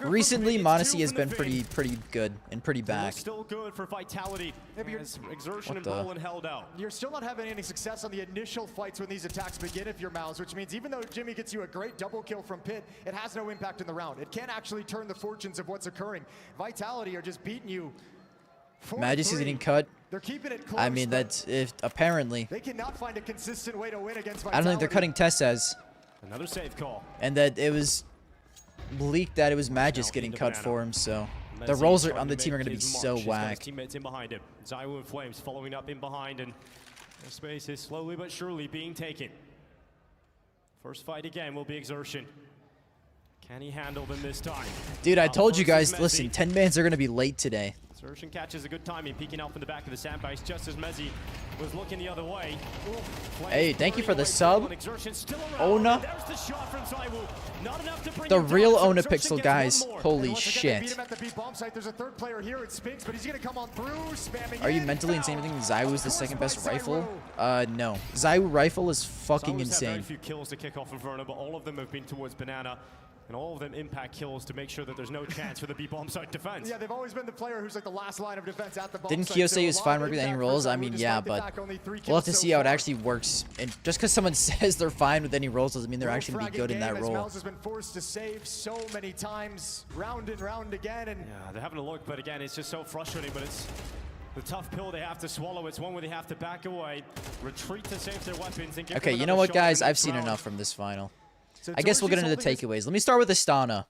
Recently, Monasi has been pretty good and pretty back. Still good for Vitality. Exertion and What the? Brolin held out. You're still not having any success on the initial fights when these attacks begin if you're Mouse, which means even though Jimmy gets you a great double kill from Pit, it has no impact in the round. It can't actually turn the fortunes of what's occurring. Vitality are just beating you. Majesty's getting cut. They're keeping it close. I mean, but that's if apparently. they cannot find a consistent way to win against Vitality. I don't think they're cutting Tess as, Another save call. and that it was leaked that it was Magis getting cut for him. So the roles on the team are going to be so whack. Teammates in behind him. Zywoo and Flames following up in behind, and the space is slowly but surely being taken. First fight again will be Exertion. Can he handle them this time? Dude, I Up told you first is guys, listen, Mezzi. 10 mans are going to be late today. Exertion Exertion catches a good timing, peeking out from the back of the sandbags just as Mezzi was looking the other way. Hey, thank you for the sub. Ona. The real Ona Pixel, guys. Holy shit. Are you mentally insane? I think Zywoo's the second best rifle? No. Zywoo rifle is fucking insane. Very few kills to kick off Inferno, but all of them have been towards Banana. And all of them impact kills to make sure that there's no chance for the B-bomb site defense. Yeah, they've always been the player who's like the last line of defense at the bomb Didn't site. Kyo say he was fine working with any roles? I mean, yeah, but we'll have to see how it actually works. And just because someone says they're fine with any roles doesn't mean they're actually going to be good in that role. Has been forced to save so many times, round and round again. And yeah, they're having a look, but again, it's just so frustrating. But it's the tough pill they have to swallow. It's one where they have to back away, retreat to save their weapons, and give okay, you know what, guys? I've seen enough from this final. So I guess we'll get into the takeaways. Let me start with Astana.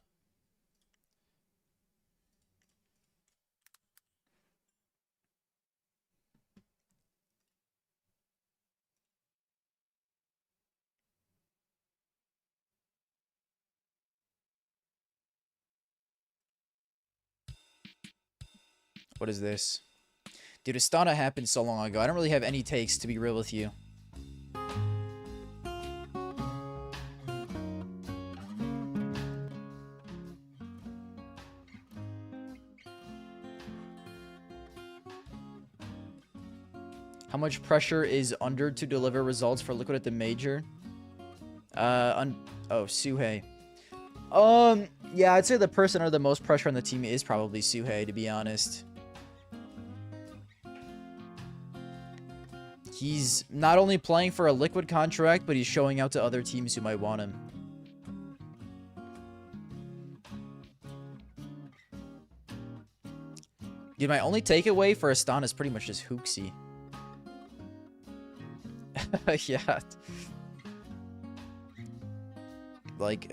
What is this? Dude, Astana happened so long ago. I don't really have any takes, to be real with you. How much pressure is under to deliver results for Liquid at the major? Oh, Suhei. Yeah, I'd say the person under the most pressure on the team is probably Suhei, to be honest. He's not only playing for a Liquid contract, but he's showing out to other teams who might want him. Dude, my only takeaway for Astana is pretty much just Hooksy. Yeah. Like,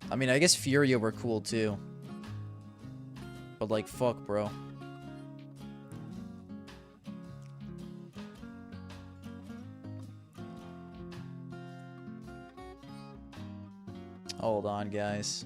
I mean, I guess Furia were cool too. But like, fuck, bro. Hold on, guys.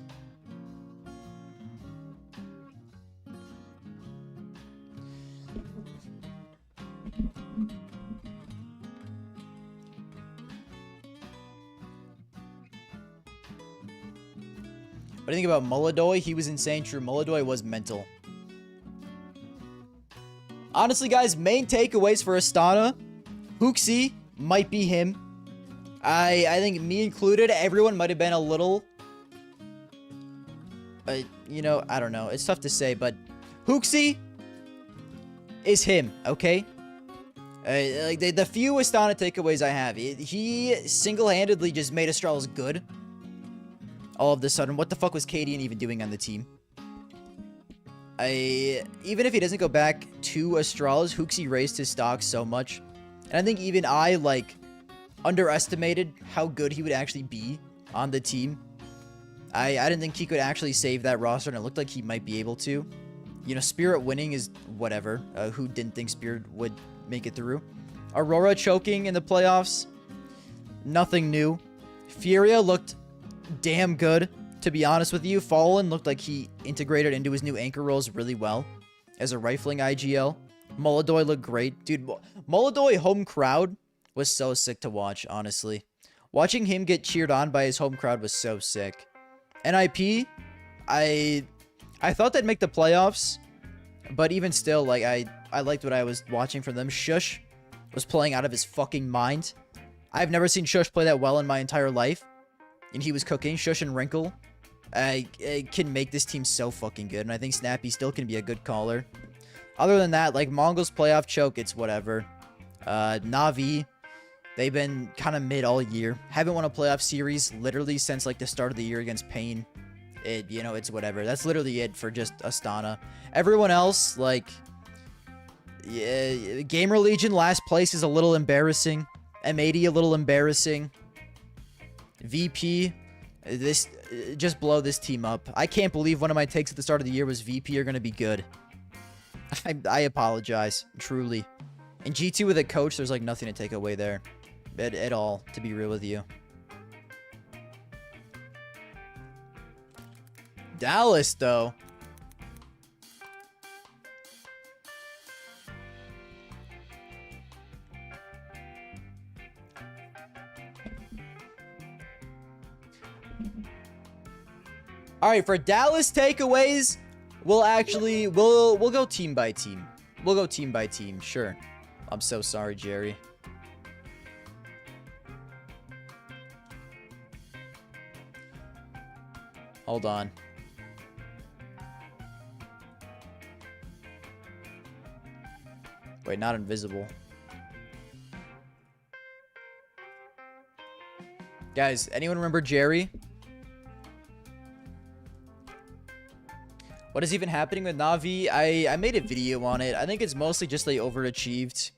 What do you think about Mulladoy? He was insane. True, Mulladoy was mental. Honestly, guys, main takeaways for Astana. Hooksy might be him. I think me included, everyone might have been a little... you know, I don't know. It's tough to say, but Hooksy is him, okay? Like the few Astana takeaways I have, he single-handedly just made Astralis good. All of a sudden, what the fuck was Cadian even doing on the team? Even if he doesn't go back to Astralis, Hooksy raised his stock so much. And I think even I, like, underestimated how good he would actually be on the team. I didn't think he could actually save that roster, and it looked like he might be able to. You know, Spirit winning is whatever. Who didn't think Spirit would make it through? Aurora choking in the playoffs, nothing new. Furia looked damn good, to be honest with you. Fallen looked like he integrated into his new anchor roles really well as a rifling IGL. Mulladoy looked great. Dude, Mulladoy home crowd was so sick to watch, honestly. Watching him get cheered on by his home crowd was so sick. NIP, I thought they'd make the playoffs, but even still, like, I liked what I was watching from them. Shush was playing out of his fucking mind. I've never seen Shush play that well in my entire life. And he was cooking. Shush and Wrinkle can make this team so fucking good. And I think Snappy still can be a good caller. Other than that, like, Mongols playoff choke, it's whatever. Na'Vi, they've been kind of mid all year. Haven't won a playoff series literally since, like, the start of the year against Pain. You know, it's whatever. That's literally it for just Astana. Everyone else, like, yeah, Gamer Legion last place is a little embarrassing. M80 a little embarrassing. VP, just blow this team up. I can't believe one of my takes at the start of the year was VP are going to be good. I apologize, truly. And G2 with a coach, there's like nothing to take away there at all, to be real with you. Dallas, though. All right, for Dallas takeaways, we'll go team by team. We'll go team by team, sure. I'm so sorry, Jerry. Hold on. Wait, not invisible. Guys, anyone remember Jerry? What is even happening with Na'Vi? I made a video on it. I think it's mostly just they overachieved.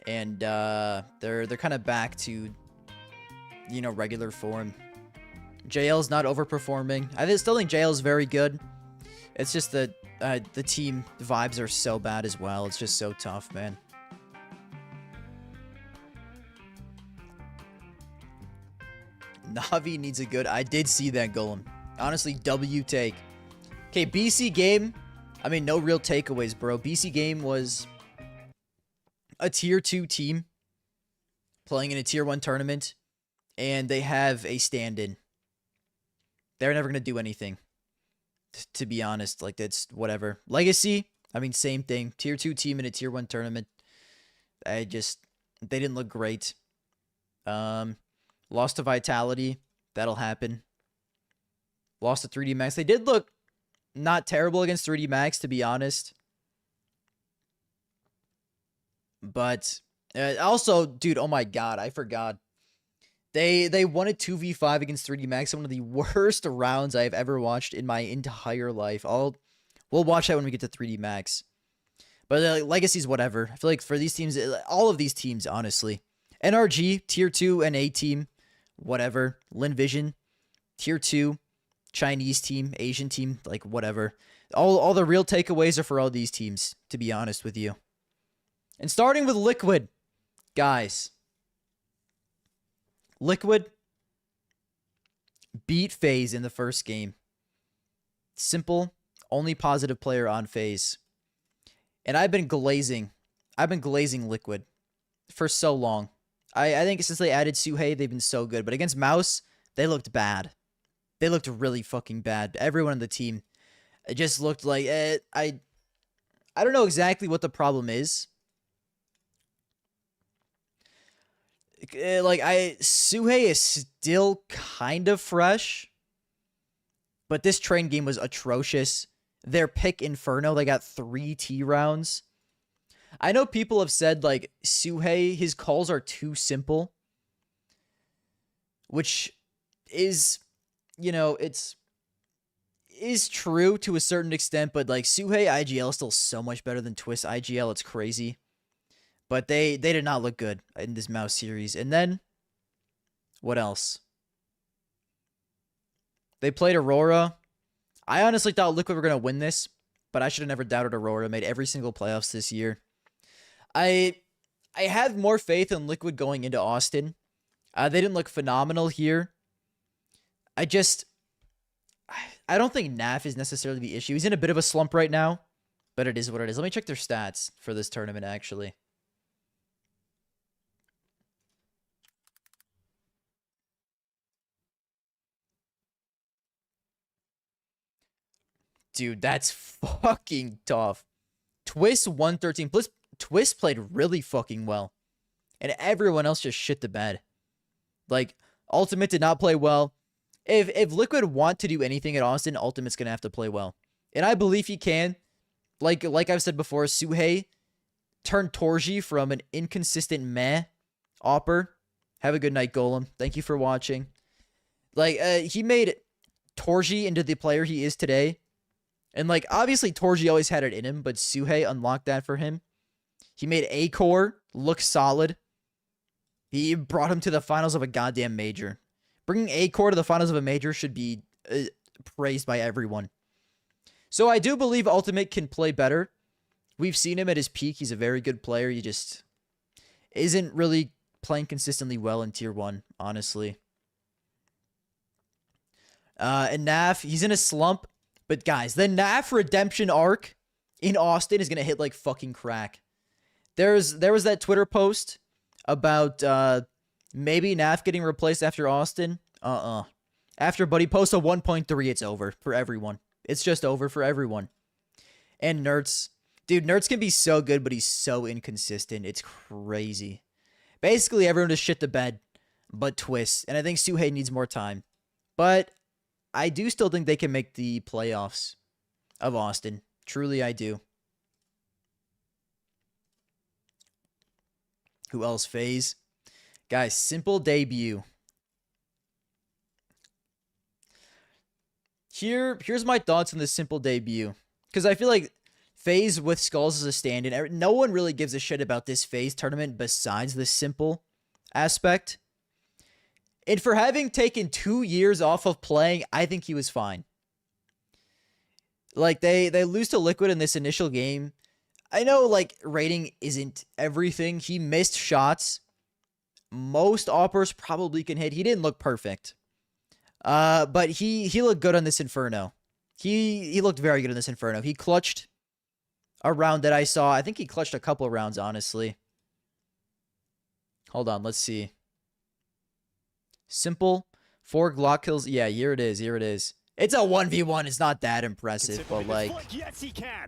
And they're kind of back to, you know, regular form. JL's not overperforming. I still think JL's very good. It's just that the team vibes are so bad as well. It's just so tough, man. Na'Vi needs a good... I did see that, Golem. Honestly, W take. Okay, BC game. I mean, no real takeaways, bro. BC game was a tier 2 team playing in a tier 1 tournament. And they have a stand-in. They're never going to do anything. To be honest, like, that's whatever. Legacy, I mean, same thing. Tier 2 team in a tier 1 tournament. They didn't look great. Lost to Vitality. That'll happen. Lost to 3D Max. They did look not terrible against 3D Max, to be honest. But also, dude, oh my god, I forgot. They won a 2v5 against 3D Max, one of the worst rounds I've ever watched in my entire life. We'll watch that when we get to 3D Max. But Legacy's whatever. I feel like for these teams, all of these teams, honestly. NRG, tier 2 and A team, whatever. Lin Vision, tier 2, Chinese team, Asian team, like whatever. All the real takeaways are for all these teams, to be honest with you. And starting with Liquid, guys. Liquid beat FaZe in the first game. Simple, only positive player on FaZe. And I've been glazing Liquid for so long. I think since they added Suhei, they've been so good. But against Mouse, they looked bad. They looked really fucking bad. Everyone on the team, it just looked like I don't know exactly what the problem is. Suhei is still kind of fresh, but this train game was atrocious. Their pick Inferno, they got 3 T rounds. I know people have said, like, Suhei, his calls are too simple, which is, you know, is true to a certain extent, but, like, Suhei IGL is still so much better than Twist IGL. It's crazy. But they did not look good in this Mouse series. And then, what else? They played Aurora. I honestly thought Liquid were going to win this, but I should have never doubted Aurora. Made every single playoffs this year. I have more faith in Liquid going into Austin. They didn't look phenomenal here. I don't think Naf is necessarily the issue. He's in a bit of a slump right now, but it is what it is. Let me check their stats for this tournament, actually. Dude, that's fucking tough. Twist 113. Plus, Twist played really fucking well. And everyone else just shit the bed. Like, Ultimate did not play well. If Liquid want to do anything at Austin, Ultimate's going to have to play well. And I believe he can. Like I've said before, Suhei turned Torji from an inconsistent meh opper. Have a good night, Golem. Thank you for watching. Like, he made Torji into the player he is today. And, like, obviously Torji always had it in him, but Suhei unlocked that for him. He made A-Core look solid. He brought him to the finals of a goddamn major. Bringing A-Core to the finals of a major should be praised by everyone. So I do believe Ultimate can play better. We've seen him at his peak. He's a very good player. He just isn't really playing consistently well in Tier 1, honestly. And Naf, he's in a slump. But guys, the NAF redemption arc in Austin is going to hit like fucking crack. There was that Twitter post about maybe NAF getting replaced after Austin. After Buddy posts a 1.3, it's over for everyone. It's just over for everyone. And Nerds. Dude, Nerds can be so good, but he's so inconsistent. It's crazy. Basically, everyone just shit the bed but Twist. And I think Suhei needs more time. But I do still think they can make the playoffs of Austin. Truly, I do. Who else? FaZe. Guys, simple debut. Here's my thoughts on this simple debut. Because I feel like FaZe with Skulls as a stand-in, no one really gives a shit about this FaZe tournament besides the simple aspect. And for having taken 2 years off of playing, I think he was fine. Like, they lose to Liquid in this initial game. I know, like, rating isn't everything. He missed shots. Most Oppers probably can hit. He didn't look perfect. But he looked good on this Inferno. He looked very good in this Inferno. He clutched a round that I saw. I think he clutched a couple of rounds, honestly. Hold on, let's see. Simple. 4 Glock kills. Yeah, here it is. Here it is. It's a 1v1. It's not that impressive, but like,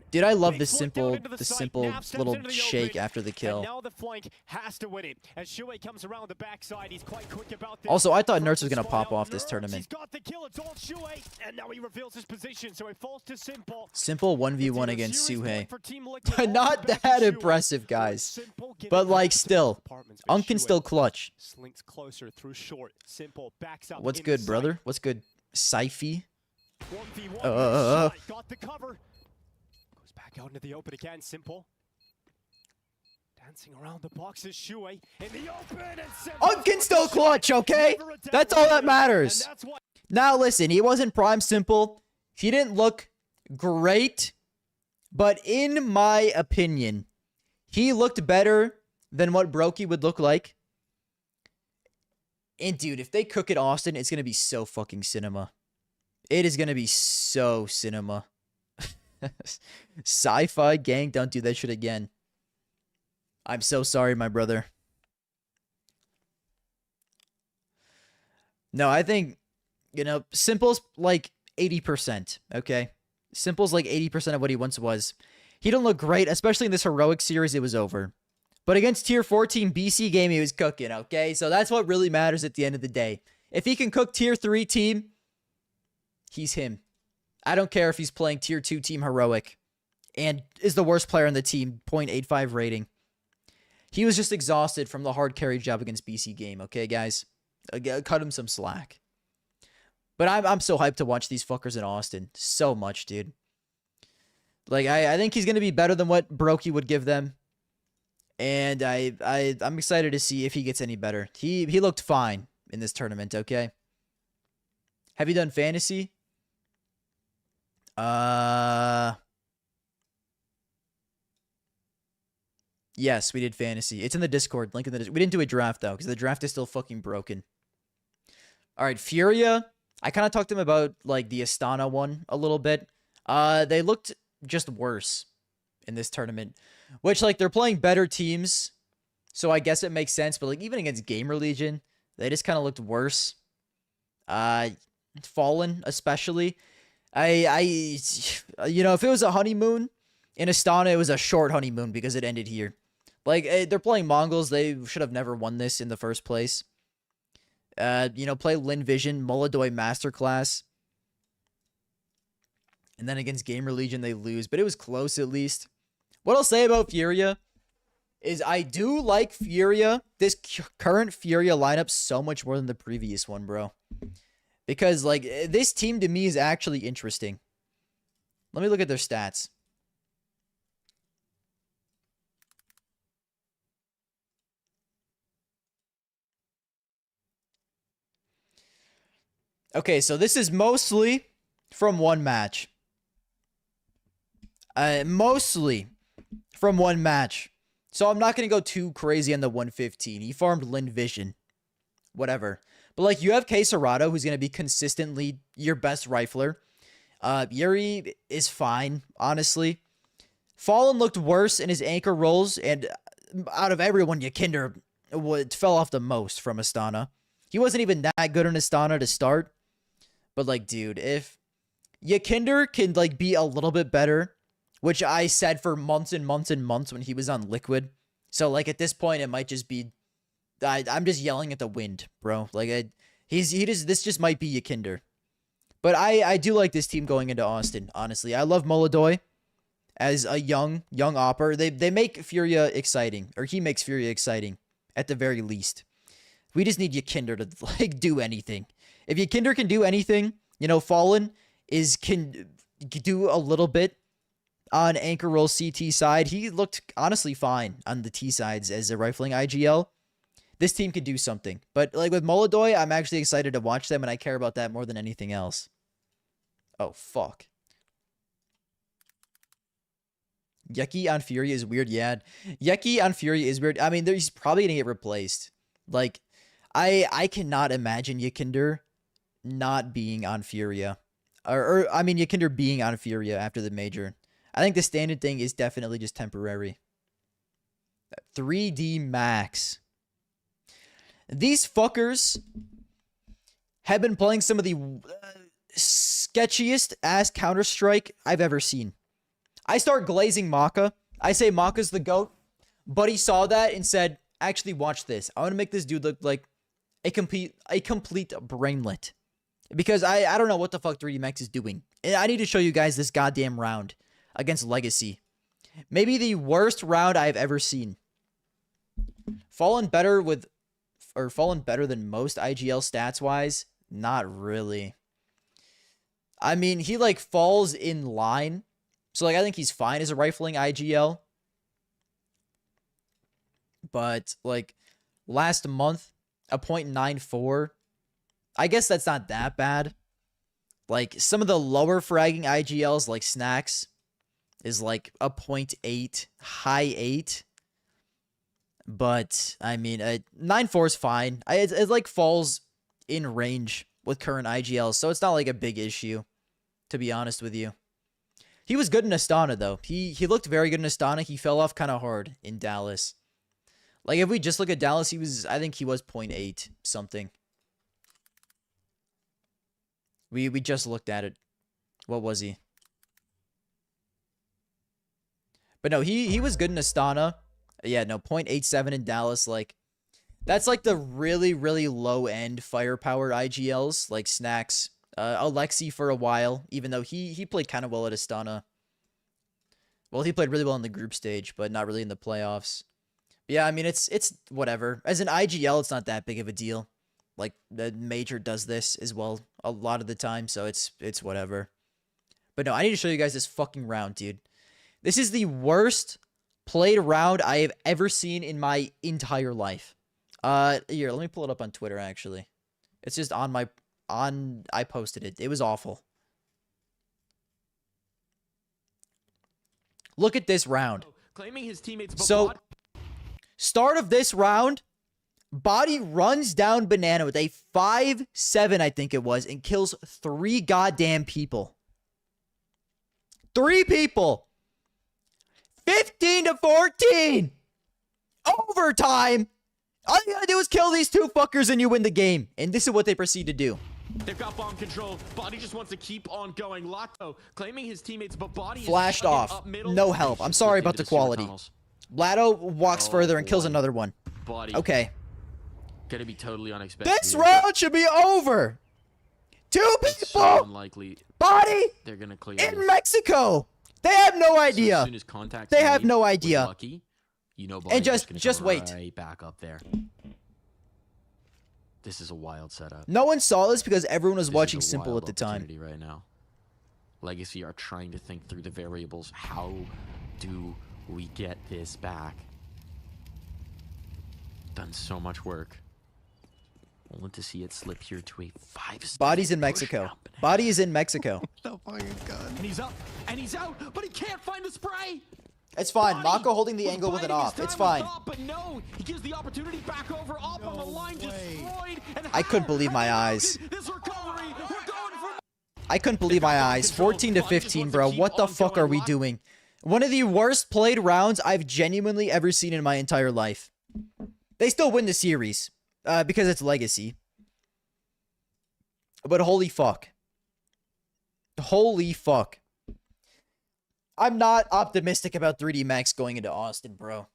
dude, I love this simple little shake after the kill. Also, I thought Nerds was gonna pop off this tournament. Simple 1v1 against Suhei. Not that impressive, guys. But like, still, Unk can still clutch. What's good, brother? What's good, Syfy? Got the cover. Goes back out into the open again. Simple. Dancing around the boxes. Shuey in the open. And can still clutch, okay? That's all that matters. Now listen, he wasn't prime Simple. He didn't look great. But in my opinion, he looked better than what Brokey would look like. And dude, if they cook it Austin, it's going to be so fucking cinema. It is going to be so cinema. Sci-fi gang, don't do that shit again. I'm so sorry, my brother. No, I think, you know, Simple's like 80%, okay? Simple's like 80% of what he once was. He didn't look great, especially in this heroic series. It was over. But against tier 14 BC game, he was cooking, okay? So that's what really matters at the end of the day. If he can cook tier 3 team, he's him. I don't care if he's playing tier 2 team heroic and is the worst player on the team, 0.85 rating. He was just exhausted from the hard carry job against BC game, okay, guys? Cut him some slack. But I'm so hyped to watch these fuckers in Austin. So much, dude. Like, I think he's going to be better than what Brokey would give them. And I'm excited to see if he gets any better. He looked fine in this tournament, okay? Have you done fantasy? Yes, we did fantasy. It's in the Discord. Link in the Discord. We didn't do a draft, though, because the draft is still fucking broken. All right, Furia. I kind of talked to him about, like, the Astana one a little bit. They looked just worse in this tournament. Which, like, they're playing better teams, so I guess it makes sense. But, like, even against Gamer Legion, they just kind of looked worse. Fallen, especially. You know, if it was a honeymoon in Astana, it was a short honeymoon because it ended here. Like, they're playing Mongols. They should have never won this in the first place. You know, play Lin Vision, Moladoy Masterclass. And then against Gamer Legion, they lose. But it was close, at least. What I'll say about Furia is I do like Furia, this current Furia lineup, so much more than the previous one, bro. Because, like, this team to me is actually interesting. Let me look at their stats. Okay, so this is mostly from one match. Mostly from one match. So I'm not going to go too crazy on the 115. He farmed Lin Vision. Whatever. But, like, you have K Serrato, who's going to be consistently your best rifler. Yuri is fine, honestly. Fallen looked worse in his anchor rolls, and out of everyone, Yakinder fell off the most from Astana. He wasn't even that good in Astana to start. But, like, dude, if Yakinder can, like, be a little bit better, which I said for months and months and months when he was on Liquid. So, like, at this point, it might just be... I'm just yelling at the wind, bro. Like, this just might be Yakinder. But I do like this team going into Austin, honestly. I love Molodoy as a young opper. They make Furia exciting, or he makes Furia exciting, at the very least. We just need Yakinder to, like, do anything. If Yakinder can do anything, you know, Fallen can do a little bit on anchor roll CT side. He looked honestly fine on the T sides as a rifling IGL. This team could do something. But, like, with Molodoy, I'm actually excited to watch them, and I care about that more than anything else. Oh, fuck. Yeki on Fury is weird, yeah. Yeki on Fury is weird. I mean, he's probably going to get replaced. Like, I cannot imagine Yakinder not being on Furia. I mean, Yakinder being on Furia after the major. I think the standard thing is definitely just temporary. 3D Max. These fuckers have been playing some of the sketchiest ass Counter-Strike I've ever seen. I start glazing Maka. I say Maka's the GOAT. Buddy saw that and said, actually watch this. I want to make this dude look like a complete brainlet. Because I don't know what the fuck 3D Max is doing. And I need to show you guys this goddamn round against Legacy. Maybe the worst round I've ever seen. Fallen better than most IGL stats wise? Not really. I mean, he like falls in line. So like I think he's fine as a rifling IGL. But like last month, a 0.94. I guess that's not that bad. Like some of the lower fragging IGLs like Snacks is like a 0.8, high 8. But I mean, 9.4 is fine. It like falls in range with current IGLs, so it's not like a big issue, to be honest with you. He was good in Astana though. He looked very good in Astana. He fell off kind of hard in Dallas. Like if we just look at Dallas, I think he was 0.8 something. We just looked at it. What was he? But no, he was good in Astana. Yeah, no, 0.87 in Dallas. Like, that's like the really, really low-end firepower IGLs, like Snacks. Alexi for a while, even though he played kind of well at Astana. Well, he played really well in the group stage, but not really in the playoffs. But yeah, I mean, it's whatever. As an IGL, it's not that big of a deal. Like, the major does this as well a lot of the time, so it's whatever. But no, I need to show you guys this fucking round, dude. This is the worst played round I have ever seen in my entire life. Here, let me pull it up on Twitter, actually. It's just I posted it. It was awful. Look at this round. Claiming his teammates. So, start of this round, Body runs down Banana with a 5-7, I think it was, and kills 3 goddamn people. 3 people. 15-14. Overtime. All you gotta do is kill these 2 fuckers and you win the game. And this is what they proceed to do. They've got bomb control. Body just wants to keep on going. Lotto claiming his teammates, but Body flashed off. No help. I'm sorry about the quality. Lotto walks further and kills another one. Body. Okay. Gonna be totally unexpected. This round should be over. 2 people. So unlikely. Body. They're gonna clear in this. Mexico. They have no idea. So as soon as contact's they have made, no idea. Lucky, you know, Body and just come wait. Right back up there. This is a wild setup. No one saw this because everyone was watching Is a Simple wild at the time. opportunity right now. Legacy are trying to think through the variables. How do we get this back? Done so much work. Only to see it slip here to a 5-star. Body's in Mexico. Body is in Mexico. Oh my god. And he's up, and he's out, but he can't find the spray. It's fine. Body Mako holding the angle with an biding his off. It's time fine. with Op, but no, he gives the opportunity back over. Op on the line, destroyed. And I couldn't how believe my have we eyes. routed this recovery? We're going for I couldn't believe my eyes. 14 to 15, bro. What the fuck are we doing? One of the worst played rounds I've genuinely ever seen in my entire life. They still win the series because it's legacy. But holy fuck. Holy fuck. I'm not optimistic about 3D Max going into Austin, bro.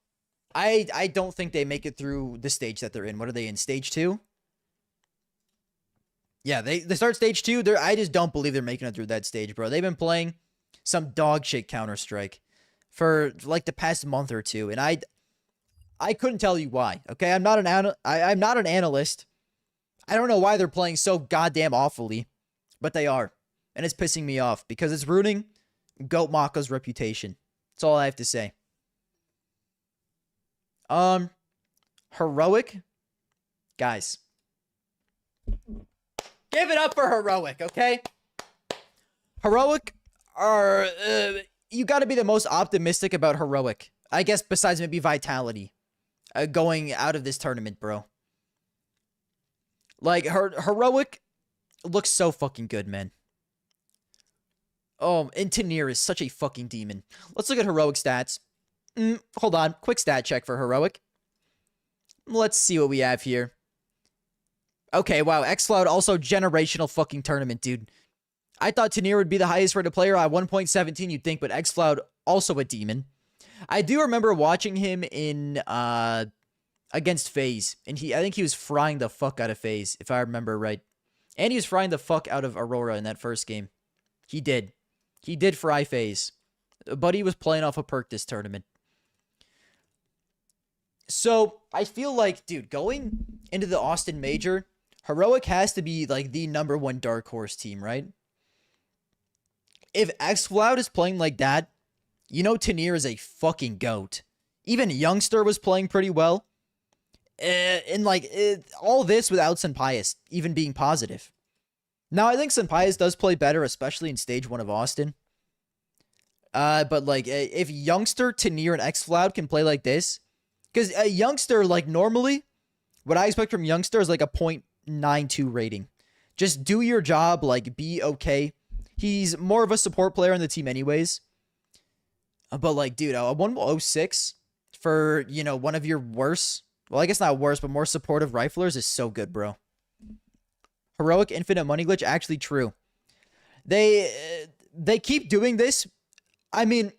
I don't think they make it through the stage that they're in. What are they in? Stage 2? Yeah, they start stage 2. I just don't believe they're making it through that stage, bro. They've been playing some dog shit Counter-Strike for like the past month or two, and I couldn't tell you why. Okay, I'm not an analyst. I don't know why they're playing so goddamn awfully, but they are, and it's pissing me off because it's ruining Goat Maka's reputation. That's all I have to say. Heroic, guys. Give it up for Heroic, okay? Heroic are... you gotta be the most optimistic about Heroic. I guess besides maybe Vitality. Going out of this tournament, bro. Like, Heroic looks so fucking good, man. Oh, and Tanir is such a fucking demon. Let's look at Heroic stats. Hold on. Quick stat check for Heroic. Let's see what we have here. Okay, wow. xCloud also generational fucking tournament, dude. I thought Tanir would be the highest rated player at 1.17, you'd think, but xCloud also a demon. I do remember watching him in against FaZe, and I think he was frying the fuck out of FaZe, if I remember right. And he was frying the fuck out of Aurora in that first game. He did. He did fry FaZe. But he was playing off a perk this tournament. So, I feel like, dude, going into the Austin Major, Heroic has to be, like, the #1 Dark Horse team, right? If xCloud is playing like that, you know Tanir is a fucking goat. Even Youngster was playing pretty well. And, like, all this without Senpaius even being positive. Now, I think Senpaius does play better, especially in Stage 1 of Austin. But, like, if Youngster, Tanir, and xCloud can play like this... Because a Youngster, like, normally, what I expect from Youngster is, like, a 0.92 rating. Just do your job, like, be okay. He's more of a support player on the team anyways. But, like, dude, a 106 for, you know, one of your worst... Well, I guess not worse, but more supportive riflers is so good, bro. Heroic infinite money glitch, actually true. They keep doing this. I mean,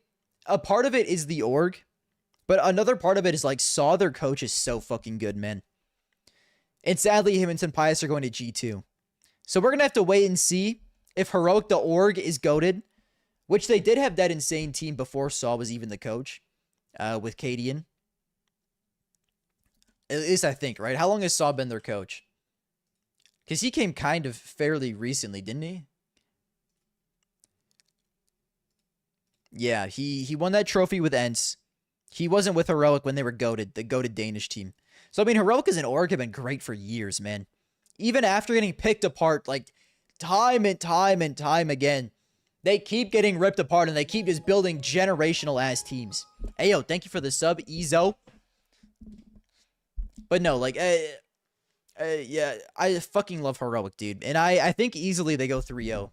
a part of it is the org. But another part of it is, like, Saw, their coach, is so fucking good, man. And sadly, him and Senpaius are going to G2. So we're going to have to wait and see if Heroic, the org, is goated. Which they did have that insane team before Saw was even the coach. With Cadian. At least I think, right? How long has Saw been their coach? Because he came kind of fairly recently, didn't he? Yeah, he won that trophy with Ents. He wasn't with Heroic when they were goated, the goated Danish team. So, I mean, Heroic as an org have been great for years, man. Even after getting picked apart, like, time and time and time again, they keep getting ripped apart, and they keep just building generational-ass teams. Ayo, thank you for the sub, Ezo. But no, like, yeah, I fucking love Heroic, dude. And I think easily they go 3-0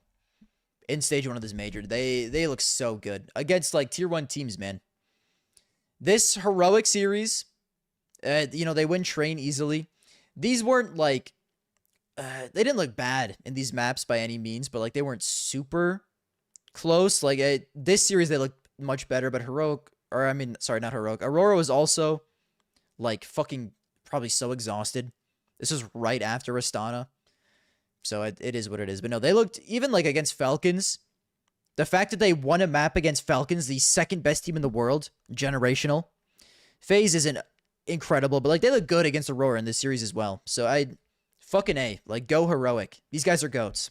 in Stage 1 of this Major. They look so good against, like, Tier 1 teams, man. This Heroic series, you know, they win Train easily. These weren't, like, they didn't look bad in these maps by any means, but, like, they weren't super close. Like, this series, they looked much better, but Heroic, or, I mean, sorry, not Heroic. Aurora was also, like, fucking probably so exhausted. This was right after Astana. So, it is what it is. But no, they looked, even, like, against Falcons... The fact that they won a map against Falcons, the second best team in the world, generational. FaZe isn't incredible, but, like, they look good against Aurora in this series as well. So, fucking A. Like, go Heroic. These guys are goats.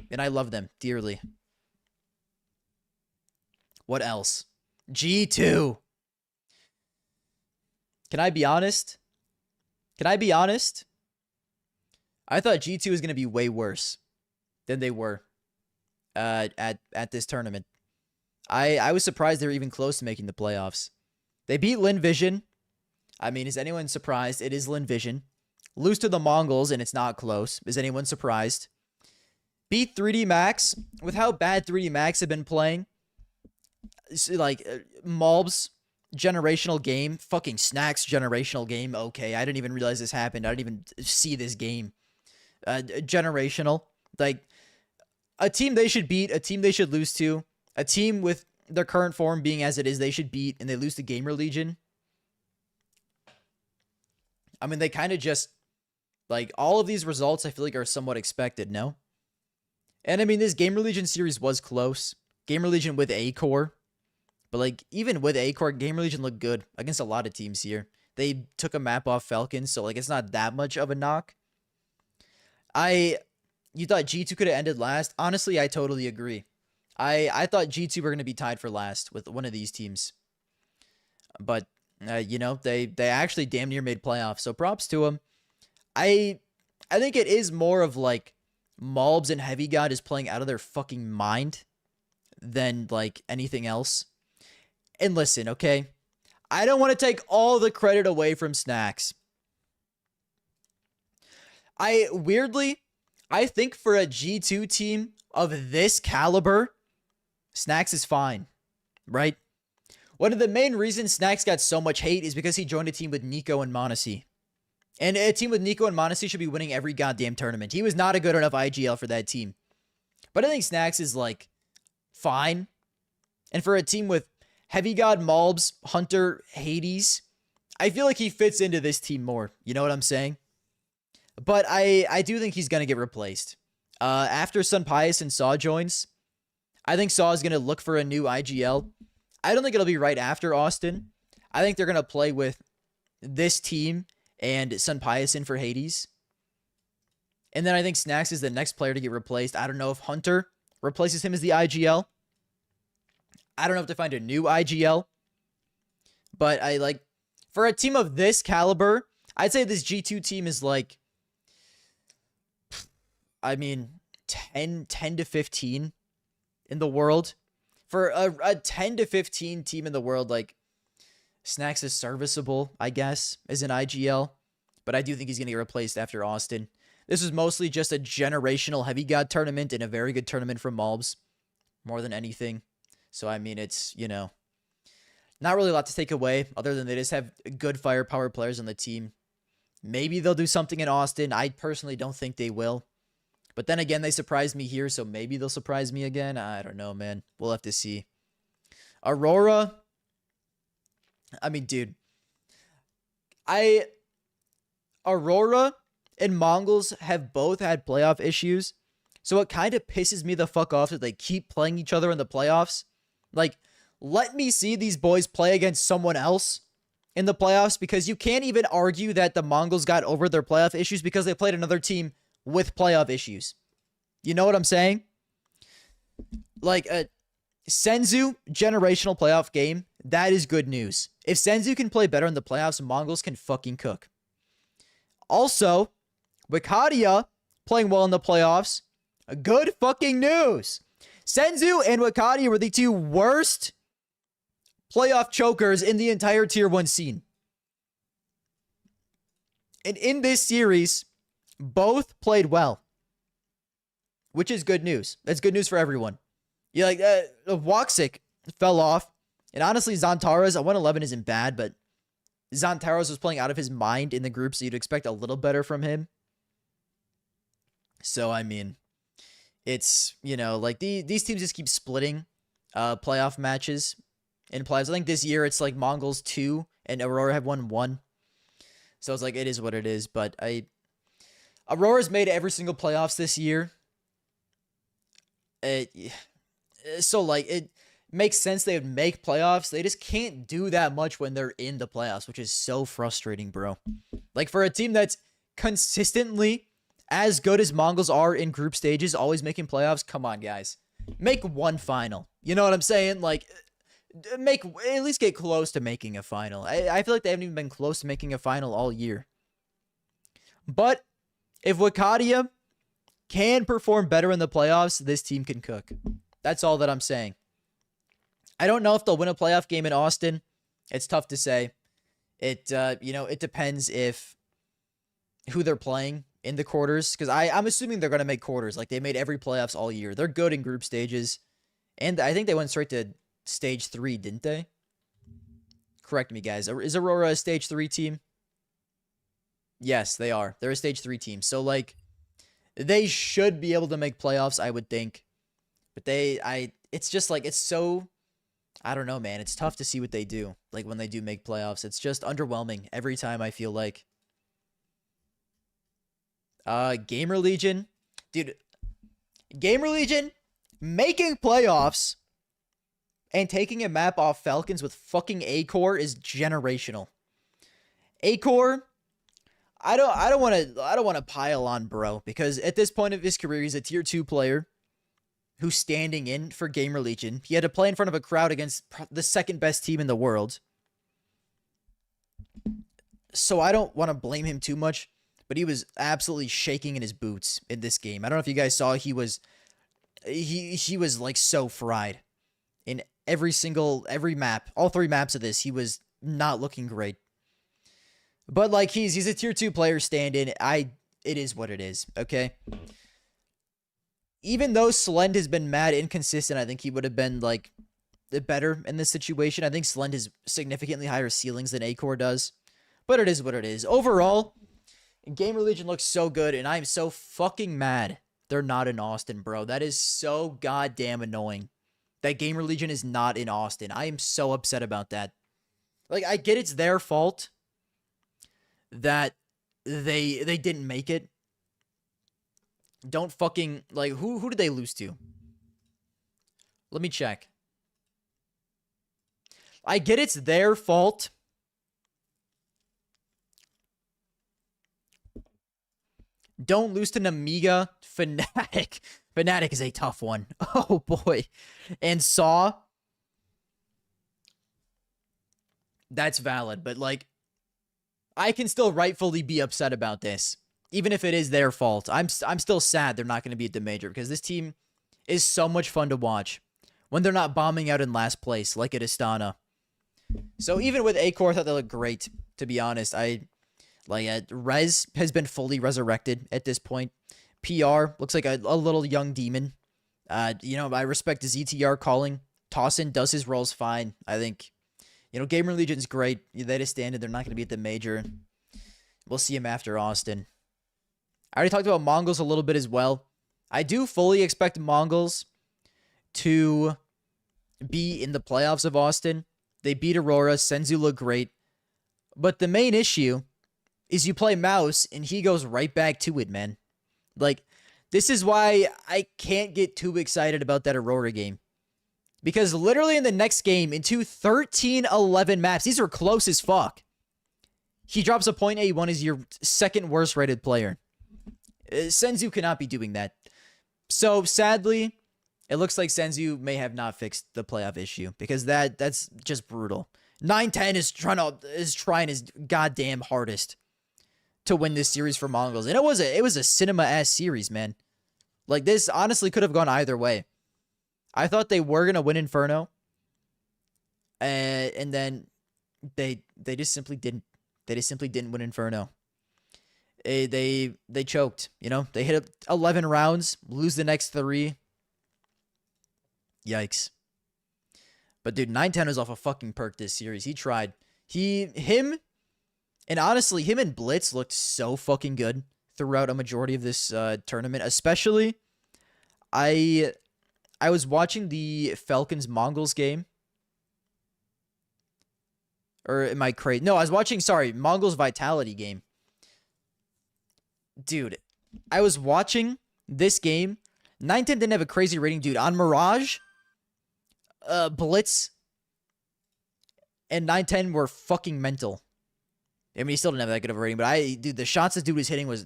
And I love them dearly. What else? G2. Can I be honest? I thought G2 was going to be way worse than they were. At this tournament. I was surprised they were even close to making the playoffs. They beat Lin Vision. I mean, is anyone surprised? It is Lin Vision. Lose to the Mongols, and it's not close. Is anyone surprised? beat 3D Max with how bad 3D Max have been playing. Like, Malb's generational game, fucking Snacks generational game. Okay, I didn't even realize this happened. I didn't even see this game. Generational. Like, a team they should beat, a team they should lose to, a team with their current form being as it is, they should beat, and they lose to Gamer Legion. I mean, they kind of just, like, all of these results I feel like are somewhat expected, no? And I mean, this Gamer Legion series was close. Gamer Legion with A-Core. But, like, even with A-Core, Gamer Legion looked good against a lot of teams here. They took a map off Falcons, so, like, it's not that much of a knock. You thought G2 could have ended last? Honestly, I totally agree. I thought G2 were going to be tied for last with one of these teams. But, you know, they actually damn near made playoffs, so props to them. I think it is more of, like, Malbs and Heavy God is playing out of their fucking mind than, like, anything else. And listen, okay? I don't want to take all the credit away from Snacks. I think for a G2 team of this caliber, Snacks is fine, right? One of the main reasons Snacks got so much hate is because he joined a team with Nico and Monacy. And a team with Nico and Monacy should be winning every goddamn tournament. He was not a good enough IGL for that team. But I think Snacks is, like, fine. And for a team with Heavy God, Malbs, Hunter, Hades, I feel like he fits into this team more. You know what I'm saying? But I do think he's going to get replaced. After Sun Pius and Saw joins, I think Saw is going to look for a new IGL. I don't think it'll be right after Austin. I think they're going to play with this team and Sun Pius in for Hades. And then I think Snacks is the next player to get replaced. I don't know if Hunter replaces him as the IGL. I don't know if to find a new IGL. But I like, for a team of this caliber, I'd say this G2 team is like, I mean, 10 to 15 in the world. For a 10 to 15 team in the world, like, Snacks is serviceable, I guess, as an IGL. But I do think he's going to get replaced after Austin. This was mostly just a generational Heavy God tournament and a very good tournament from Malbs, more than anything. So, I mean, it's, you know, not really a lot to take away other than they just have good firepower players on the team. Maybe they'll do something in Austin. I personally don't think they will. But then again, they surprised me here, so maybe they'll surprise me again. I don't know, man. We'll have to see. Aurora. I mean, dude. Aurora and Mongols have both had playoff issues. So it kind of pisses me the fuck off that they keep playing each other in the playoffs. Like, let me see these boys play against someone else in the playoffs, because you can't even argue that the Mongols got over their playoff issues because they played another team with playoff issues. You know what I'm saying? Like, a Senzu generational playoff game, that is good news. If Senzu can play better in the playoffs, Mongols can fucking cook. Also, Wikadia playing well in the playoffs, good fucking news. Senzu and Wikadia were the two worst playoff chokers in the entire Tier 1 scene. And in this series, both played well, which is good news. That's good news for everyone. Yeah, like, Woxic fell off, and honestly, Zantaras, 111 isn't bad, but Zantaras was playing out of his mind in the group, so you'd expect a little better from him. So, I mean, it's, you know, like, these teams just keep splitting playoff matches in playoffs. I think this year it's like Mongols 2 and Aurora have won 1. So it's like, it is what it is, but Aurora's made every single playoffs this year. So, like, it makes sense they would make playoffs. They just can't do that much when they're in the playoffs, which is so frustrating, bro. Like, for a team that's consistently as good as Mongols are in group stages, always making playoffs, come on, guys. Make one final. You know what I'm saying? Like, at least get close to making a final. I feel like they haven't even been close to making a final all year. But if Wikadia can perform better in the playoffs, this team can cook. That's all that I'm saying. I don't know if they'll win a playoff game in Austin. It's tough to say. It, you know, it depends who they're playing in the quarters, because I'm assuming they're going to make quarters. Like, they made every playoffs all year. They're good in group stages. And I think they went straight to stage 3, didn't they? Correct me, guys. Is Aurora a stage 3 team? Yes, they are. They're a stage 3 team. So, like, they should be able to make playoffs, I would think. But it's just like, it's so, I don't know, man. It's tough to see what they do. Like, when they do make playoffs, it's just underwhelming every time, I feel like. Gamer Legion. Dude, Gamer Legion making playoffs and taking a map off Falcons with fucking A-Core is generational. A-Core, I don't want to pile on bro, because at this point of his career, he's a tier 2 player who's standing in for Gamer Legion. He had to play in front of a crowd against the second best team in the world. So I don't want to blame him too much, but he was absolutely shaking in his boots in this game. I don't know if you guys saw, he was like so fried in every map. All 3 maps of this, he was not looking great. But like, he's a tier 2 player stand-in. It is what it is, okay? Even though Slend has been mad inconsistent, I think he would have been like better in this situation. I think Slend has significantly higher ceilings than A-Core does. But it is what it is. Overall, Gamer Legion looks so good, and I'm so fucking mad they're not in Austin, bro. That is so goddamn annoying that Gamer Legion is not in Austin. I am so upset about that. Like, I get it's their fault that they didn't make it. Don't fucking, like, who did they lose to? Let me check. I get it's their fault. Don't lose to Namiga. Fnatic. Fnatic is a tough one. Oh, boy. And Saw. That's valid, but, like, I can still rightfully be upset about this. Even if it is their fault. I'm still sad they're not going to be at the major, because this team is so much fun to watch when they're not bombing out in last place like at Astana. So even with A-Core, I thought they looked great, to be honest. Rez has been fully resurrected at this point. PR looks like a little young demon. I respect the ZTR calling. Tossin does his roles fine. I think, Gamer Legion's great. They just stand it. They're not going to be at the major. We'll see him after Austin. I already talked about Mongols a little bit as well. I do fully expect Mongols to be in the playoffs of Austin. They beat Aurora. Senzu looked great. But the main issue is you play Mouse, and he goes right back to it, man. Like, this is why I can't get too excited about that Aurora game. Because literally in the next game, into 13-11 maps, these are close as fuck. He drops a .81 as your second worst rated player. Senzu cannot be doing that. So, sadly, it looks like Senzu may have not fixed the playoff issue, because that's just brutal. 9-10 is trying his goddamn hardest to win this series for Mongols. And it was a cinema-ass series, man. Like, this honestly could have gone either way. I thought they were going to win Inferno. And then they just simply didn't. They just simply didn't win Inferno. They choked, They hit 11 rounds, lose the next 3. Yikes. But dude, 9-10 was off a fucking perk this series. He tried. And honestly, him and Blitz looked so fucking good throughout a majority of this tournament. Especially, I was watching the Falcons Mongols game. Or am I crazy? No, I was watching, Mongols Vitality game. Dude, I was watching this game. 9-10 didn't have a crazy rating, dude. On Mirage, Blitz and 9-10 were fucking mental. I mean, he still didn't have that good of a rating, but dude, the shots this dude was hitting was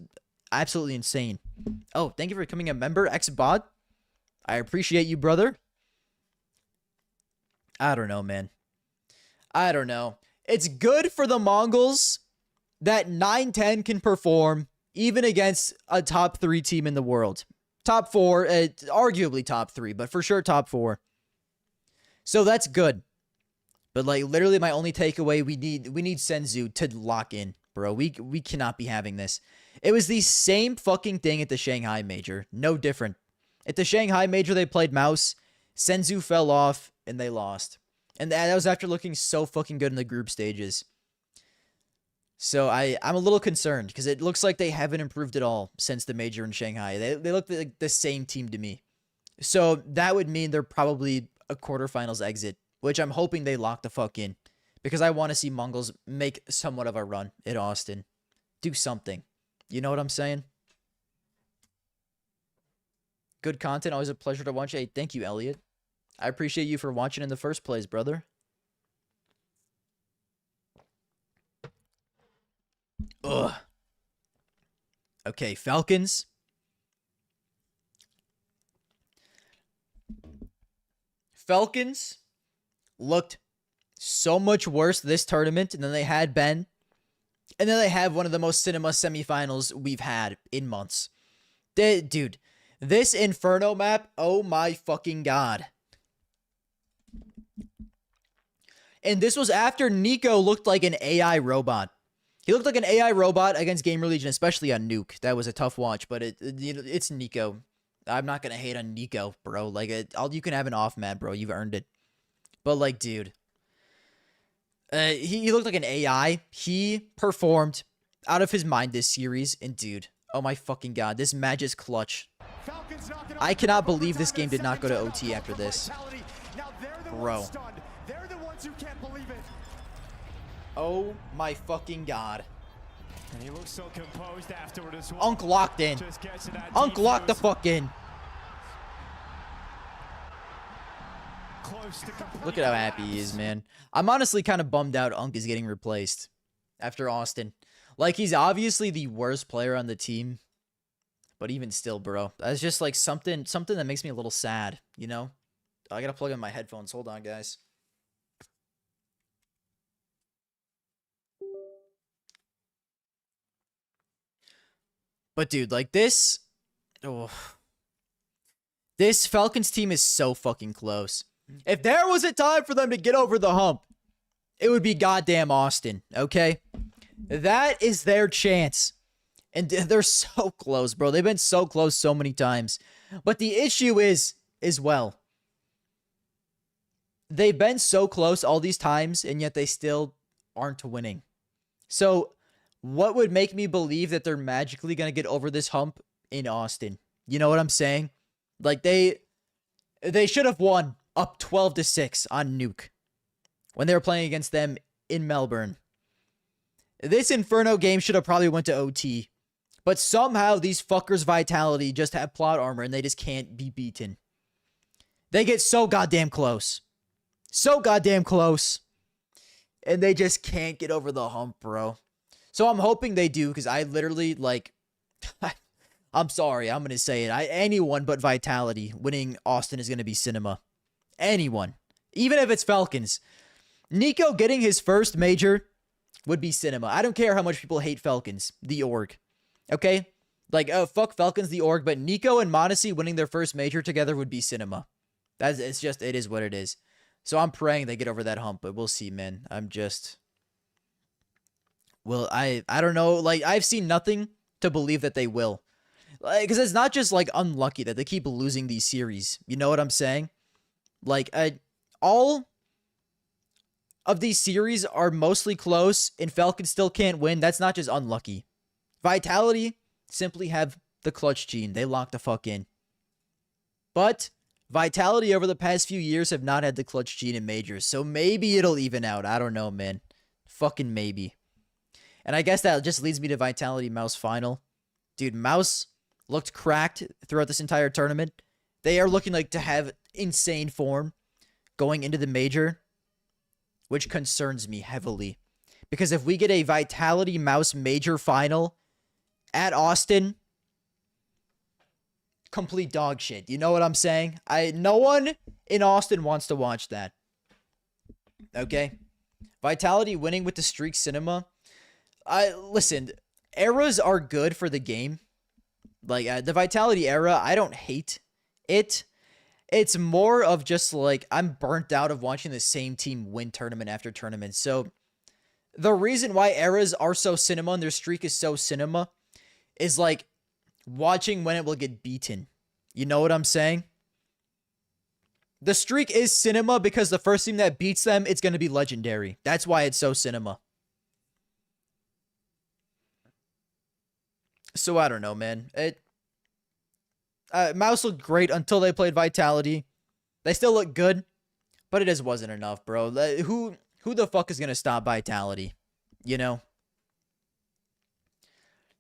absolutely insane. Oh, thank you for becoming a member, XBot. I appreciate you, brother. I don't know, man. I don't know. It's good for the Mongols that 9-10 can perform even against a top 3 team in the world. Top 4, arguably top 3, but for sure top 4. So that's good. But like, literally my only takeaway, we need Senzu to lock in, bro. We cannot be having this. It was the same fucking thing at the Shanghai Major. No different. At the Shanghai Major, they played Mouse. Senzu fell off, and they lost. And that was after looking so fucking good in the group stages. So I'm a little concerned because it looks like they haven't improved at all since the Major in Shanghai. They look like the same team to me. So that would mean they're probably a quarterfinals exit, which I'm hoping they lock the fuck in because I want to see Mongols make somewhat of a run at Austin. Do something. You know what I'm saying? Good content. Always a pleasure to watch. Hey, thank you, Elliot. I appreciate you for watching in the first place, brother. Ugh. Okay, Falcons. Falcons looked so much worse this tournament than they had been. And then they have one of the most cinema semifinals we've had in months. Dude, this Inferno map, oh my fucking god. And this was after Nico looked like an AI robot. He looked like an AI robot against Gamer Legion, especially on Nuke. That was a tough watch, but it's Nico. I'm not going to hate on Nico, bro. Like, you can have an off man, bro. You've earned it. But, like, dude. He looked like an AI. He performed out of his mind this series. And, dude, oh my fucking god. This match is clutch. I cannot believe this game did not go to OT after this. Bro. Oh my fucking god. And he looks so composed afterward as well. Unk locked in. Unk locked the fuck in. Look at how happy he is, man. I'm honestly kind of bummed out Unk is getting replaced after Austin. Like, he's obviously the worst player on the team. But even still, bro. That's just like something that makes me a little sad, you know? I gotta plug in my headphones. Hold on, guys. But dude, like this Falcons team is so fucking close. If there was a time for them to get over the hump, it would be goddamn Austin, okay? That is their chance. And they're so close, bro. They've been so close so many times. But the issue is, as well, they've been so close all these times, and yet they still aren't winning. So what would make me believe that they're magically going to get over this hump in Austin? You know what I'm saying? Like, they should have won up 12-6 on Nuke when they were playing against them in Melbourne. This Inferno game should have probably went to OT. But somehow these fuckers' Vitality just have plot armor and they just can't be beaten. They get so goddamn close. So goddamn close. And they just can't get over the hump, bro. So I'm hoping they do, because I literally, like, I'm sorry, I'm going to say it. Anyone but Vitality winning Austin is going to be cinema. Anyone. Even if it's Falcons. Nico getting his first major would be cinema. I don't care how much people hate Falcons, the org. Okay? Like, oh, fuck Falcons, the org, but Nico and Modesty winning their first major together would be cinema. It is what it is. So I'm praying they get over that hump, but we'll see, man. Well, I don't know. Like, I've seen nothing to believe that they will. Because it's not just, like, unlucky that they keep losing these series. You know what I'm saying? Like, all of these series are mostly close, and Falcons still can't win. That's not just unlucky. Vitality simply have the clutch gene. They lock the fuck in. But Vitality over the past few years have not had the clutch gene in majors. So maybe it'll even out. I don't know, man. Fucking maybe. And I guess that just leads me to Vitality Mouse final. Dude, Mouse looked cracked throughout this entire tournament. They are looking like to have insane form going into the major, which concerns me heavily. Because if we get a Vitality Mouse major final at Austin, complete dog shit. You know what I'm saying? No one in Austin wants to watch that. Okay? Vitality winning with the streak cinema. Listen, eras are good for the game. Like, the Vitality era, I don't hate it. It's more of just, like, I'm burnt out of watching the same team win tournament after tournament. So, the reason why eras are so cinema and their streak is so cinema is like watching when it will get beaten. You know what I'm saying? The streak is cinema because the first team that beats them, it's going to be legendary. That's why it's so cinema. So I don't know, man. Mouse looked great until they played Vitality. They still look good, but it just wasn't enough, bro. Who the fuck is going to stop Vitality? You know?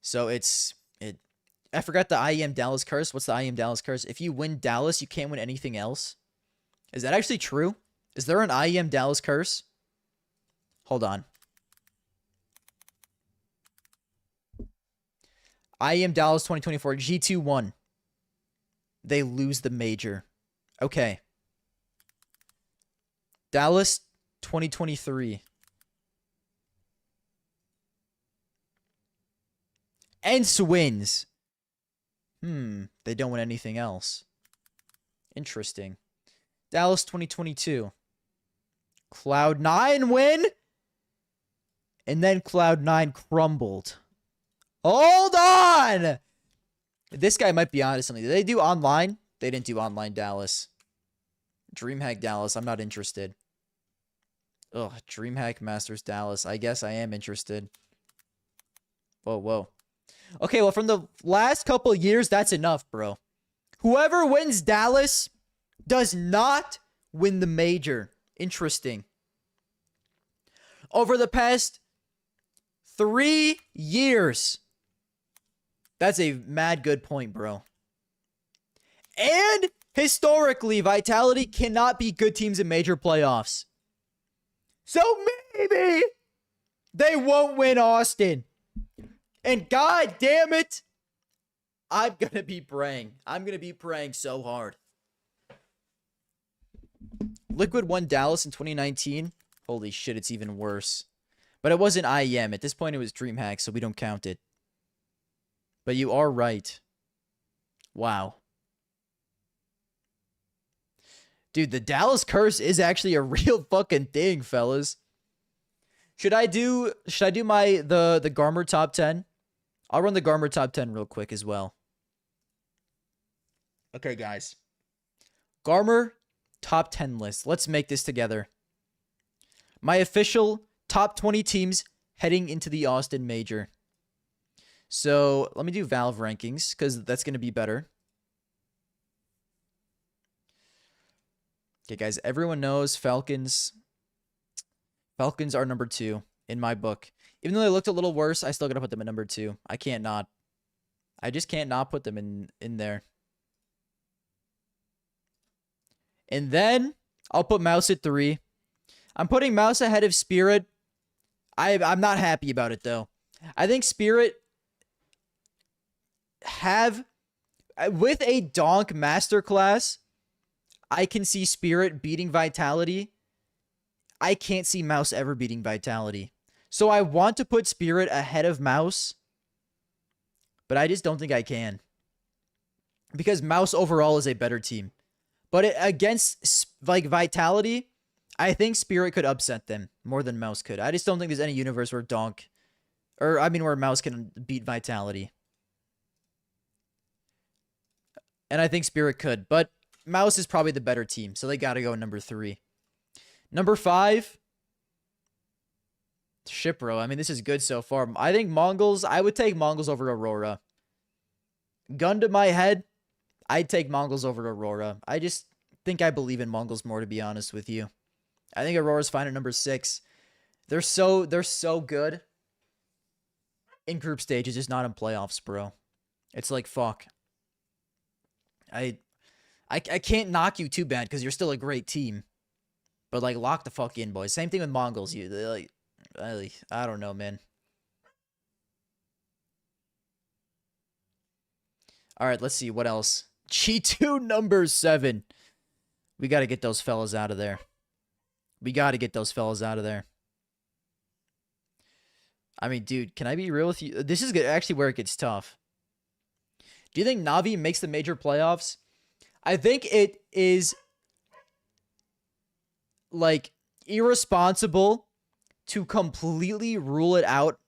So I forgot the IEM Dallas curse. What's the IEM Dallas curse? If you win Dallas, you can't win anything else. Is that actually true? Is there an IEM Dallas curse? Hold on. IEM Dallas 2024 G2-1. They lose the major. Okay. Dallas 2023. Ents wins. They don't win anything else. Interesting. Dallas 2022. Cloud9 win. And then Cloud9 crumbled. Hold on! This guy might be onto something. Did they do online? They didn't do online Dallas. DreamHack Dallas. I'm not interested. Ugh, DreamHack Masters Dallas. I guess I am interested. Whoa. Okay, well, from the last couple of years, that's enough, bro. Whoever wins Dallas does not win the major. Interesting. Over the past 3 years. That's a mad good point, bro. And historically, Vitality cannot beat good teams in major playoffs. So maybe they won't win Austin. And god damn it, I'm going to be praying. I'm going to be praying so hard. Liquid won Dallas in 2019. Holy shit, it's even worse. But it wasn't IEM. At this point, it was DreamHack, so we don't count it. But you are right. Wow. Dude, the Dallas curse is actually a real fucking thing, fellas. Should I do my the Garmer top 10? I'll run the Garmer top 10 real quick as well. Okay, guys. Garmer top 10 list. Let's make this together. My official top 20 teams heading into the Austin Major. So, let me do Valve rankings, because that's going to be better. Okay, guys, everyone knows Falcons. Falcons are number 2 in my book. Even though they looked a little worse, I still got to put them at number 2. I can't not. I just can't not put them in there. And then, I'll put Mouse at 3. I'm putting Mouse ahead of Spirit. I'm not happy about it, though. I think Spirit with a Donk Masterclass, I can see Spirit beating Vitality. I can't see Mouse ever beating Vitality. So I want to put Spirit ahead of Mouse, but I just don't think I can. Because Mouse overall is a better team. But against like Vitality, I think Spirit could upset them more than Mouse could. I just don't think there's any universe where where Mouse can beat Vitality. And I think Spirit could, but Mouse is probably the better team, so they got to go number 3. Number 5, Shipro. I mean, this is good so far. I think Mongols, I would take Mongols over Aurora. Gun to my head, I'd take Mongols over Aurora. I just think I believe in Mongols more, to be honest with you. I think Aurora's fine at number 6. They're so good in group stages, just not in playoffs, bro. It's like, fuck. I can't knock you too bad because you're still a great team. But, like, lock the fuck in, boys. Same thing with Mongols. I don't know, man. All right, let's see. What else? G2 number 7. We got to get those fellas out of there. I mean, dude, can I be real with you? This is actually where it gets tough. Do you think Na'Vi makes the major playoffs? I think it is, like, irresponsible to completely rule it out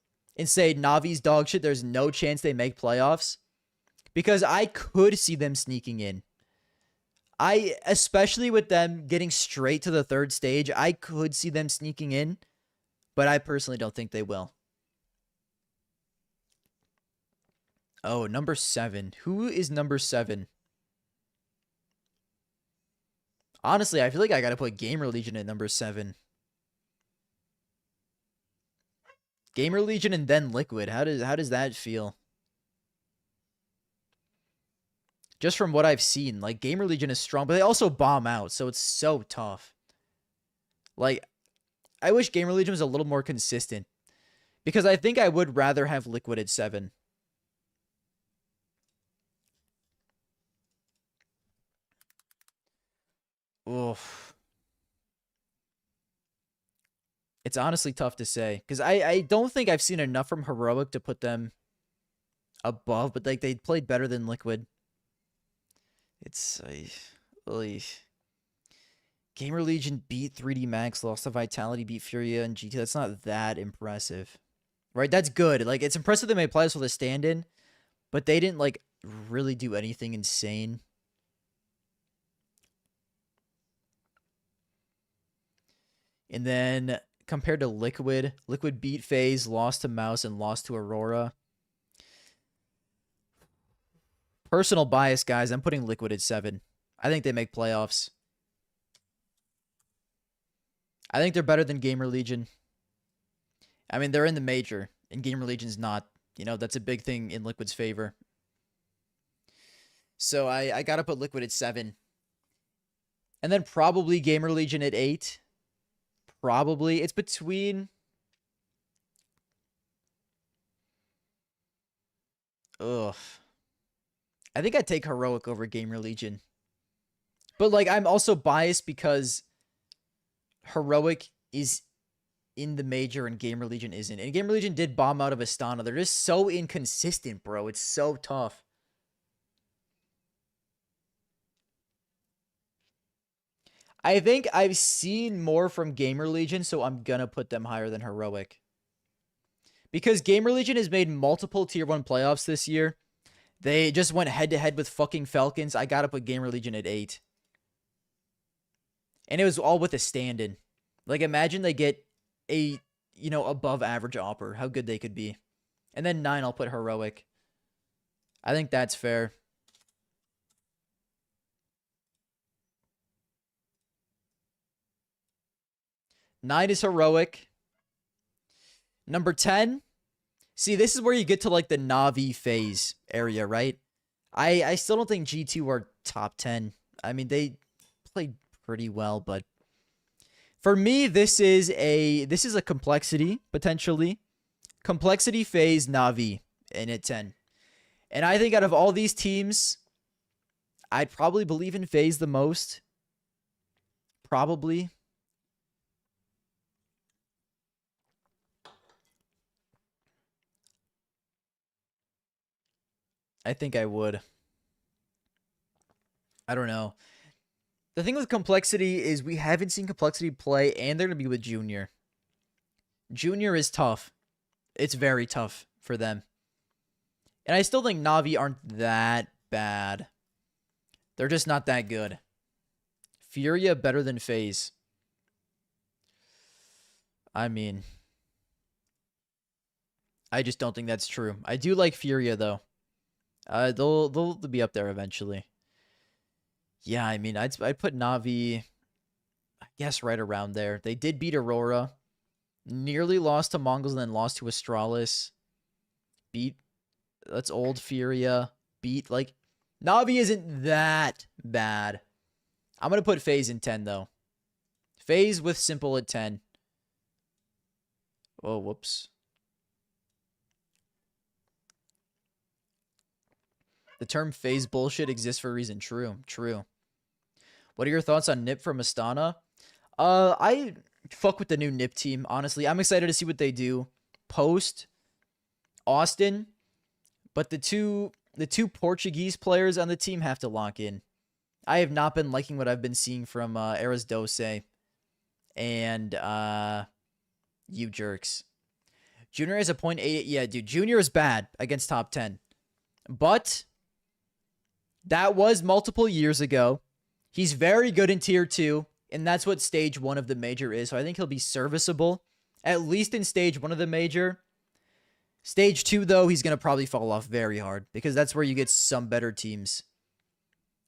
and say Navi's dog shit, there's no chance they make playoffs, because I could see them sneaking in. Especially with them getting straight to the third stage, I could see them sneaking in, but I personally don't think they will. Oh, number 7. Who is number 7? Honestly, I feel like I gotta put Gamer Legion at number 7. Gamer Legion and then Liquid. How does that feel? Just from what I've seen, like, Gamer Legion is strong, but they also bomb out, so it's so tough. Like, I wish Gamer Legion was a little more consistent, because I think I would rather have Liquid at 7. Oof. It's honestly tough to say, because I don't think I've seen enough from Heroic to put them above, but like, they played better than Liquid. It's Gamer Legion beat 3D Max, lost to Vitality, beat Furia and GT. That's not that impressive, right? That's good. Like, it's impressive they made playoffs with a stand-in, but they didn't like really do anything insane. And then compared to Liquid, Liquid beat FaZe, lost to Mouse, and lost to Aurora. Personal bias, guys. I'm putting Liquid at 7. I think they make playoffs. I think they're better than Gamer Legion. I mean, they're in the major, and Gamer Legion's not. You know, that's a big thing in Liquid's favor. So I gotta put Liquid at 7. And then probably Gamer Legion at 8. Probably. It's between... Ugh. I think I'd take Heroic over Gamer Legion. But, like, I'm also biased because Heroic is in the major and Gamer Legion isn't. And Gamer Legion did bomb out of Astana. They're just so inconsistent, bro. It's so tough. I think I've seen more from Gamer Legion, so I'm gonna put them higher than Heroic. Because Gamer Legion has made multiple Tier 1 playoffs this year. They just went head-to-head with fucking Falcons. I gotta put Gamer Legion at 8. And it was all with a stand-in. Like, imagine they get a, you know, above-average Opper. How good they could be. And then 9, I'll put Heroic. I think that's fair. Nine is Heroic. Number 10. See, this is where you get to, like, the Na'Vi phase area, right? I still don't think G2 are top 10. I mean, they played pretty well, but for me, this is a complexity, potentially. Complexity phase Na'Vi in at 10. And I think out of all these teams, I'd probably believe in FaZe the most. Probably. I think I would. I don't know. The thing with Complexity is we haven't seen Complexity play, and they're going to be with Junior. Junior is tough. It's very tough for them. And I still think Na'Vi aren't that bad. They're just not that good. Furia better than FaZe. I mean, I just don't think that's true. I do like Furia, though. They'll be up there eventually. Yeah, I mean, I'd put Na'Vi, I guess, right around there. They did beat Aurora. Nearly lost to Mongols and then lost to Astralis. That's old Furia. Like, Na'Vi isn't that bad. I'm going to put FaZe in 10, though. FaZe with Simple at 10. Oh, whoops. The term FaZe bullshit exists for a reason. True. What are your thoughts on Nip from Astana? I fuck with the new Nip team, honestly. I'm excited to see what they do post Austin, but the two Portuguese players on the team have to lock in. I have not been liking what I've been seeing from Eras Dose and you jerks. Junior is a .88. Yeah, dude. Junior is bad against top 10. But that was multiple years ago. He's very good in tier 2. And that's what stage 1 of the major is. So I think he'll be serviceable. At least in stage 1 of the major. Stage 2, though, he's going to probably fall off very hard. Because that's where you get some better teams.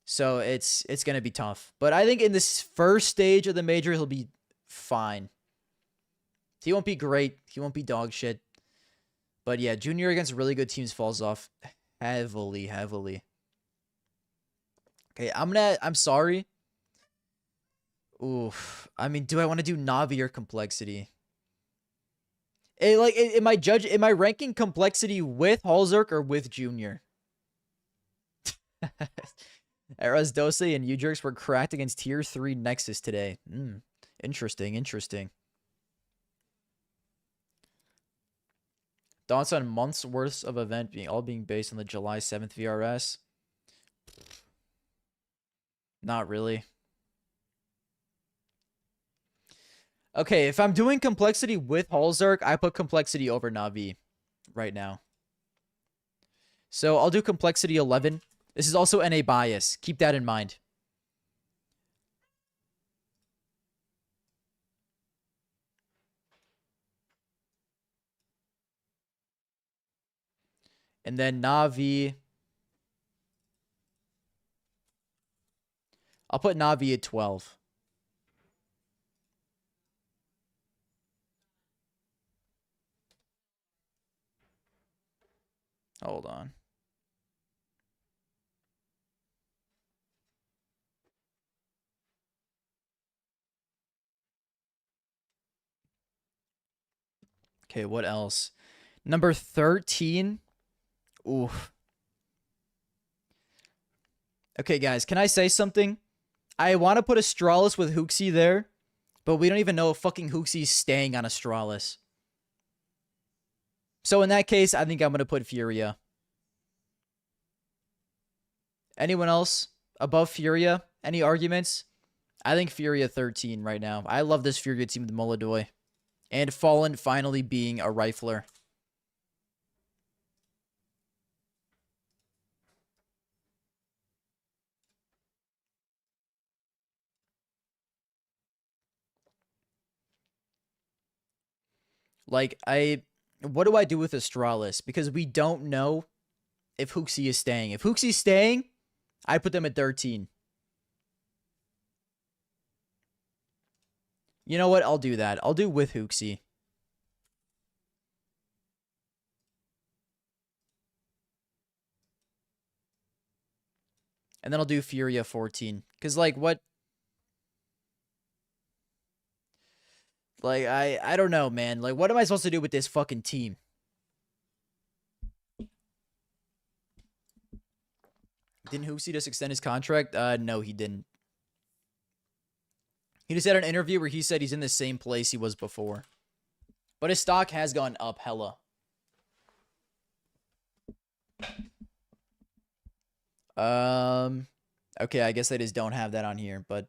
So it's going to be tough. But I think in this first stage of the major, he'll be fine. He won't be great. He won't be dog shit. But yeah, Junior against really good teams falls off heavily. Okay, I'm sorry. Oof. I mean, do I want to do Navi or complexity? Am I ranking complexity with Halzerk or with Junior? Eras Dose and Ujerks were cracked against tier 3 Nexus today. Interesting. Thoughts on months worth of event being based on the July 7th VRS? Not really. Okay, if I'm doing complexity with Halzerk, I put complexity over Navi right now. So I'll do complexity 11. This is also NA bias. Keep that in mind. And then Navi. I'll put Navi at 12. Hold on. Okay, what else? Number 13. Oof. Okay, guys, can I say something? I want to put Astralis with Hooksy there, but we don't even know if fucking Hooksy's staying on Astralis. So in that case, I think I'm going to put Furia. Anyone else above Furia? Any arguments? I think Furia 13 right now. I love this Furia team with Moladoy. And Fallen finally being a rifler. Like, what do I do with Astralis? Because we don't know if Hooksy is staying. If Hooksy's staying, I put them at 13. You know what? I'll do that. I'll do with Hooksy. And then I'll do Furia 14. Because, like, what? Like, I don't know, man. Like, what am I supposed to do with this fucking team? Didn't Hooksy just extend his contract? No, he didn't. He just had an interview where he said he's in the same place he was before. But his stock has gone up hella. Okay, I guess I just don't have that on here, but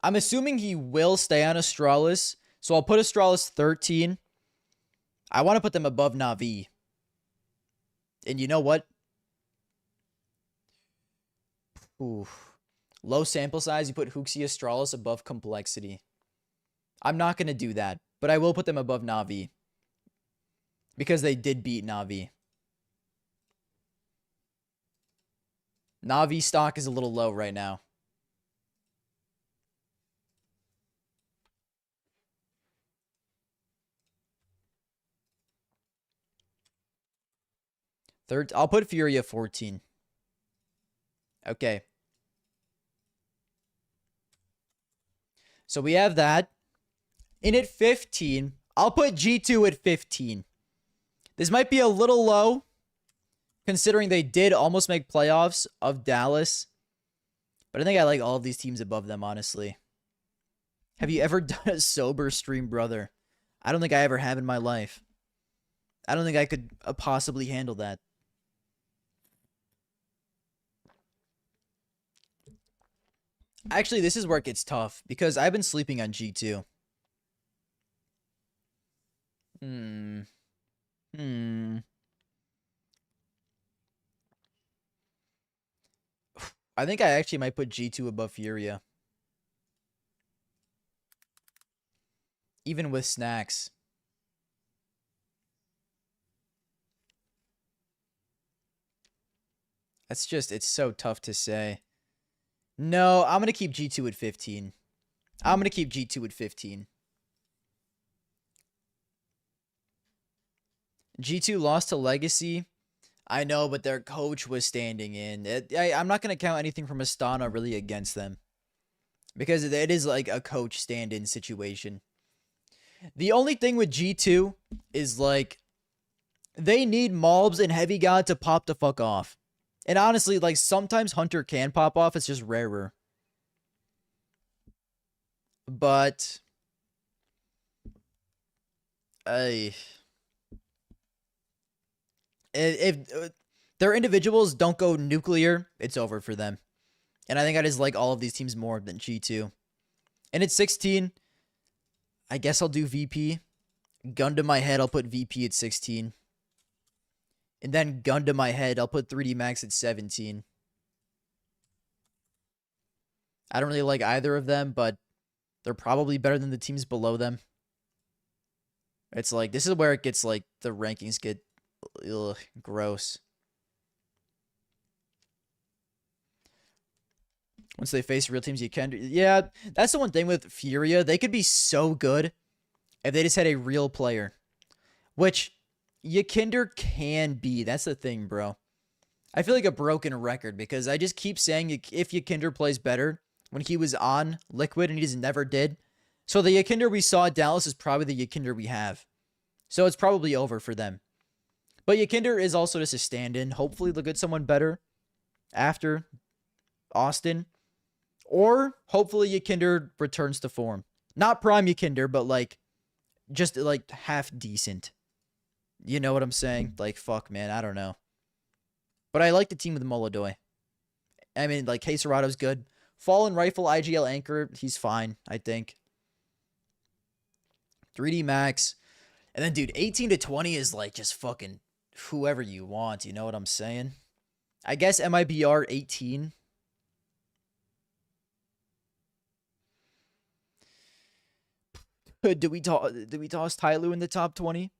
I'm assuming he will stay on Astralis, so I'll put Astralis 13. I want to put them above Na'Vi. And you know what? Oof. Low sample size, you put Hooksy Astralis above complexity. I'm not going to do that, but I will put them above Na'Vi. Because they did beat Na'Vi. Na'Vi stock is a little low right now. Third, I'll put Furia 14. Okay. So we have that. In at 15, I'll put G2 at 15. This might be a little low, considering they did almost make playoffs of Dallas. But I think I like all of these teams above them, honestly. Have you ever done a sober stream, brother? I don't think I ever have in my life. I don't think I could possibly handle that. Actually, this is where it gets tough, because I've been sleeping on G2. Hmm. Hmm. I think I actually might put G2 above Furia. Even with snacks. It's so tough to say. No, I'm going to keep G2 at 15. I'm going to keep G2 at 15. G2 lost to Legacy. I know, but their coach was standing in. I'm not going to count anything from Astana really against them. Because it is like a coach stand-in situation. The only thing with G2 is like they need Mobs and Heavy God to pop the fuck off. And honestly, like sometimes Hunter can pop off, it's just rarer. But if their individuals don't go nuclear, it's over for them. And I think I just like all of these teams more than G2. And at 16, I guess I'll do VP. Gun to my head, I'll put VP at 16. And then gun to my head, I'll put 3D Max at 17. I don't really like either of them, but they're probably better than the teams below them. It's like, this is where it gets like, the rankings get gross. Once they face real teams, you can do. Yeah, that's the one thing with Furia. They could be so good if they just had a real player. Which Yakinder can be. That's the thing, bro. I feel like a broken record because I just keep saying if Yakinder plays better when he was on Liquid and he just never did. So the Yakinder we saw at Dallas is probably the Yakinder we have. So it's probably over for them. But Yakinder is also just a stand-in. Hopefully they'll get someone better after Austin. Or hopefully Yakinder returns to form. Not prime Yakinder, but like just like half decent. You know what I'm saying? Like, fuck, man. I don't know. But I like the team with Molodoy. I mean, like, Caserato's good. Fallen Rifle, IGL Anchor, he's fine, I think. 3D Max. And then, dude, 18 to 20 is like just fucking whoever you want. You know what I'm saying? I guess MIBR 18. Do we toss Tyloo in the top 20?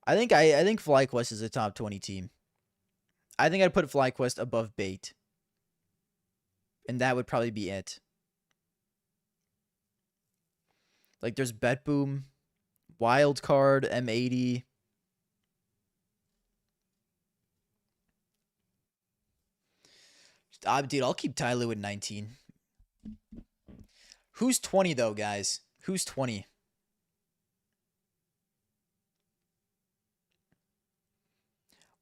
I think FlyQuest is a top 20 team. I think I'd put FlyQuest above Bait. And that would probably be it. Like there's BetBoom, Wildcard, M80. Dude, I'll keep Tyloo at 19. Who's 20 though, guys? Who's 20?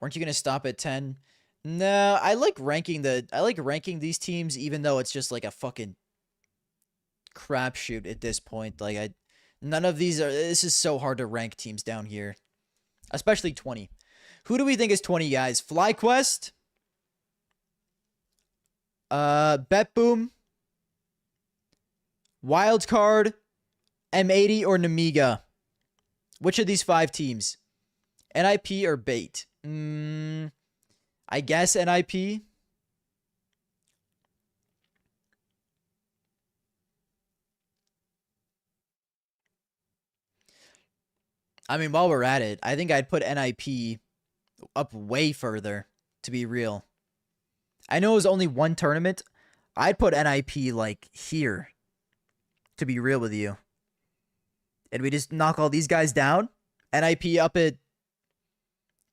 Weren't you gonna stop at 10? No, I like ranking these teams even though it's just like a fucking crapshoot at this point. Like none of these are. This is so hard to rank teams down here, especially 20. Who do we think is 20, guys? FlyQuest, BetBoom, Wildcard, M80, or Namiga? Which of these 5 teams? NIP or Bait? I guess NIP. I mean, while we're at it, I think I'd put NIP up way further, to be real. I know it was only one tournament. I'd put NIP like here, to be real with you. And we just knock all these guys down. NIP up at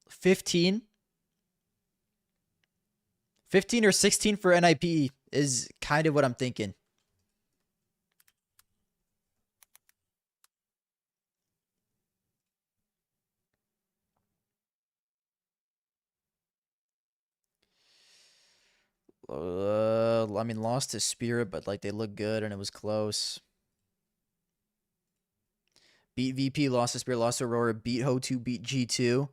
15. 15 or 16 for NIP is kind of what I'm thinking. I mean, lost to Spirit, but like they look good and it was close. Beat VP, lost to Spirit, lost to Aurora, beat Ho2, beat G2.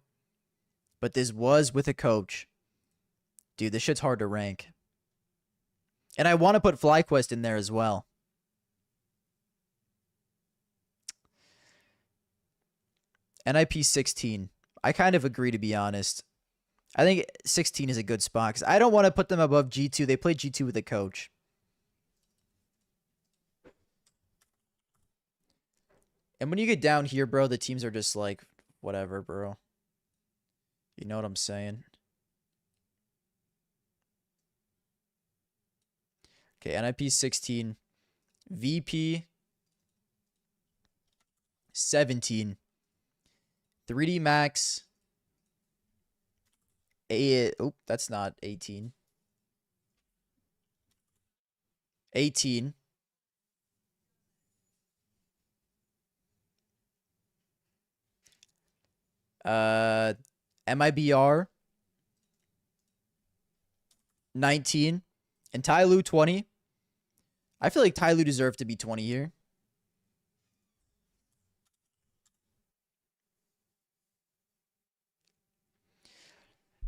But this was with a coach. Dude, this shit's hard to rank. And I want to put FlyQuest in there as well. NIP 16. I kind of agree, to be honest. I think 16 is a good spot because I don't want to put them above G2. They play G2 with a coach. And when you get down here, bro, the teams are just like, whatever, bro. You know what I'm saying? Okay, NIP 16. VP 17. 3D Max. Oh, that's not 18. 18. MIBR 19. And Tyloo 20. I feel like Tyloo deserved to be 20 here.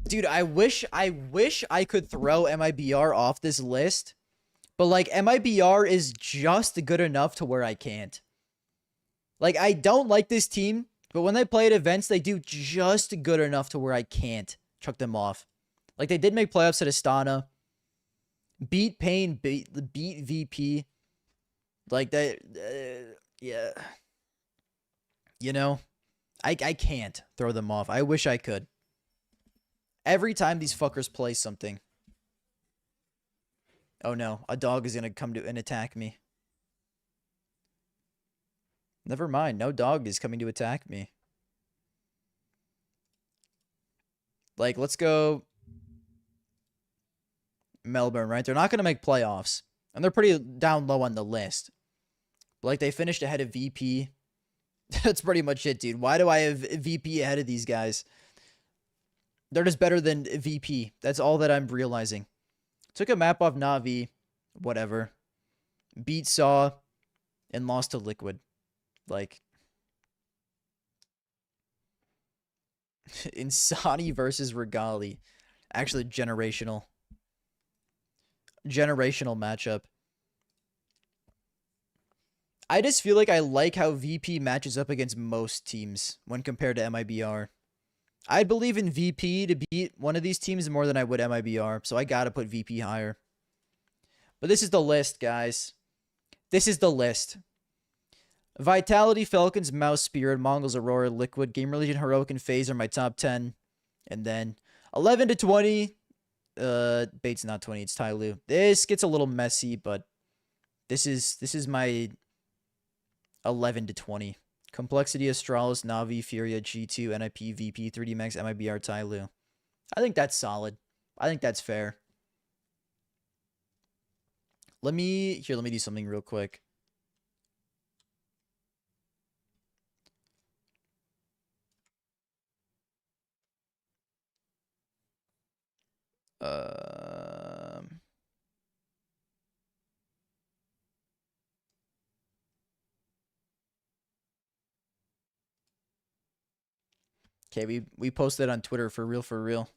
Dude, I wish I could throw MIBR off this list, but like MIBR is just good enough to where I can't. Like, I don't like this team, but when they play at events, they do just good enough to where I can't chuck them off. Like, they did make playoffs at Astana. Beat Pain, beat VP. Like, that, yeah. You know, I can't throw them off. I wish I could. Every time these fuckers play something. Oh no, a dog is gonna come to and attack me. Never mind, no dog is coming to attack me. Like, let's go Melbourne, right? They're not gonna make playoffs. And they're pretty down low on the list. But like, they finished ahead of VP. That's pretty much it, dude. Why do I have VP ahead of these guys? They're just better than VP. That's all that I'm realizing. Took a map off Na'Vi. Whatever. Beat Saw. And lost to Liquid. Like. Insani versus Regali. Actually, generational. Generational matchup. I just feel like I like how VP matches up against most teams when compared to MIBR. I'd believe in VP to beat one of these teams more than I would MIBR, so I gotta put VP higher. But this is the list, guys. This is the list. Vitality, Falcons, Mouse, Spirit, Mongols, Aurora, Liquid, Gamer Legion, Heroic, and FaZe are my top 10. And then 11 to 20. Bait's not 20, it's Tyloo. This gets a little messy, but this is my 11 to 20. Complexity, Astralis, Navi, Furia, G2, NIP, VP, 3D Max, MIBR, Tyloo. I think that's solid. I think that's fair. Let me do something real quick. Okay, we posted on Twitter for real, for real.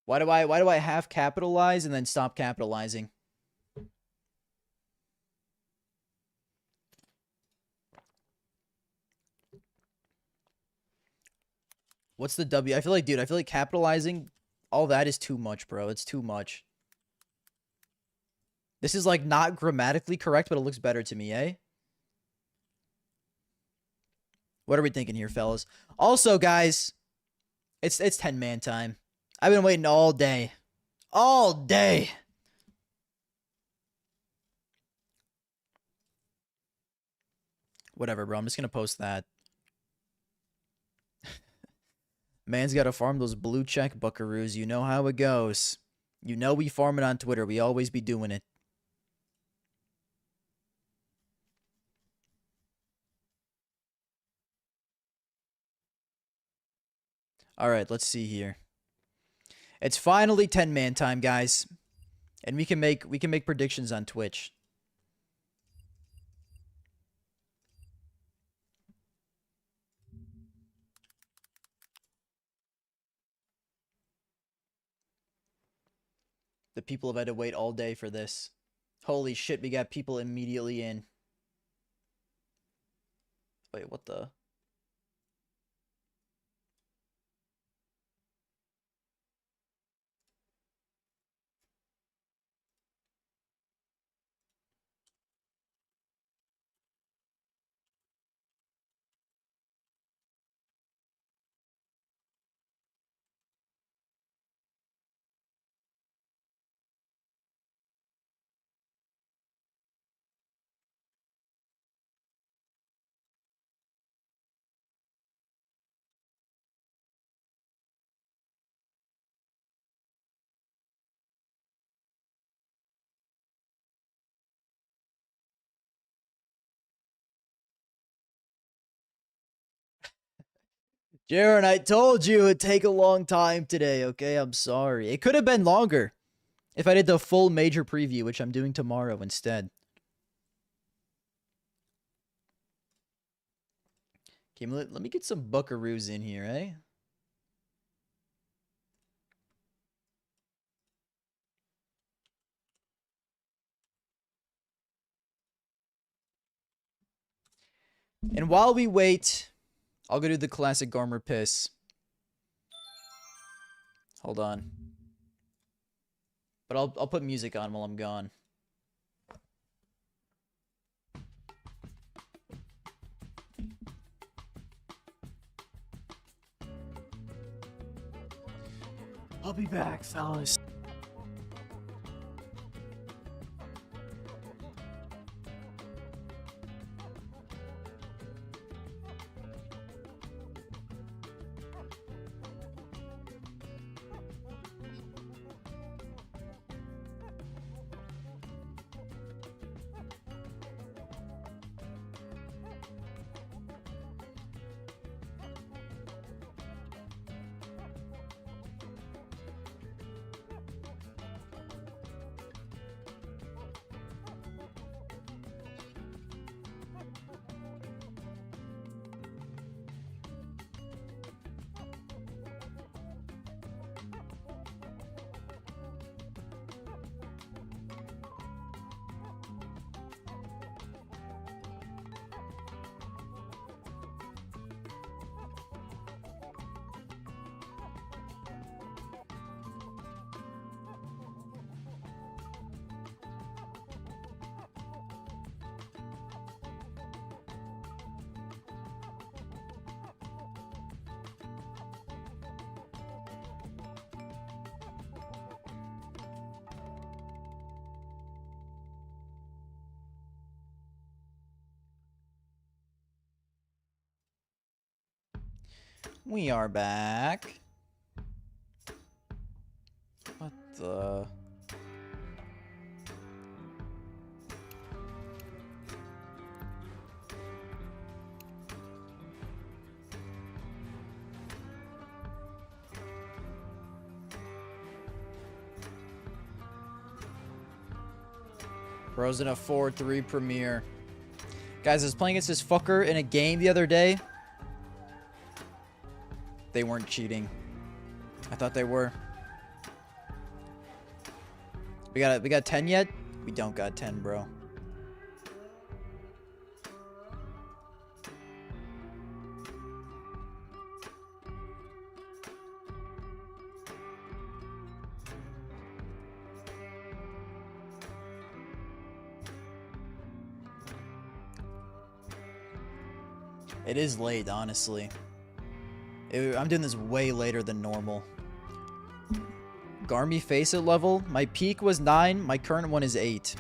Why do I half capitalize and then stop capitalizing? What's the W? I feel like capitalizing all that is too much, bro. It's too much. This is like not grammatically correct, but it looks better to me, eh? What are we thinking here, fellas? Also, guys, it's 10-man time. I've been waiting all day. All day. Whatever, bro. I'm just going to post that. Man's got to farm those blue check buckaroos. You know how it goes. You know we farm it on Twitter. We always be doing it. All right, let's see here. It's finally 10-man time, guys. And we can make predictions on Twitch. The people have had to wait all day for this. Holy shit, we got people immediately in. Wait, what the? Jaron, I told you it'd take a long time today, okay? I'm sorry. It could have been longer if I did the full major preview, which I'm doing tomorrow instead. Okay, let me get some buckaroos in here, eh? And while we wait, I'll go do the classic Garmer piss. Hold on. But I'll put music on while I'm gone. I'll be back, fellas. We are back. What the? Bro's in a 4-3 premiere. Guys, I was playing against this fucker in a game the other day. They weren't cheating. I thought they were. We got 10 yet? We don't got 10, bro. It is late, honestly. I'm doing this way later than normal. Garmy Faceit level. My peak was 9. My current one is 8.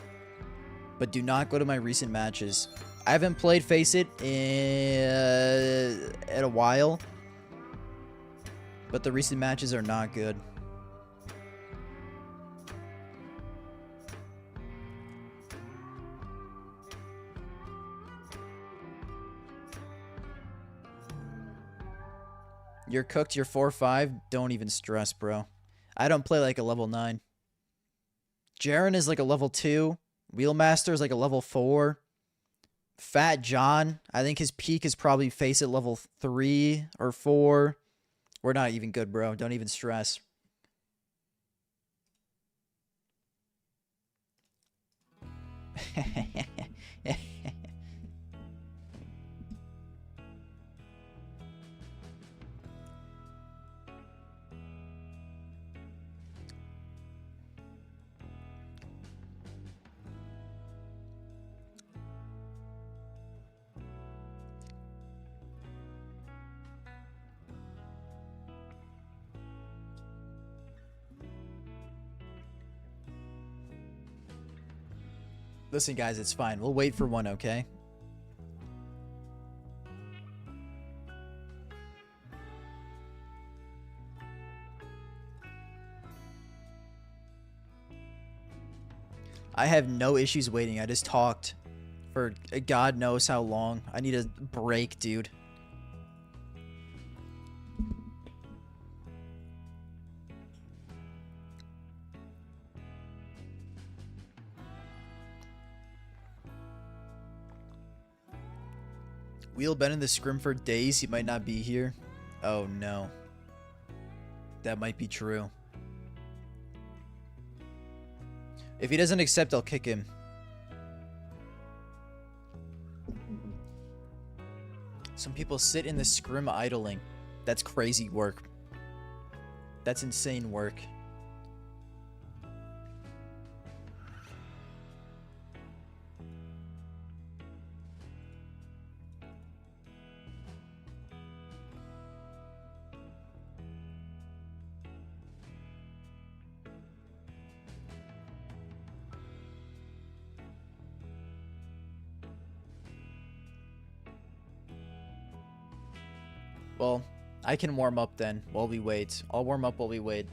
But do not go to my recent matches. I haven't played Faceit in a while. But the recent matches are not good. You're cooked, you're 4-5. Don't even stress, bro. I don't play like a level 9. Jaren is like a level 2. Wheelmaster is like a level 4. Fat John, I think his peak is probably Faceit level 3 or 4. We're not even good, bro. Don't even stress. Listen, guys, it's fine. We'll wait for one, okay? I have no issues waiting. I just talked for God knows how long. I need a break, dude. Wheel been in the scrim for days. He might not be here. Oh, no. That might be true. If he doesn't accept, I'll kick him. Some people sit in the scrim idling. That's crazy work. That's insane work. Well, I can warm up then while we wait. I'll warm up while we wait.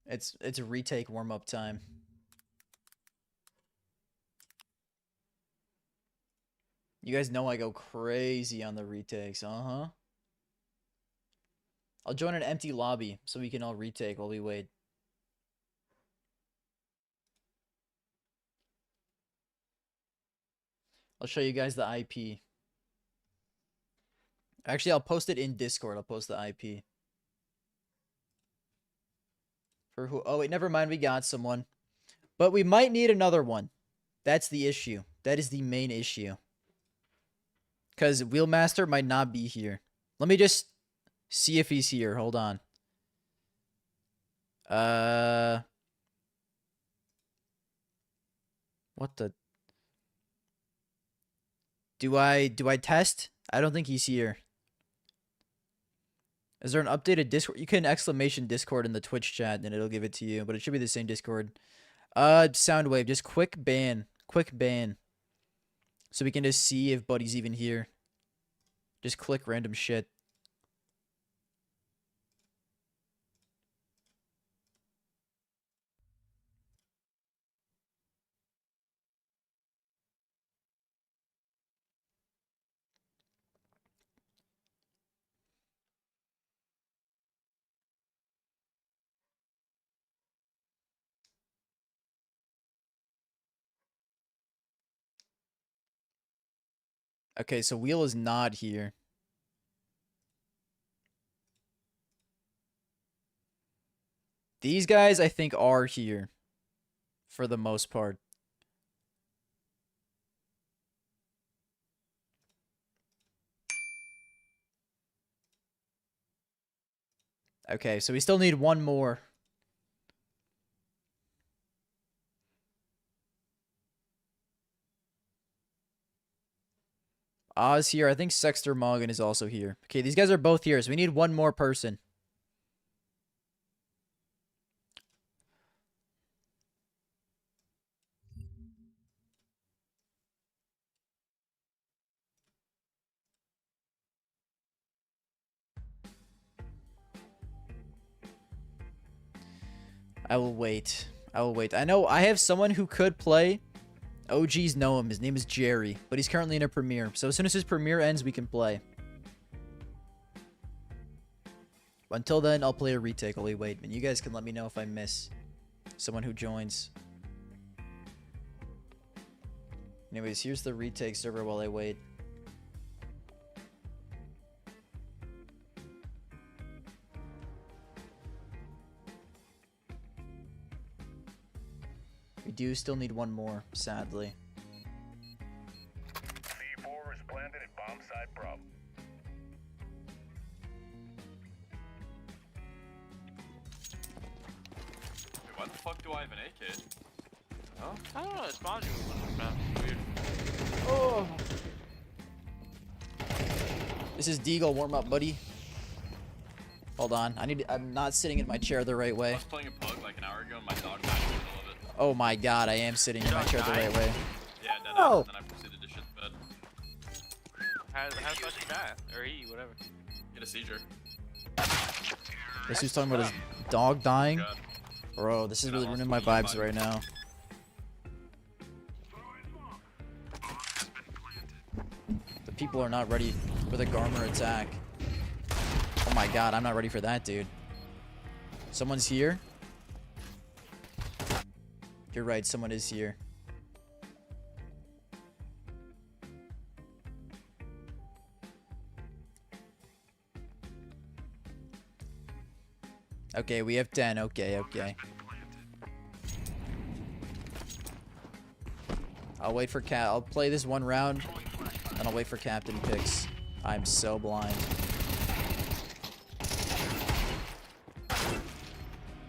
It's a retake warm up time. You guys know I go crazy on the retakes, uh-huh. I'll join an empty lobby so we can all retake while we wait. I'll show you guys the IP. Actually, I'll post it in Discord. I'll post the IP. For who? Oh, wait, never mind. We got someone. But we might need another one. That's the issue. That is the main issue. Because Wheelmaster might not be here. Let me just see if he's here. Hold on. What the? Do I test? I don't think he's here. Is there an updated Discord? You can exclamation Discord in the Twitch chat and it'll give it to you, but it should be the same Discord. Soundwave, just quick ban. Quick ban. So we can just see if Buddy's even here. Just click random shit. Okay, so Wheel is not here. These guys, I think, are here. For the most part. Okay, so we still need one more. Oz here. I think Sexter Morgan is also here. Okay, these guys are both here, so we need one more person. I will wait. I will wait. I know I have someone who could play. OGs know him. His name is Jerry, but he's currently in a premiere. So as soon as his premiere ends, we can play. Until then, I'll play a retake while we wait. And you guys can let me know if I miss someone who joins. Anyways, here's the retake server while I wait. We do still need one more, sadly. C4 is planted at bomb site Bravo. Wait, why the fuck do I have an AK? Oh, I don't know. It's modular movement, man. Weird. Oh. This is Deagle warm up, buddy. Hold on. I'm not sitting in my chair the right I way. was playing a pug like an hour ago and my dog died in the middle of it. Oh my god, I am sitting in my chair the right way. Yeah, dead Oh. and then I proceeded to shit the bed. How the fuck you die? Or he, whatever. Get a seizure. This who's talking about his dog dying? God. Bro, this is Dude, I really lost ruining my 25. vibes right now. The people are not ready for the Garmer attack. Oh my god, I'm not ready for that, dude. Someone's here? You're right, someone is here. Okay, we have 10. Okay, okay. I'll wait for I'll play this one round, and I'll wait for Captain picks. I'm so blind.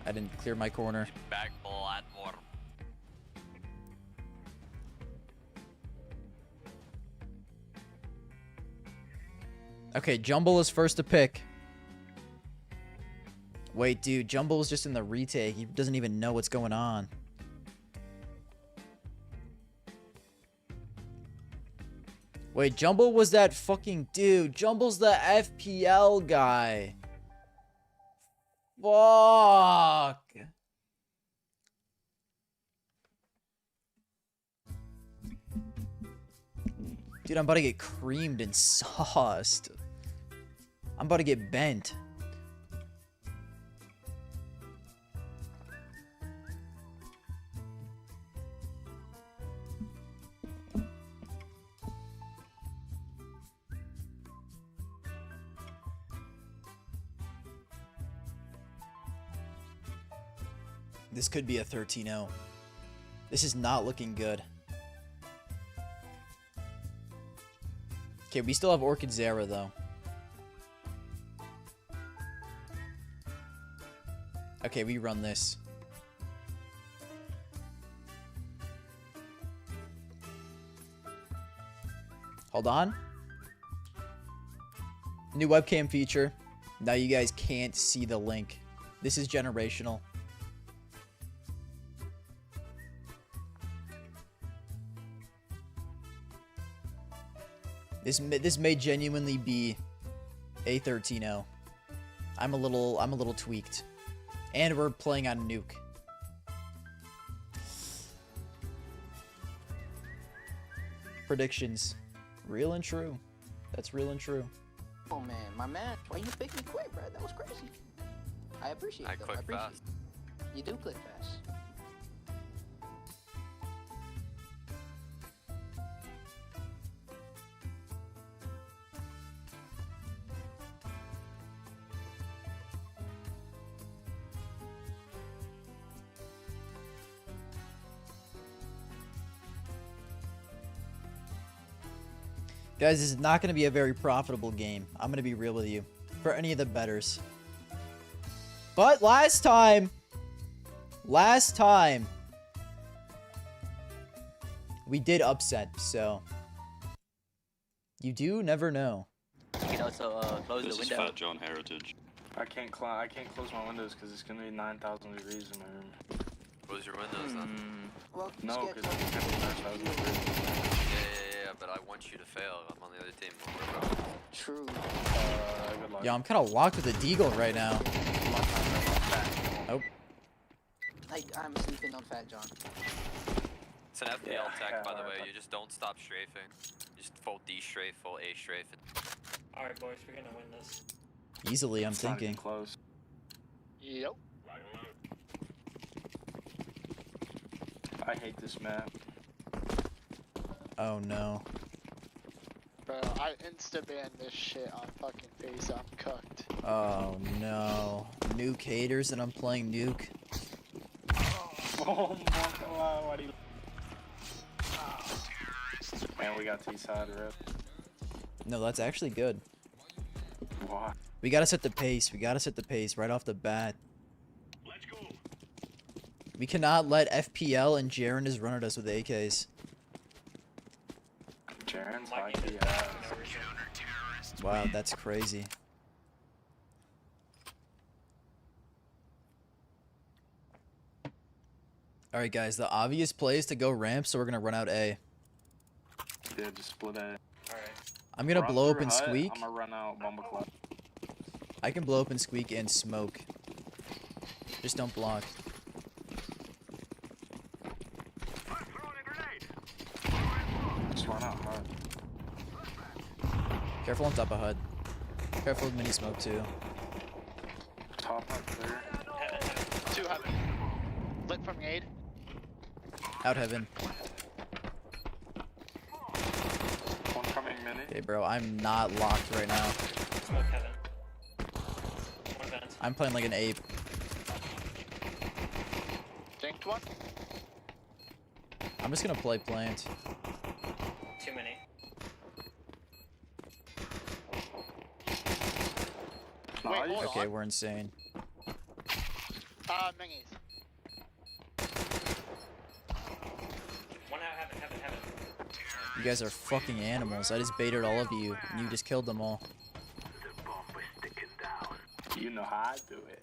I didn't clear my corner. Back blood more. Okay, Jumble is first to pick. Wait, dude, Jumble's just in the retake. He doesn't even know what's going on. Wait, Jumble was that fucking dude. Jumble's the FPL guy. Fuck. Dude, I'm about to get creamed and sauced. I'm about to get bent. This could be a 13-0. This is not looking good. Okay, we still have Orchid Zera, though. Okay, we run this. Hold on. New webcam feature. Now you guys can't see the link. This is generational. This may genuinely be a 13-0. I'm a little tweaked. And we're playing on Nuke. Predictions. Real and true. That's real and true. Oh man, my man, why you pick me quick, bro? That was crazy. I appreciate it. I click fast. You do click fast. Guys, this is not going to be a very profitable game. I'm going to be real with you. For any of the bettors. But last time, we did upset, so you do never know. You can also close This the is window. Fat John Heritage. I can't close my windows because it's gonna be 9,000 degrees in my room. Close your windows then. Well, No, sketch because it's gonna be 9,000 degrees. Yeah, but I want you to fail. I'm on the other team. Don't worry about it. True. Good luck. Yeah, I'm kind of locked with a deagle right now. Nope. I'm sleeping on Fat John. It's an FPL Yeah, tech, by the yeah, way. but- You just don't stop strafing. Just full D strafe, full A strafe. Alright, boys, we're gonna win this. Easily, I'm It's not even thinking. close. Yep. I hate this map. Oh no. Bro, I insta-banned this shit on fucking face. I'm cooked. Oh no. Nuke haters and I'm playing Nuke. Oh my god, why do you... Man, we got T-side rip. No, that's actually good. Why? We gotta set the pace. We gotta set the pace right off the bat. Let's go. We cannot let FPL and Jaren just run at us with AKs. Jaren's My high game key is ass. Wow, that's crazy. Alright, guys, the obvious play is to go ramp, so we're gonna run out A. Yeah, just split A. Alright. I'm gonna blow through open hut, Squeak. I'm gonna run out Bomba Club. I can blow open Squeak and smoke. Just don't block. Just run out hut. Careful on top of HUD. Careful with mini smoke too. Top hut clear. Heaven, heaven. 2 heaven. Lit from aid. Out heaven. One coming mini. Okay, bro, I'm not locked right now. Smoke heaven. One vent. I'm playing like an ape. Dinked one. I'm just gonna play plant. Too many. Wait, Nice. hold Okay, on. we're insane. Mingies. One out heaven, heaven, heaven. You guys are fucking animals. I just baited all of you, and you just killed them all. You know how I do it.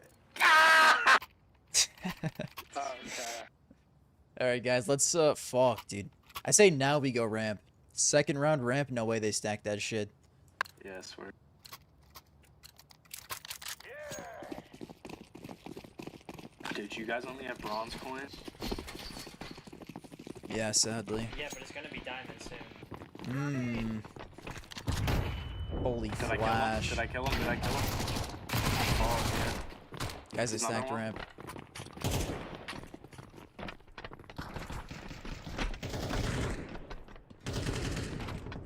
Okay. Alright, guys, let's, fuck, dude. I say now we go ramp. Second round ramp, no way they stack that shit. Yeah, I swear. Dude, you guys only have bronze coins? Yeah, sadly. Yeah, but it's gonna be diamond soon. Holy Did I kill him? flash. Did I kill him? Did I kill him? Oh, yeah. Guys, they Another stacked one? ramp.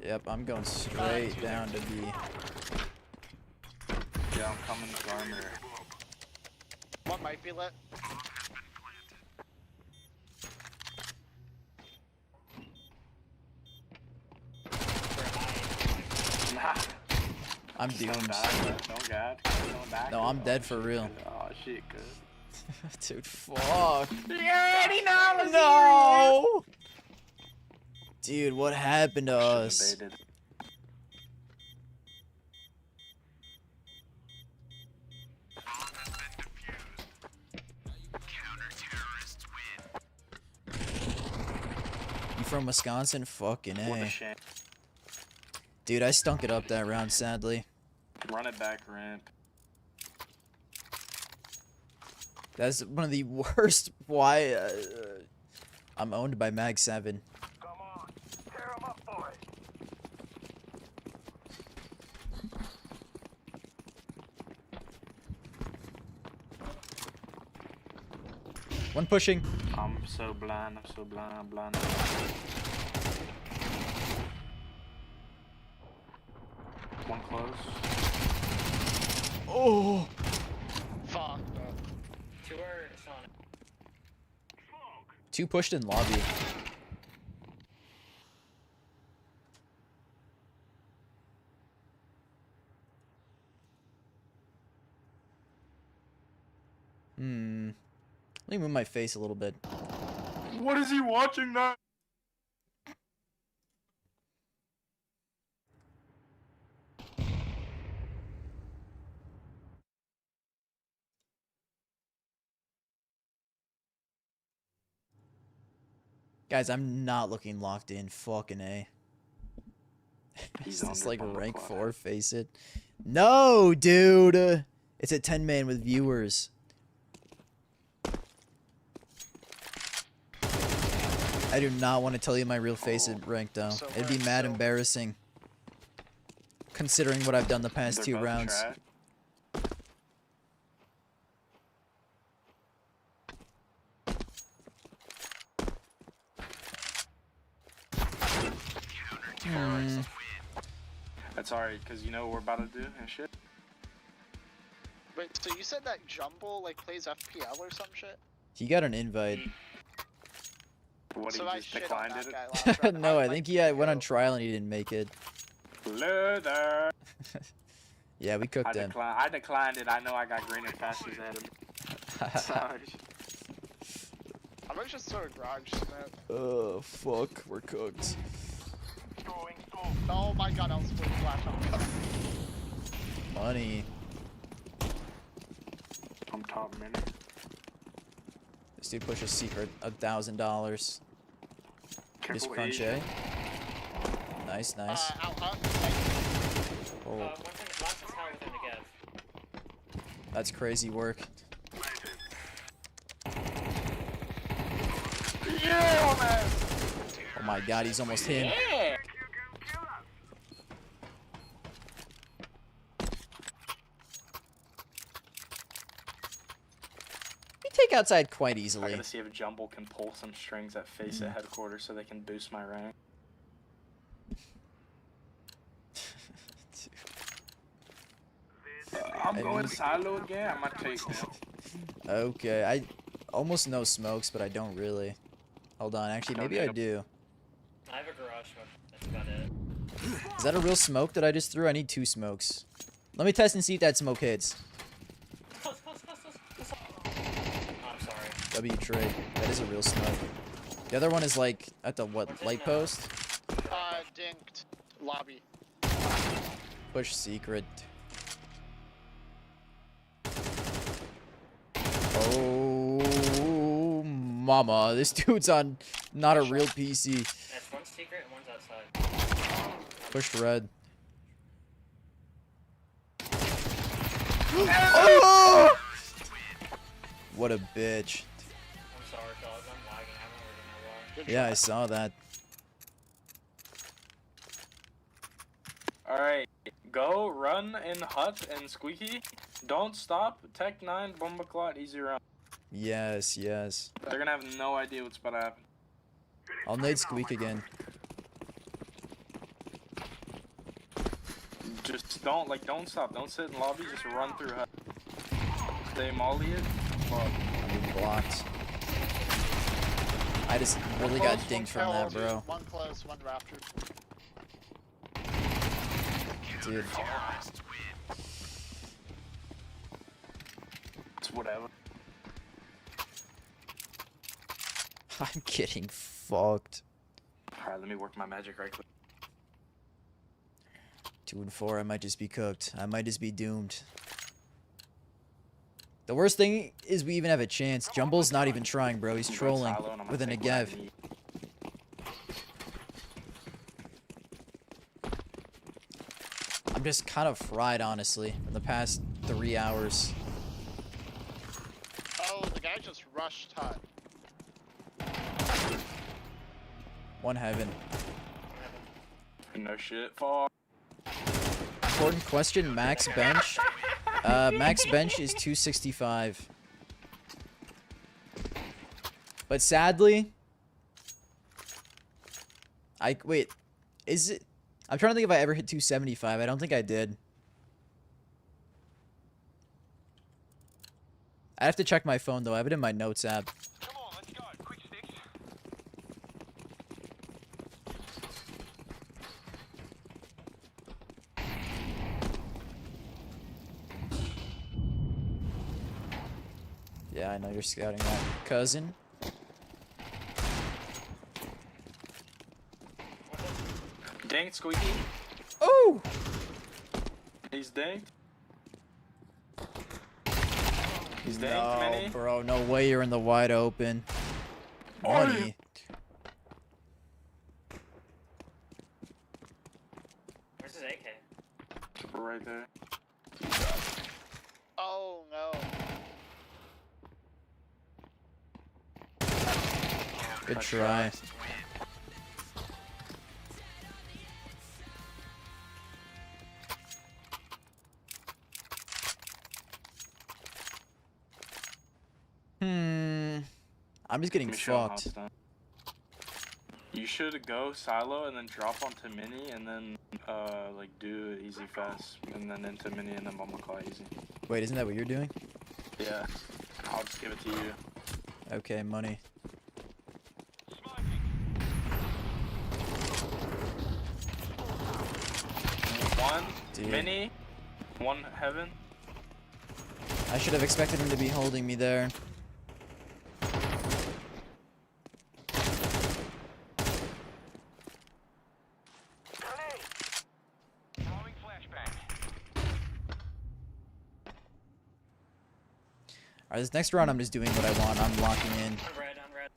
Yep, I'm going straight down to B. Yeah, I'm coming to armor. One might be lit. Nah. I'm Don't doomed. die, bro. Don't god. Don't die. No, I'm dead for real. Oh, shit, good. Dude, fuck. No! Dude, what happened to us? Should've baited. You from Wisconsin? Fucking What a A. shame. Dude, I stunk it up that round, sadly. Run it back ramp. That's one of the worst why I'm owned by Mag 7. Come on, tear 'em up, boys. One pushing. I'm so blind. I'm so blind. I'm blind. One close. Oh! Fuck. 2 are Sonic. Two pushed in lobby. Let me move my face a little bit. What is he watching now? Guys, I'm not looking locked in. Fucking A. Is He's this under like Bumble rank Club. 4? Face it. No, dude! It's a 10-man with viewers. I do not want to tell you my real face at rank though. So It'd be we're mad still- embarrassing. Considering what I've done the past They're 2 both rounds. trash. That's alright, because you know what we're about to do and shit. Wait, so you said that Jumble like plays FPL or some shit? He got an invite. What, So he I just shit on declined that it? guy last round. No, I might think be he went on go. trial and he didn't make it. Leather. Yeah, we cooked him. I declined it. I know I got green and fastest at him. Sorry. I might just throw a garage smoke. Oh, fuck. We're cooked. Oh my god, I was full flash on. Money. I'm top mini. This dude pushes secret $1,000. Just Careful, crunch Asian. A. Nice, nice. Out, Oh, One thing, last is hell within the Gav. that's crazy work. Yeah, man. Oh my god, he's almost him. Yeah. We take outside quite I easily. gotta see if Jumble can pull some strings at face at headquarters so they can boost my rank. I'm going silo again. I might take him. Okay, I almost know smokes, but I don't really. Hold on, actually, maybe I do. I have a garage smoke. That's about it. Is that a real smoke that I just threw? I need 2 smokes. Let me test and see if that smoke hits. Close, close, close, close, close. Oh, I'm sorry. W trade. That is a real smoke. The other one is like at the what light post? Dinked. Lobby. Push secret. Oh mama, this dude's on not a real PC. That's one secret and one's outside. Pushed red. Oh! What a bitch. I'm sorry, dog. I'm lagging. I don't really know why. Good Yeah, try. I saw that. Alright, go, run in hut and squeaky. Don't stop. Tech 9, bomba clot, easy run. Yes, yes. They're gonna have no idea what's about to happen. I'll nade squeak again. Just don't stop. Don't sit in lobby. Just run through hut. Stay molly it. Fuck. I'm being blocked. I just really got dinked from that, bro. One close, one rafter. Dude. It's whatever. I'm getting fucked. Alright, let me work my magic right quick. 2 and 4, I might just be cooked. I might just be doomed. The worst thing is we even have a chance. Jumble's not even trying, bro. He's I'm going trolling silo and I'm gonna with a take what I Negev. need. I'm just kind of fried, honestly, in the past 3 hours. Oh, the guy just rushed hut. One heaven. No shit. Fuck. Important question, max bench. Max bench is 265. But sadly, wait, is it? I'm trying to think if I ever hit 275. I don't think I did. I have to check my phone though. I have it in my notes app. Come on, let's go. Quick sticks. Yeah, I know you're scouting that, cousin. Dang, squeaky. Oh! He's danged. He's danged, No, many. bro, no way you're in the wide open. Money. Where's his AK? Right there. Oh no. Good try. I'm just getting Let me show him how fucked. it's done. You should go silo and then drop onto mini and then like do easy fast and then into mini and then bomba claw easy. Wait, isn't that what you're doing? Yeah. I'll just give it to you. Okay, money. One Dude. mini, one heaven. I should have expected him to be holding me there. Alright, this next round I'm just doing what I want. I'm locking in. On red, on red.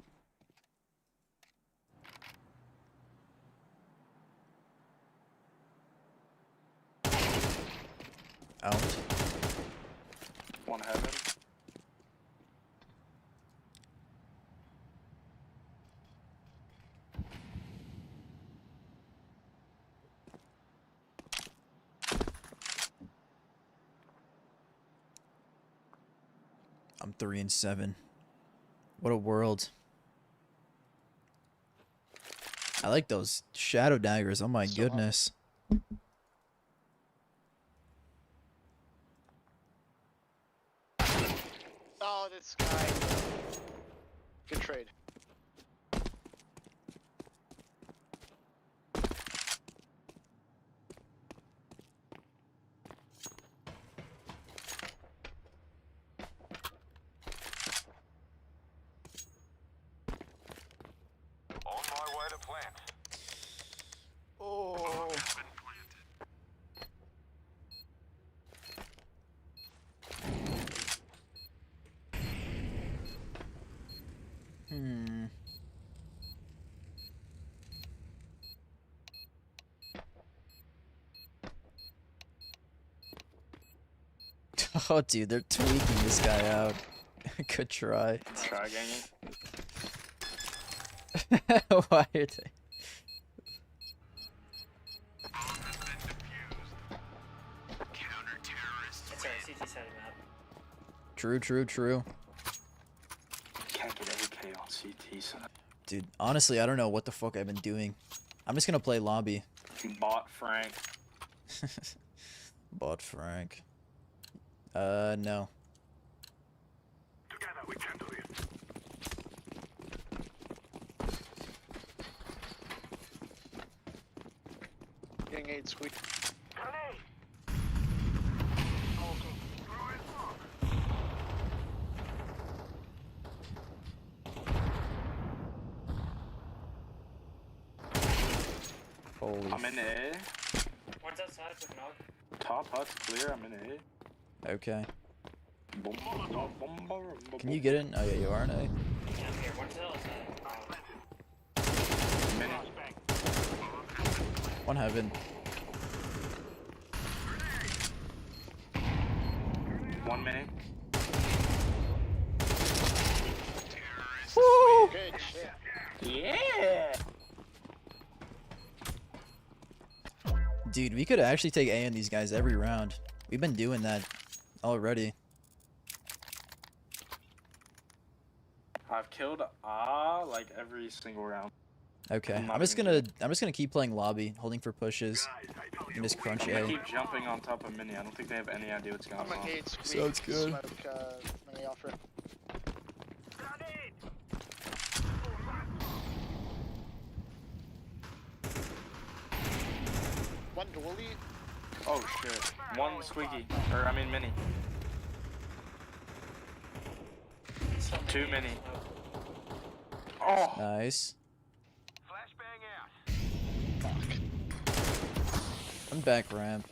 Out. One heaven. I'm 3-7. What a world. I like those shadow daggers. Oh my goodness. Oh, this guy. Good trade. On my way to plant. Oh. Hmm. Oh, dude, they're tweaking this guy out. Good try. Try ganging. Why are they? It's a CT side map. True, true, true. Can't get AK on CT side. Dude, honestly, I don't know what the fuck I've been doing. I'm just gonna play lobby. Bot Frank. Bot Frank. No. Together we can do this. Getting 8 squeak. Grenade. Smoking. Throwing smoke. Holy. I'm in A. One's outside with an AUG. Top hut's clear. I'm in A. Okay. Boom, boom, boom, boom, boom, Can you get in? Oh yeah, you are in A. Yeah, I'm here. One's still outside. Mini. One heaven. One mini. Good shit. Yeah. Dude, we could actually take A on these guys every round. We've been doing that already. I've killed like every single round. Okay, I'm I'm just gonna keep playing lobby, holding for pushes, and just crunch I'm gonna A. keep jumping on top of mini. I don't think they have any idea what's going I'm on. an 8 squeak. Sounds good. Smoke, mini offer. Grenade. One dually. Oh shit. One squeaky. Or I mean mini. Two mini. Oh. Nice. Flashbang out. One back ramp.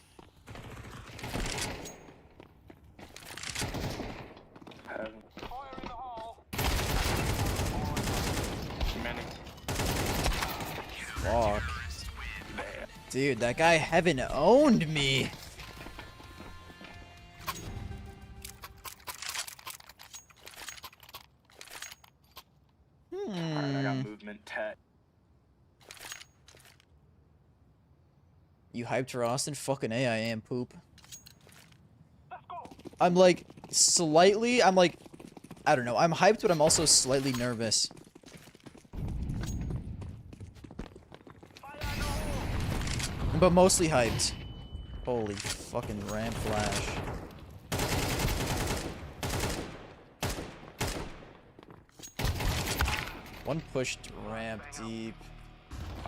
Heaven. Fire in the hole. Mini. Fuck. Dude, that guy Heaven owned me. Alright, I got movement tech. You hyped for Austin? Fucking A, I am poop. Let's go. I'm like slightly. I'm like, I don't know. I'm hyped, but I'm also slightly nervous. Fire in the hole. But mostly hyped. Holy fucking ramp flash. One pushed ramp deep.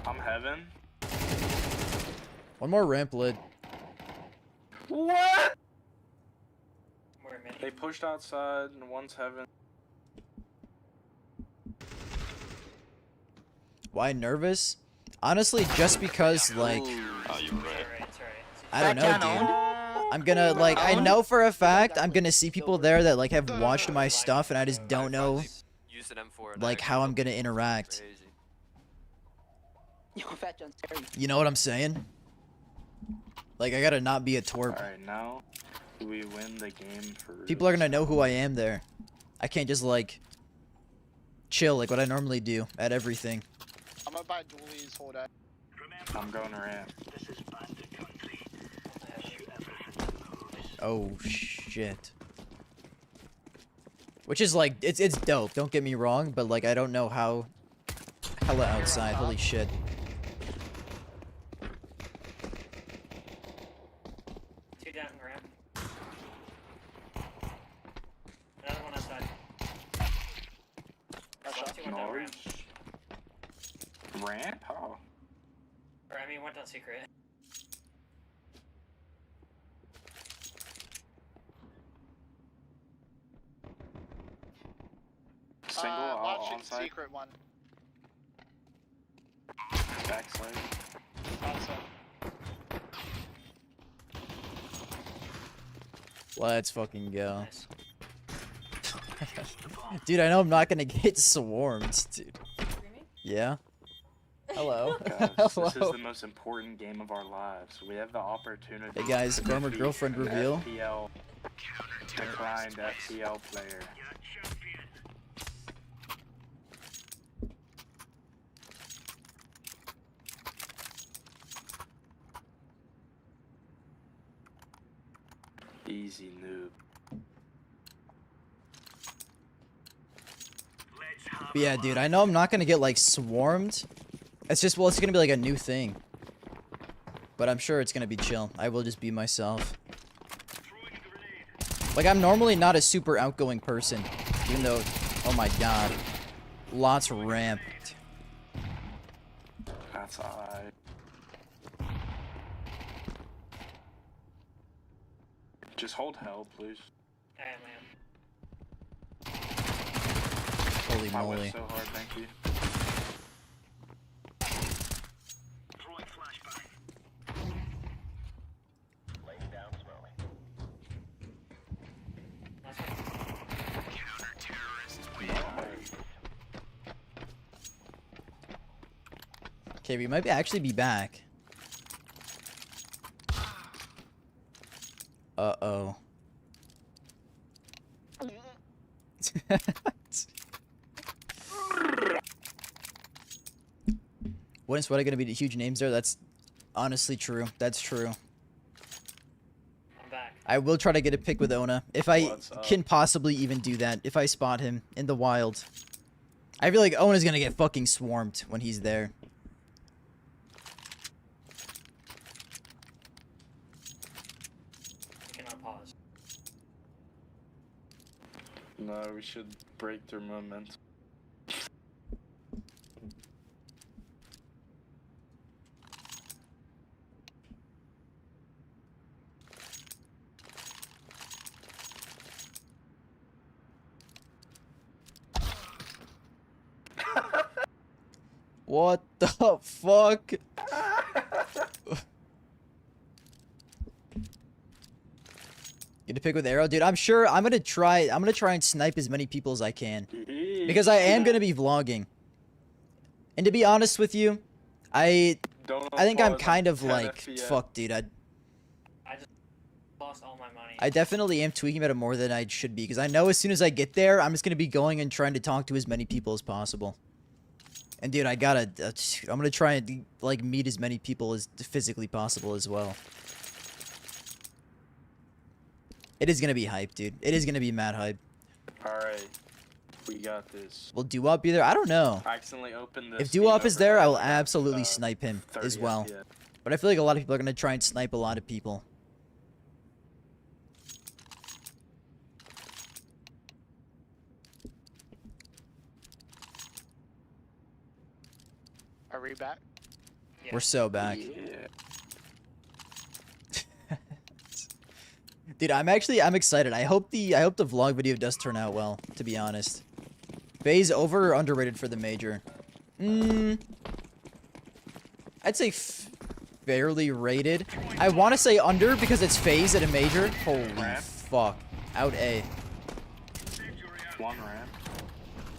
I'm heaven. One more ramp lid. What? We're mini. They pushed outside and one's heaven. Why nervous? Honestly, just because like It's alright, it's alright. I don't know, dude. I'm gonna, like, I know for a fact I'm gonna see people there that, like, have watched my stuff, and I just don't know, Use an M4 and like, I how I'm actually gonna interact. crazy. Yo, Fat John's scary. You know what I'm saying? Like, I gotta not be a twerp. Alright, now do we win the game for People are gonna know who I am there. I can't just, like, chill like what I normally do at everything. I'm gonna buy dualies, hold that. I'm going to ramp. Oh, shit. Which is, like, it's dope, don't get me wrong, but, like, I don't know how... Hella outside, holy shit. Two down ramp. Another one outside. Two went down ramp. Ramp? Oh. Or I mean, went down secret. Single, Watching onside, secret one. backside. Outside. Let's fucking go. Nice. Dude, I know I'm not gonna get swarmed, dude. Yeah? Hello. Guys, this is Hello. the most important game of our lives. We have the opportunity. Hey guys, to former defeat girlfriend an reveal. FPL declined FPL player. Easy noob. But yeah, dude, I know I'm not gonna get, like, swarmed. It's just, well, it's gonna be, like, a new thing. But I'm sure it's gonna be chill. I will just be myself. Like, I'm normally not a super outgoing person. Even though, oh my god. Lots ramped. That's alright. Just hold hell, please. I am. Holy I moly. went so hard, thank you. Last one. Okay, we might actually be back. Uh-oh. Wouldn't Sweaty gonna be the huge names there? That's honestly true. That's true. I'm back. I will try to get a pick with Ona. If I What's up? can possibly even do that. If I spot him in the wild. I feel like Ona's gonna get fucking swarmed when he's there. We cannot pause. No, we should break their momentum. What the fuck? Get a pick with arrow, dude. I'm sure I'm gonna try and snipe as many people as I can. Because I am gonna be vlogging. And to be honest with you, I think I'm kind of like, fuck, dude. I just lost all my money. I definitely am tweaking about it more than I should be. Because I know as soon as I get there, I'm just gonna be going and trying to talk to as many people as possible. And dude, I'm gonna try and, like, meet as many people as physically possible as well. It is gonna be hype, dude. It is gonna be mad hype. Alright, we got this. Will Doo-Wop be there? I don't know. I accidentally opened this. If Doo-Wop is there, I will over, absolutely snipe him 30 as well. FPS. But I feel like a lot of people are gonna try and snipe a lot of people. Are we back? Yeah. We're so back. Yeah. Dude, I'm excited. I hope the vlog video does turn out well, to be honest. FaZe over or underrated for the major? I'd say fairly rated. I want to say under because it's phase at a major. Holy fuck. Out A. One ramp.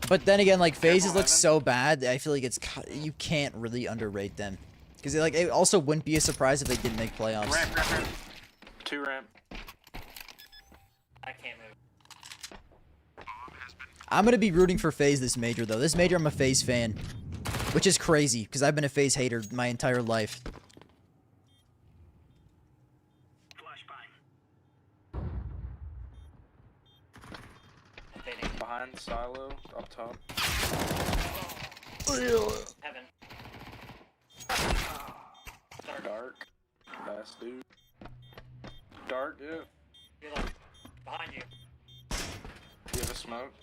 But then again, like, phases look Evan. so bad that I feel like you can't really underrate them. Because like, it also wouldn't be a surprise if they didn't make playoffs. Ramp. 2 ramp. I can't move. I'm going to be rooting for FaZe this major, though. This major, I'm a FaZe fan. Which is crazy, because I've been a FaZe hater my entire life. Behind silo, up top. Heaven. Dark. Last dude. Dark, yeah. You're like, behind you. You have a smoke?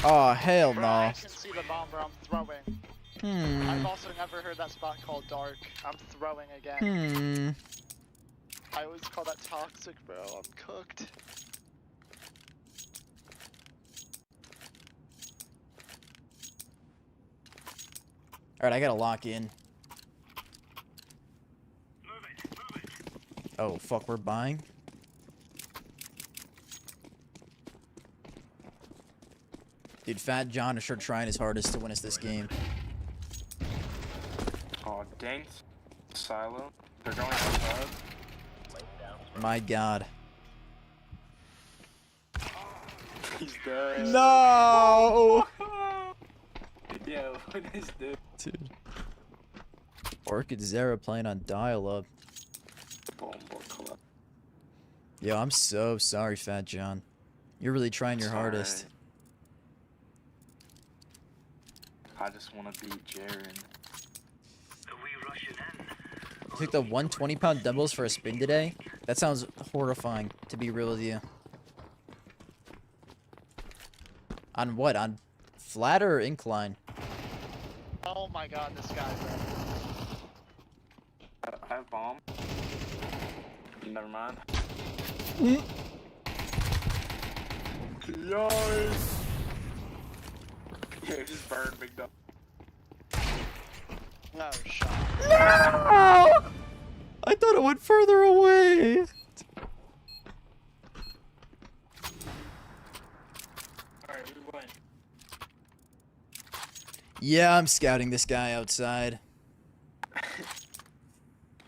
Oh, hell Bro, no. I can see the bomb, bro. I'm throwing. Hmm. I've also never heard that spot called dark. I'm throwing again. I always call that toxic, bro. I'm cooked. Alright, I gotta lock in. Oh, fuck, we're buying? Dude, Fat John is sure trying his hardest to win us this game. Oh, dang. Silo. They're going outside. My god. He's dead. No! Yo, what is this? Dude. Orchid Zera playing on dial-up. Yo, I'm so sorry, Fat John. You're really trying your hardest. I just want to beat Jaren. You took the 120-pound dumbbells for a spin today? That sounds horrifying, to be real with you. On what? On flat or incline? Oh my god, this guy, bro. I have bomb. Never mind. Yikes! Yeah, just burn big dog. No shot. No! I thought it went further away. Alright, we win. Yeah, I'm scouting this guy outside.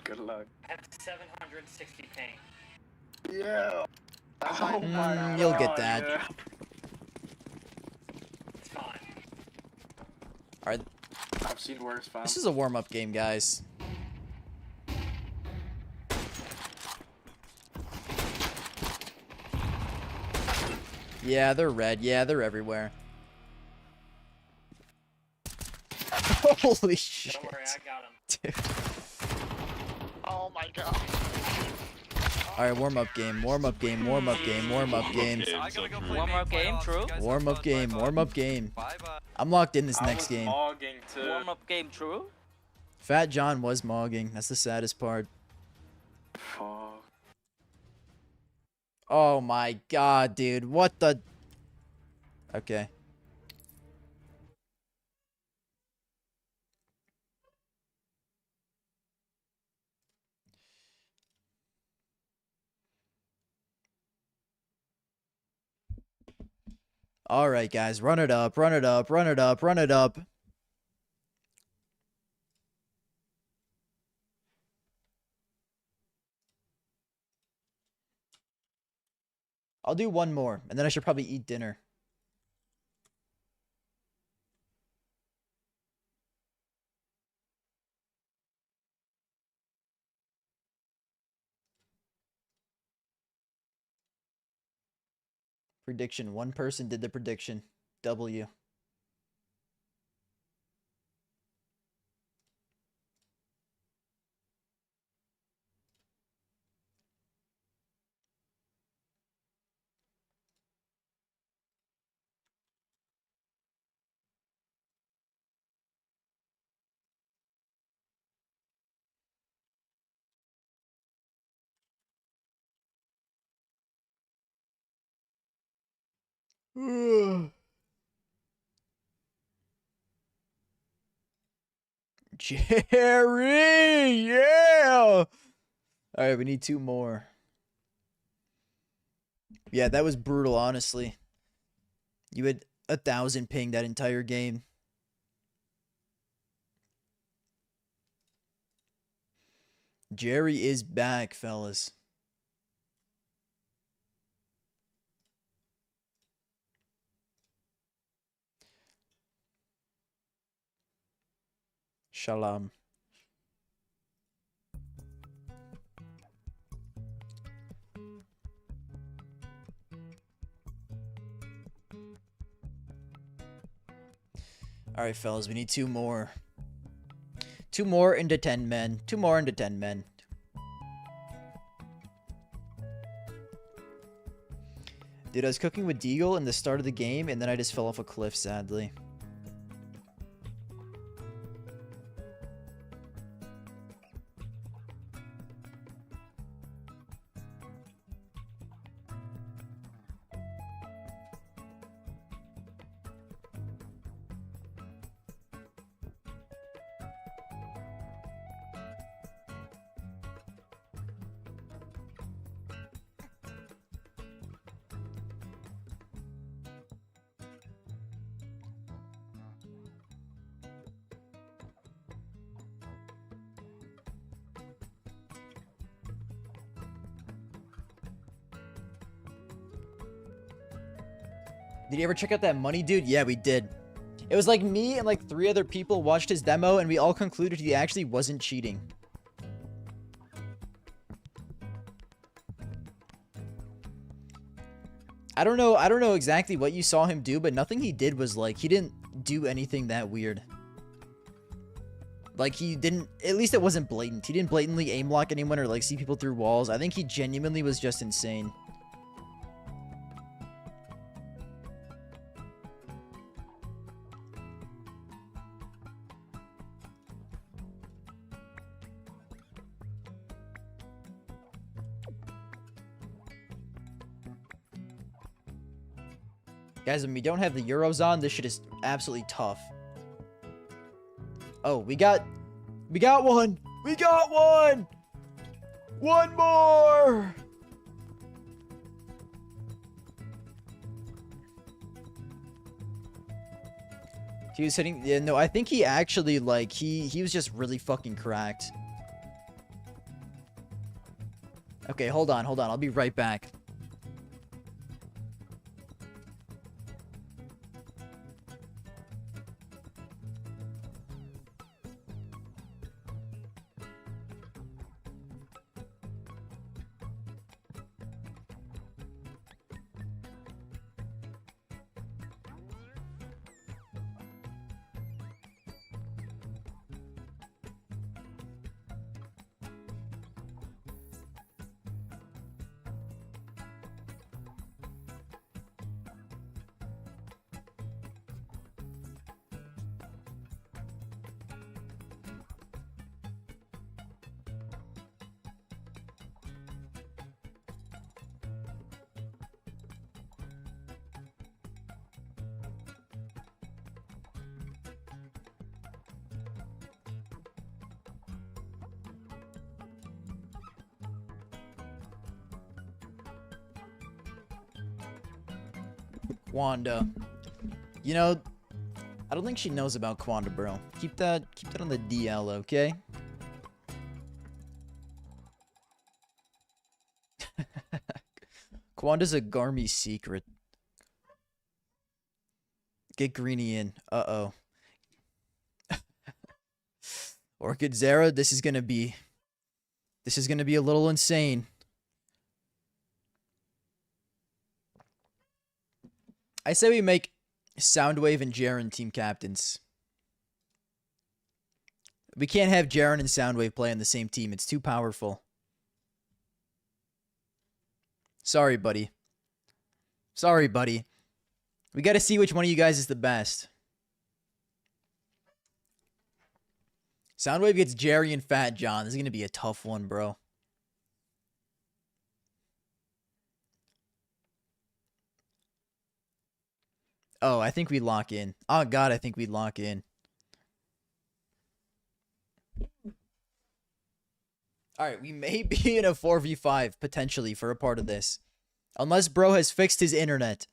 Good luck. I have 760 ping. Yeah. Oh my god. You'll get that. Yeah. It's fine. Alright, I've seen worse, fam. this is a warm-up game, guys. Yeah, they're red. Yeah, they're everywhere. Holy shit. Don't worry, I got him. Dude. Oh my god. Alright, warm-up game, warm-up game, warm-up game, warm-up game. Warm-up game, true? Warm-up game, warm-up game. Bye-bye. I'm locked in this I next was game. mogging too. Warm-up game, true? Fat John was mogging. That's the saddest part. Fuck. Oh my god, dude. What the... Okay. Alright, guys. Run it up, run it up, run it up, run it up. I'll do one more, and then I should probably eat dinner. Prediction. One person did the prediction. W. Jerry, yeah. All right, we need 2 more. Yeah, that was brutal, honestly. You had 1,000 ping that entire game. Jerry is back, fellas. Shalom. All right, fellas, we need 2 more. 2 more into 10 men. 2 more into 10 men. Dude, I was cooking with Deagle in the start of the game, and then I just fell off a cliff, sadly. Did you ever check out that money dude? Yeah, we did. It was like me and like 3 other people watched his demo, and we all concluded he actually wasn't cheating. I don't know exactly what you saw him do, but nothing he did was like, he didn't do anything that weird. Like, he didn't, at least it wasn't blatant. He didn't blatantly aim lock anyone or like see people through walls. I think he genuinely was just insane. Guys, when we don't have the Euros on, this shit is absolutely tough. Oh, we got one! We got one! One more! He was hitting, yeah, no, I think he actually, like, he was just really fucking cracked. Okay, hold on, I'll be right back. Wanda. You know, I don't think she knows about Quanda, bro. Keep that on the DL, okay? Quanda's a Garmy secret. Get Greeny in. Uh-oh. Orchid Zara, this is gonna be a little insane. I say we make Soundwave and Jaren team captains. We can't have Jaren and Soundwave play on the same team. It's too powerful. Sorry, buddy. Sorry, buddy. We gotta see which one of you guys is the best. Soundwave gets Jerry and Fat John. This is gonna be a tough one, bro. Oh, I think we lock in. Oh, God, I think we lock in. Alright, we may be in a 4v5, potentially, for a part of this. Unless bro has fixed his internet.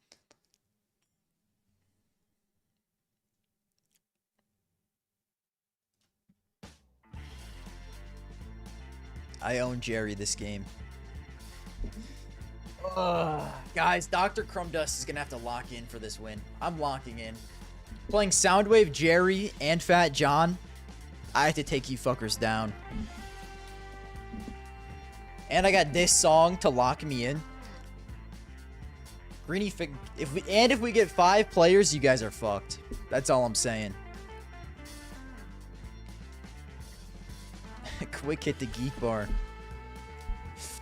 I own Jerry this game. Ugh. Guys, Dr. Crumdust is going to have to lock in for this win. I'm locking in. Playing Soundwave, Jerry, and Fat John. I have to take you fuckers down. And I got this song to lock me in. Greeny, if we get 5 players, you guys are fucked. That's all I'm saying. Quick hit the geek bar.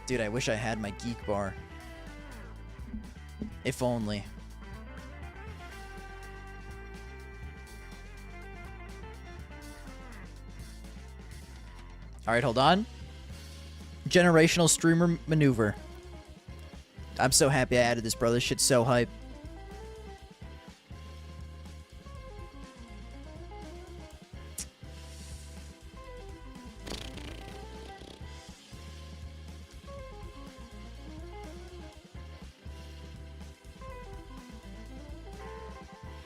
Dude, I wish I had my geek bar. If only. Alright, hold on. Generational streamer maneuver. I'm so happy I added this, bro. This shit's so hype.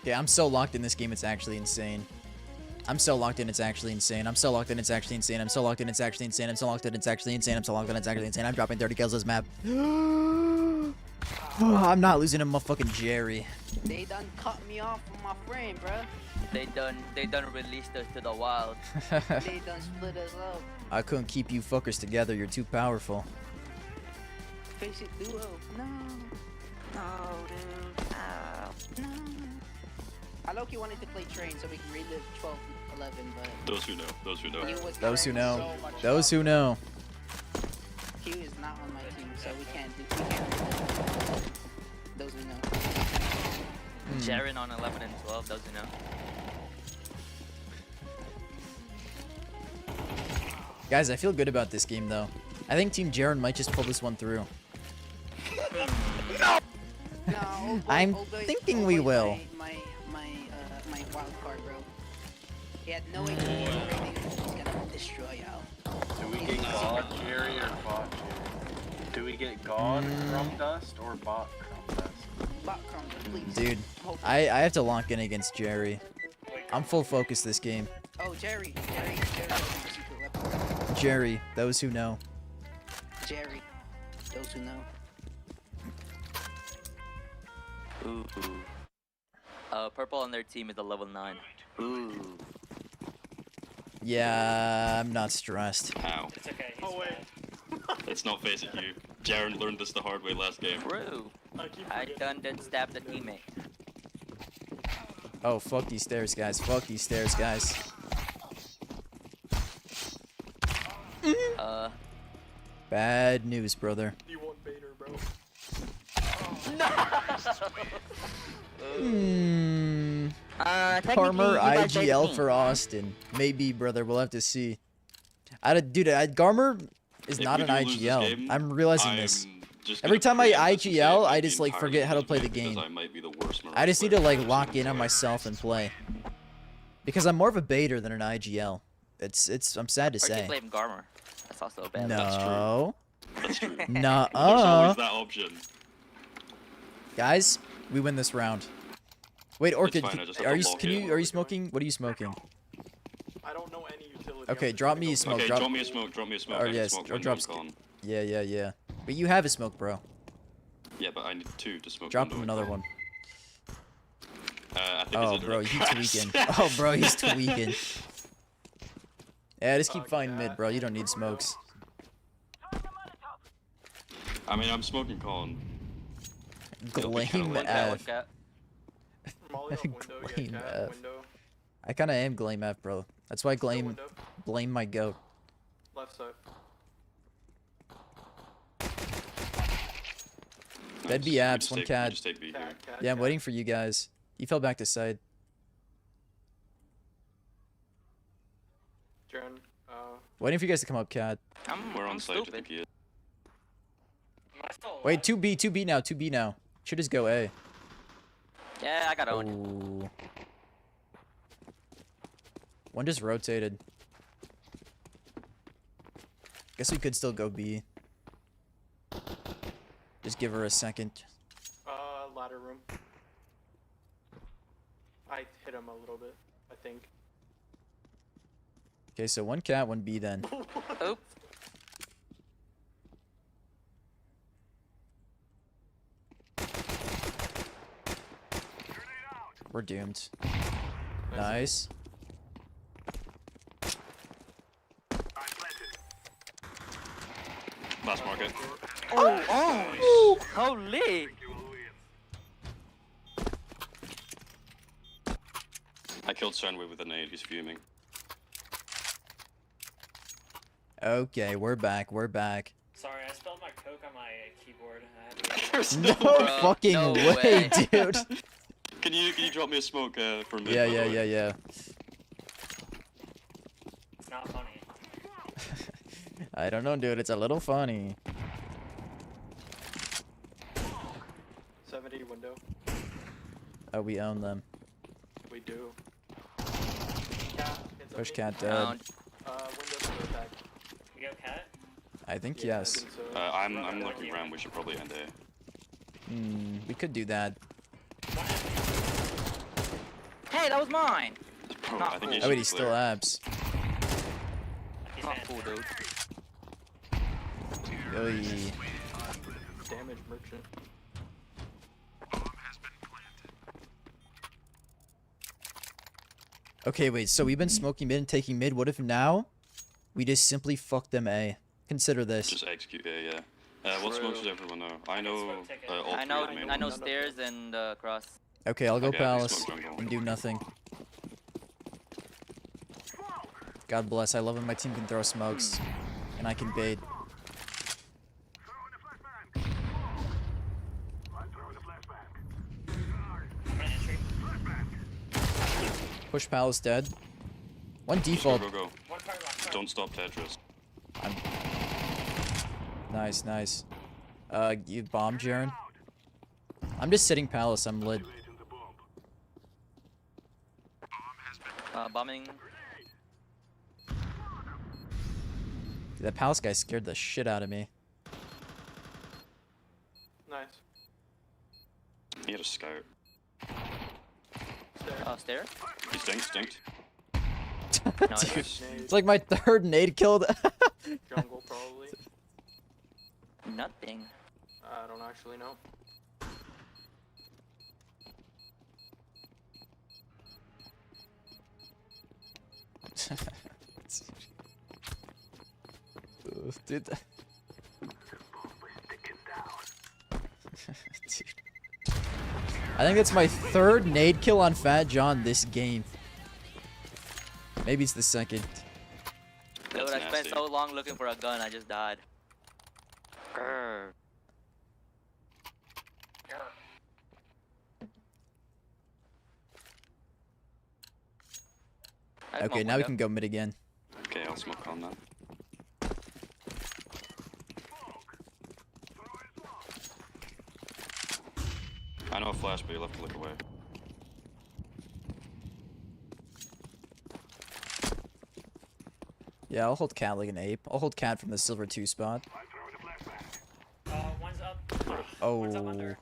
Okay, I'm so locked in this game, it's actually insane. I'm so locked in, it's actually insane. I'm so locked in, it's actually insane. I'm so locked in, it's actually insane. I'm so locked in, it's actually insane. I'm so locked in, it's actually insane. I'm dropping 30 kills this map. I'm not losing to motherfucking Jerry. They done cut me off from my frame, bruh. They done released us to the wild. They done split us up. I couldn't keep you fuckers together. You're too powerful. Face it, duo. No. No, dude. No. I low-key wanted to play train so we can relive 12, 11, but... Those who know. Those who know. Those who know. Those who know. Q is not on my team, so we can't relive those who know. Jaren on 11 and 12, those who know. Guys, I feel good about this game, though. I think Team Jaren might just pull this one through. No, I'm thinking we will. My wild card, bro. He had no idea everything was gonna destroy y'all. Do we get God Jerry or bot Jerry? Do we get God Crumb Dust or bot Crumb Dust? Bot Crumb, please. Dude, I have to lock in against Jerry. I'm full focus this game. Oh, Jerry has a secret weapon. Jerry, those who know. Jerry, those who know. Ooh. Purple on their team is a level 9. Ooh. Yeah, I'm not stressed. How? It's okay. Oh, wait. It's not facing you. Jaren learned this the hard way last game. True. I done stabbed the teammate. Oh, fuck these stairs, guys. Fuck these stairs, guys. Bad news, brother. You want Bader, bro. Garmer IGL for Austin. Maybe, brother. We'll have to see. Dude, Garmer is not an IGL. I'm realizing this. Every time I IGL, I just like forget how to play the game. I just need to like lock in on myself and play. Because I'm more of a baiter than an IGL. I'm sad to Or you say. can blame Garmer. That's also bad. No. That's true. Nuh-uh. There's always that option. Guys, we win this round. Wait, Orchid, fine, I just have are to you lock can in. you are you smoking? What are you smoking? I don't know any utility. Okay, I'm just drop gonna me go a smoke. Okay, drop drop me a smoke. Drop me a smoke. Or I can yes, smoke or when drop I'm gone. Yeah. But you have a smoke, bro. Yeah, but I need 2 to smoke. Drop window. him another one. I think Oh, it's bro, indirect he's trash. tweaking. Oh, bro, he's tweaking. Yeah, just keep finding mid, bro. You don't need smokes. I mean, I'm smoking Colin. It'll be kinda Glame like F. Molly up window, yeah, Glame cat, F. window. I kind of am Glame F, bro. That's why blame my goat. Left side. That'd be You abs, just one take- cat. you just take B here. Cat, Yeah, I'm cat. waiting for you guys. He fell back to side. Jaren, Waiting for you guys to come up, cat. We're on I'm site, I stupid. think he is. Am I still alive? Wait, 2B now, 2B now. Should just go A. Yeah, I got owned. Ooh. One just rotated. Guess we could still go B. Just give her a second. Ladder room. I hit him a little bit, I think. Okay, so 1 cat, 1 B then. Oops. We're doomed. Nice. Last market. Oh! Holy! I killed Sandway with a nade. He's fuming. Okay, we're back. We're back. Sorry, I spelled my Coke on my keyboard. No fucking no way, way. dude. Can you drop me a smoke for mid? Yeah. It's not funny. I don't know, dude. It's a little funny. 70 window. Oh, we own them. We do. Cat. It's Push okay. cat dead. Round. Window still attack. We go cat? I think Yeah, I yes. think so. I'm looking around. We should probably end A. We could do that. Hey, that was mine! Bro, Not I think cool. he Oh wait, should he's clear. still abs. He's Not man. cool, dude. Oy. Damage merchant. Okay, wait. So we've been smoking mid and taking mid. What if now we just simply fuck them A? Consider this. Just execute A, yeah. What smokes does everyone know? I know Smoke ticket. all I three know, of the main I know ones. stairs and cross. Okay, I'll go Okay, palace smoke jungle. and do nothing. God bless. I love when my team can throw smokes and I can bait. Entry. Push palace dead. One Just default. Go, go, go. One card left. Don't stop Tetris. Nice, nice. You bomb, Jaren? I'm just sitting palace. I'm lit. Bombing. Dude, that palace guy scared the shit out of me. Nice. He had a scout. Stair. Stair? He stinked. Nice. Dude, Nade. it's like my third nade killed. Jungle probably. Nothing. I don't actually know. Dude. Dude. I think it's my third nade kill on Fat John this game. Maybe it's the second. Dude, That's I spent nasty. so long looking for a gun, I just died. Grr. I Okay, smoke now we window. can go mid again. Okay, I'll smoke on that. I know a flash, but you'll have to look away. Yeah, I'll hold cat like an ape. I'll hold cat from the silver 2 spot. One's up. Oh, One's up under.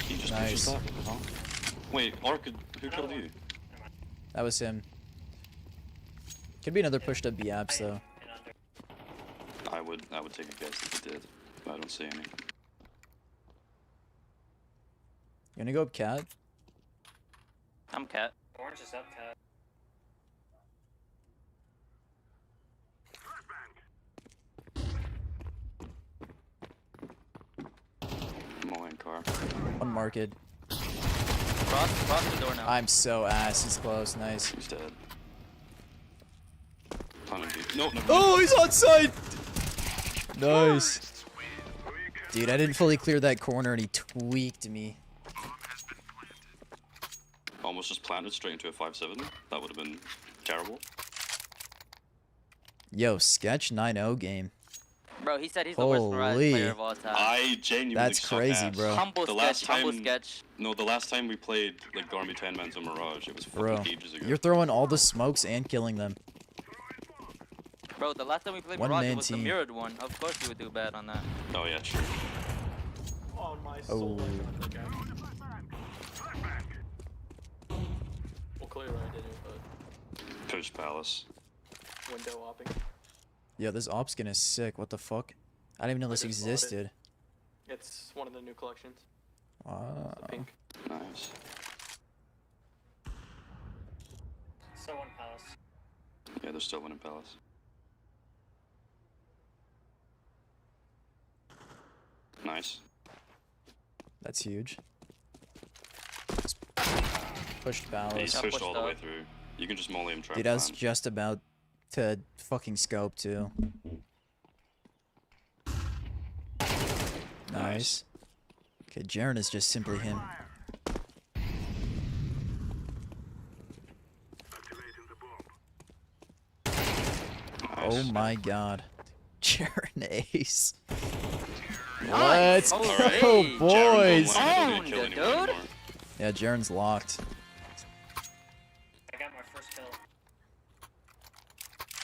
He just Nice. pushes that. What the hell? Wait, Ark, who killed you? that was him. Could be another pushed up B apps though. And under. I would take a guess if he did, but I don't see any. You wanna go up cat? I'm cat. Orange is up cat. Mulling car. One market. Cross the door now. I'm so ass. He's close. Nice. He's dead. Planning B. No, no. Oh, he's on site. Nice. Dude, I didn't fully clear that corner and he tweaked me. Almost just planted straight into a 5-7. That would have been terrible. Yo, sketch 9-0 game. Bro, he said he's the worst Mirage Holy. player of all time. I genuinely That's suck crazy, ass. bro. Humble The sketch, last humble time- sketch. No, the last time we played like Garmy 10 Mans on Mirage, it was fucking Bro, ages ago. you're throwing all the smokes and killing them. Bro, the last time we played One Mirage man was the team. mirrored one. Of course you would do bad on that. Oh yeah, true. On my soul, Oh. I got the guy. Well, clearly I didn't, but Coach Palace. window hopping. Yo, this op skin is sick. What the fuck? I didn't even know this just bought it. existed. It's one of the new collections. Wow. The pink. Nice. So one Palace. Yeah, they're still winning Palace. Nice. That's huge. Pushed Yeah, Palace. he's Got pushed pushed all the way up. through. You can just molly him trap. Dude, I was just about to fucking scope too. Nice. Okay, Jaren is just simply him. Oh my god. Jaren ace. Let's go, Alright. boys! Owned, dude. Yeah, Jaren's locked. I got my first kill.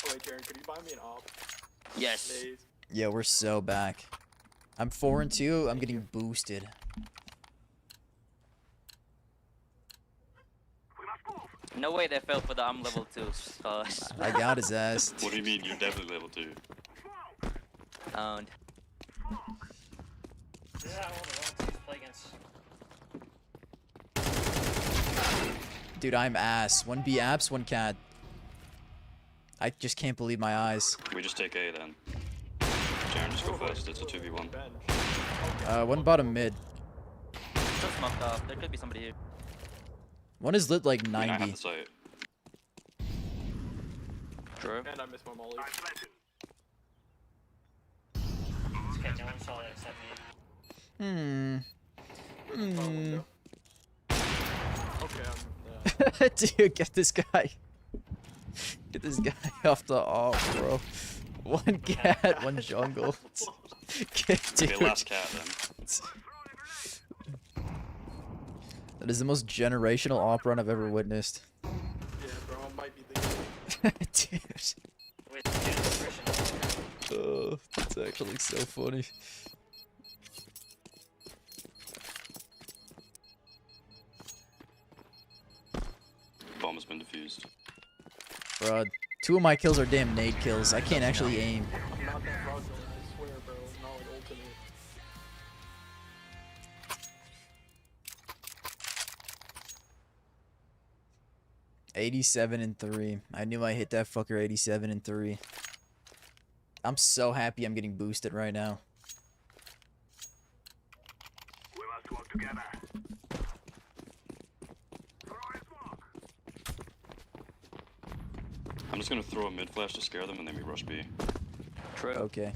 Oh wait, Jaren, could you buy me an op? Yes. Please. Yeah, we're so back. I'm 4-2. I'm getting boosted. No way they fell for the I'm level 2. I got his ass. What do you mean? You're definitely level 2. Owned. This is how all the wrong teams play against. Dude, I'm ass. 1B apps, 1 cat. I just can't believe my eyes. We just take A then. Jaren, just go first. It's a 2v1. One bottom mid. Still smoked off. There could be somebody here. One is lit like I mean, I have 90. the sight. True. And I missed my molly. It's okay, no one saw it except me. Hmm. Okay, Dude, get this guy. Get this guy off the off, bro. 1 cat, 1 jungle. Dude. Okay, last cat then. That is the most generational op run I've ever witnessed. yeah, bro, I might be the Dude. With nutrition. Oh, that's actually so funny. Bomb has been defused. Bro, 2 of my kills are damn nade kills. I can't actually aim. I'm not that fraudulent, I swear, bro. I'm not like ultimate. $87-3. I knew I hit that fucker 87-3. I'm so happy I'm getting boosted right now. I'm just gonna throw a mid flash to scare them and then we rush B. True. Okay.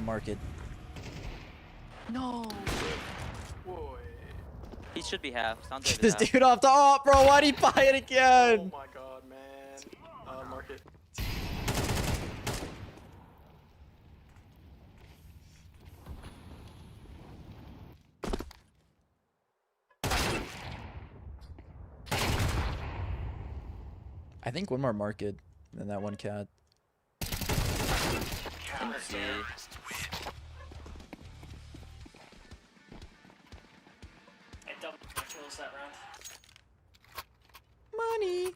Market. No. Boy. He should be half. Sounds like This half. dude off the op, bro. Why'd he buy it Oh again? my god, man. Market. I think one more market than that 1 cat. Let me see. I doubled my kills that round. Money.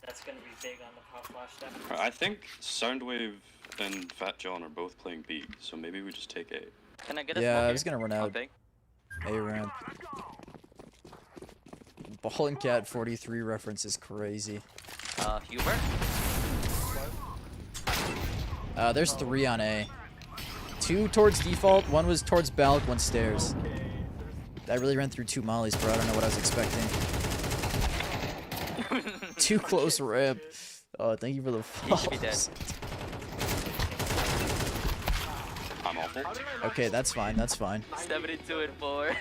That's gonna be big on the pop flash deck. I think Soundwave and Fat John are both playing B, so maybe we just take A. Can I get a Yeah, smoke I was here? gonna run I'll out. take. A ramp. Ball and cat 43 reference is crazy. Hubert? There's 3 on A. 2 towards default, 1 was towards balcony, 1 stairs. I really ran through 2 mollies, bro. I don't know what I was expecting. Too close ramp. Oh, thank you for the He should be dead. falls. I'm awful. Okay, that's fine. That's fine. 72 and 4.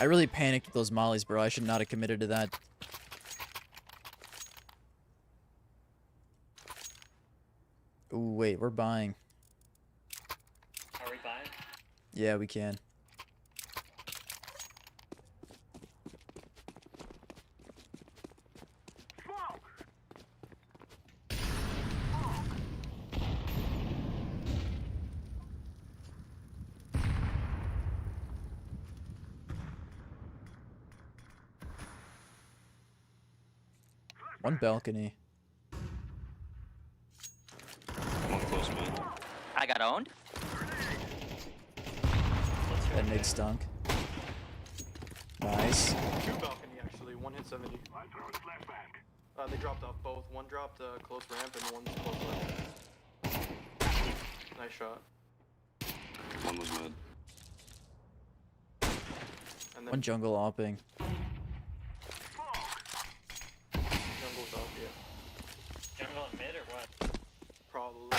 I really panicked with those mollies, bro. I should not have committed to that. Ooh, wait, we're buying. Are we buying? Yeah, we can. One balcony. One close mid. I got owned. That mid stunk. Nice. Two balcony actually. One hit 70. They dropped off both. One dropped close ramp and one's close left. Nice shot. One was mid. And then One jungle opping. jungle's off, yeah. Jungle and mid or what? Probably.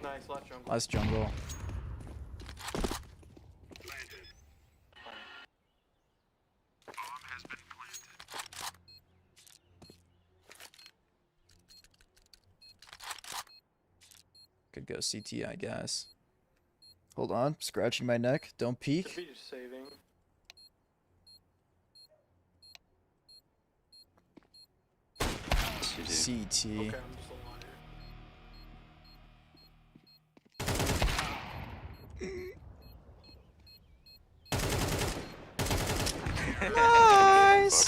Nice, left jungle. Last jungle. Could go CT, I guess. Hold on, scratching my neck. Don't peek. Should be just saving. CT. Okay, I'm just a liar. Nice.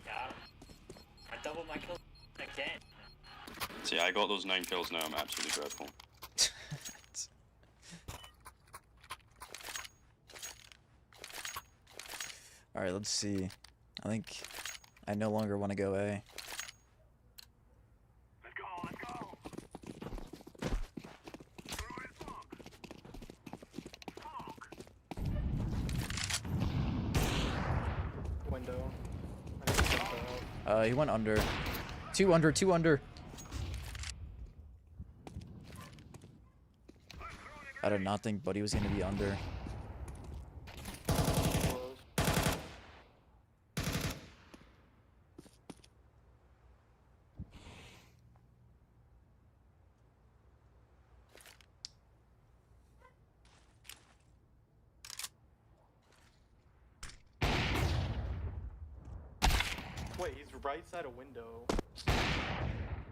Yeah. I doubled my kill again. See, I got those 9 kills now. I'm absolutely dreadful. All right, let's see. I think I no longer want to go A. Window. I need to jump out. He went under. 2 under, 2 under. I did not think Buddy was going to be under. Close. Wait, he's right side of window.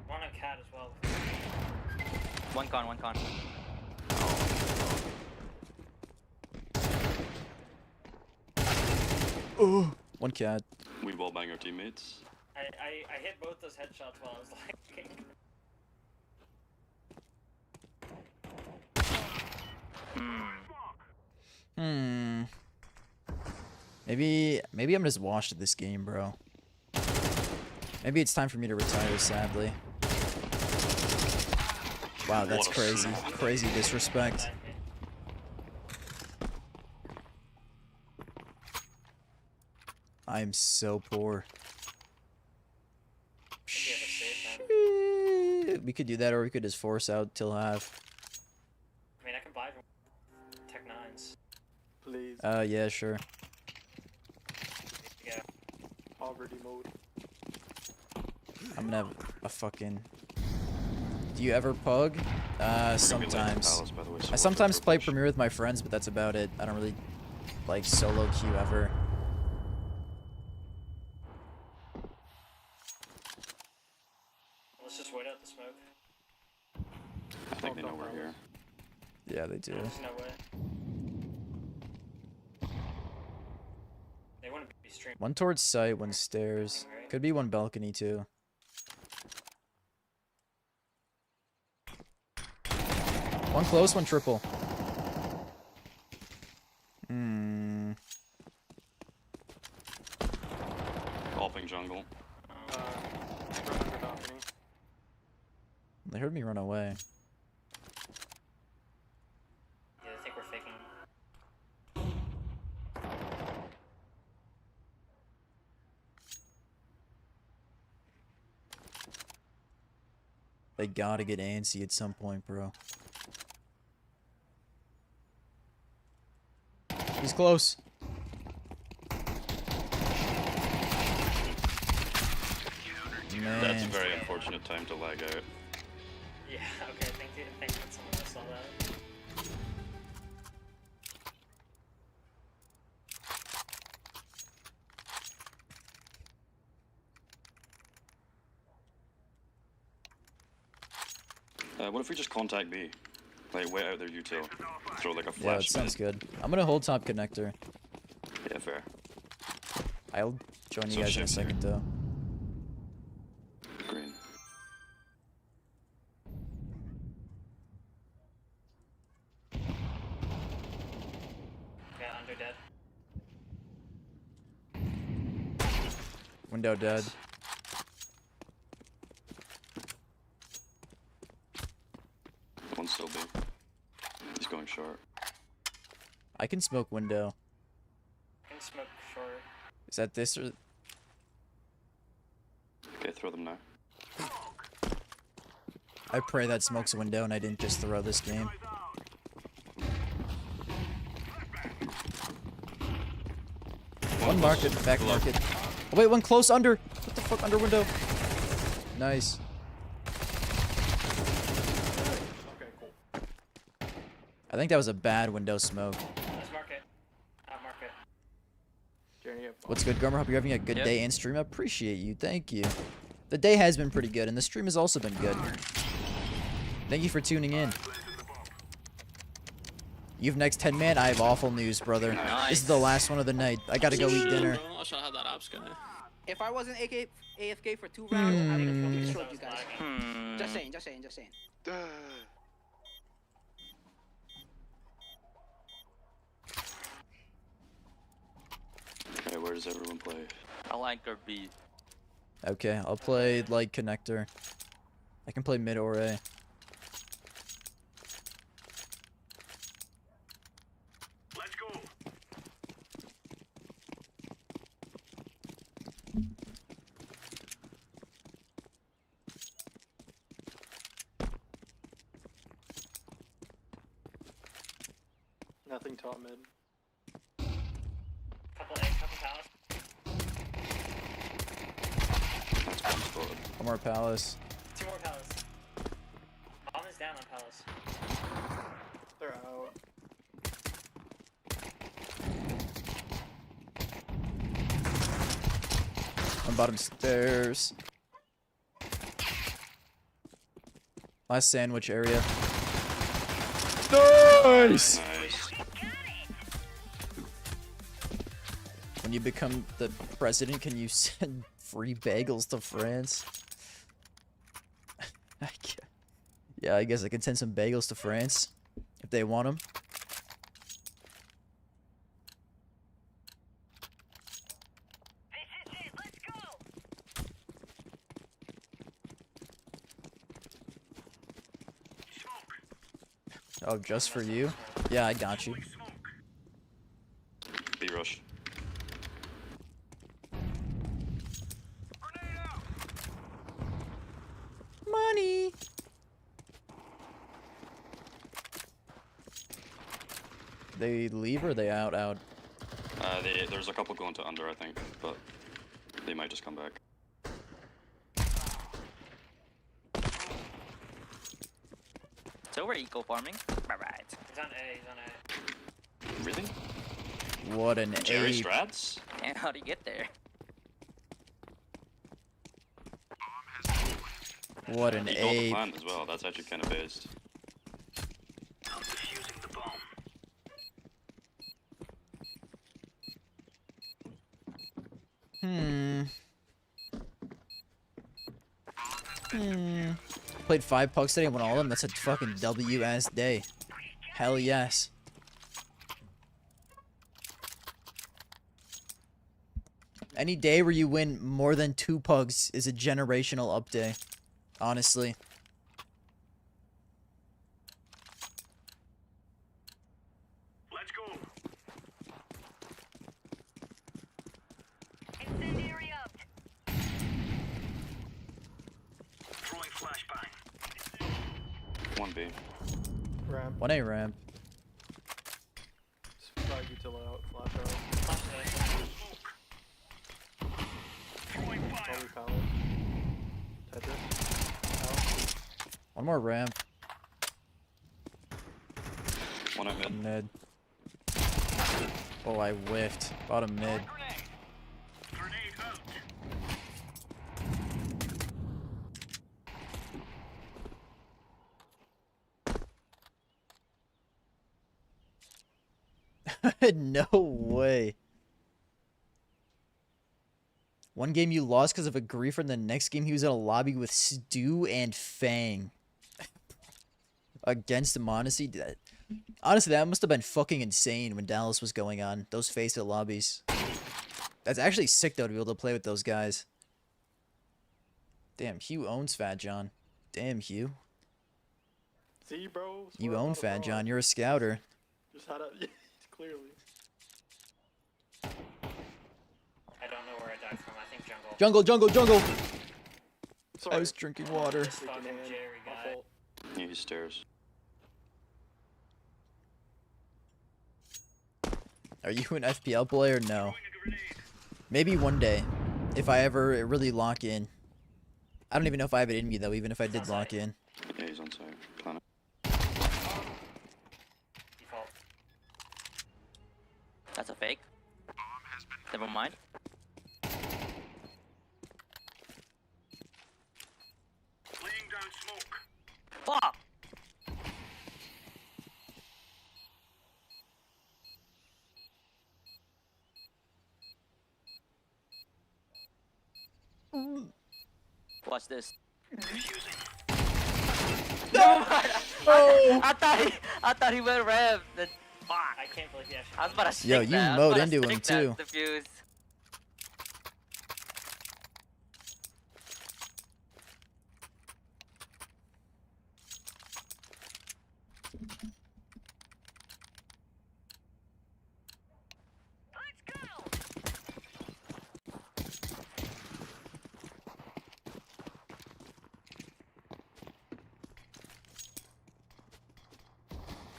One on cat as well. One con, one con. Oh, one cat. We wall bang our teammates. I hit both those headshots while I was like. Maybe I'm just washed at this game, bro. Maybe it's time for me to retire, sadly. Wow, that's What a crazy. shot. Crazy disrespect. I am so poor. We could do that, or we could just force out till half. I mean, I can buy Tech 9s. Please. Yeah, sure. Yeah. Poverty mode. I'm gonna have a fucking... Do you ever pug? Sometimes. Palace, by the way, so I watch sometimes out for play push. Premier with my friends, but that's about it. I don't really like solo queue ever. Let's just wait out the smoke. I think they know we're here. Yeah, they do. There's no way. They wouldn't be streaming. One towards site, one stairs. Could be one balcony too. One close, one triple. Opping jungle. Run under balcony. They heard me run away. Yeah, I think we're faking. They gotta get antsy at some point, bro. He's close. That's a Man. very unfortunate time to lag out. didn't think that someone else saw that. What if we just contact B? Like, wait out their util. Throw like a Yeah, flash. that sounds good. I'm gonna hold top connector. Yeah, fair. I'll join you So guys in a shift here. second though. Green. Yeah, under dead. Window dead. One's still B. He's going short. I can smoke window. Can smoke short. Is that this or? Okay, throw them now. I pray that smokes window and I didn't just throw this game. One market, back market. Oh wait, one close under. What the fuck, under window? Nice. Okay, cool. I think that was a bad window smoke. Let's mark it. Mark it. Jeremy, you have What's good, Gummer? Hope you're having a good Yep. day in stream. I appreciate you. Thank you. The day has been pretty good, and the stream has also been good. Thank you for tuning in. You have next 10 man. I have awful news, brother. This is the last one of the night. I gotta go eat dinner. I should have that abs guy. If I wasn't AFK for 2 rounds, I would have destroyed you guys. Hmm. Just saying, just saying, just saying. Okay, where does everyone play? I'll anchor B. Okay, I'll play light connector. I can play mid or A. Let's go. nothing top mid. Couple A, couple palace. That's bomb spotted. One more palace. 2 more palace. Bomb is down on palace. They're out. On bottom stairs. Last sandwich area. Nice! Nice. When you become the president, can you send free bagels to France? Yeah, I guess I can send some bagels to France if they want them. Oh, just for you? Yeah, I got you. B rush. Money! They leave or they out? There's a couple going to under, I think, but they might just come back. So we're eco farming. Alright. He's on A, he's on A. Really? What an Jerry ape. Strats? And how do you get there? What an He got the ape. plant as well, that's actually kind of based. Played 5 pucks today and won all of them. That's a fucking W-ass day. Hell yes. Any day where you win more than 2 pugs is a generational up day. Honestly. Let's go. Throwing flashbang. 1B. Ramp. 1A ramp. Flag util out. Flash out. Flash A. Throwing fire. Probably pallet. Tetris. Out. One more ramp. One at mid. Mid. Oh, I whiffed. Bottom mid. No way. One game you lost because of a griefer, and the next game he was in a lobby with Stu and Fang. Against Monacy? Honestly, that must have been fucking insane when Dallas was going on. Those face-it lobbies. That's actually sick, though, to be able to play with those guys. Damn, Hugh owns Fat John. Damn, Hugh. See, bro? You own Fat John. You're a scouter. Just had a... clearly. I don't know where I died from. I think jungle. Jungle, jungle, jungle! Sorry. I was drinking water. This fucking Jerry guy. Yeah, he's stairs. Are you an FPL player? No. Maybe one day. If I ever really lock in. I don't even know if I have it in me, though, even if I did lock in. Yeah, he's on side. Planet. Default. That's a fake. Never mind. Fuck! Watch this. No! I thought he went rev. Then fuck! I can't believe he actually. I was about to stick Yo, that. you I was mowed about to into him, stick that too. Defuse.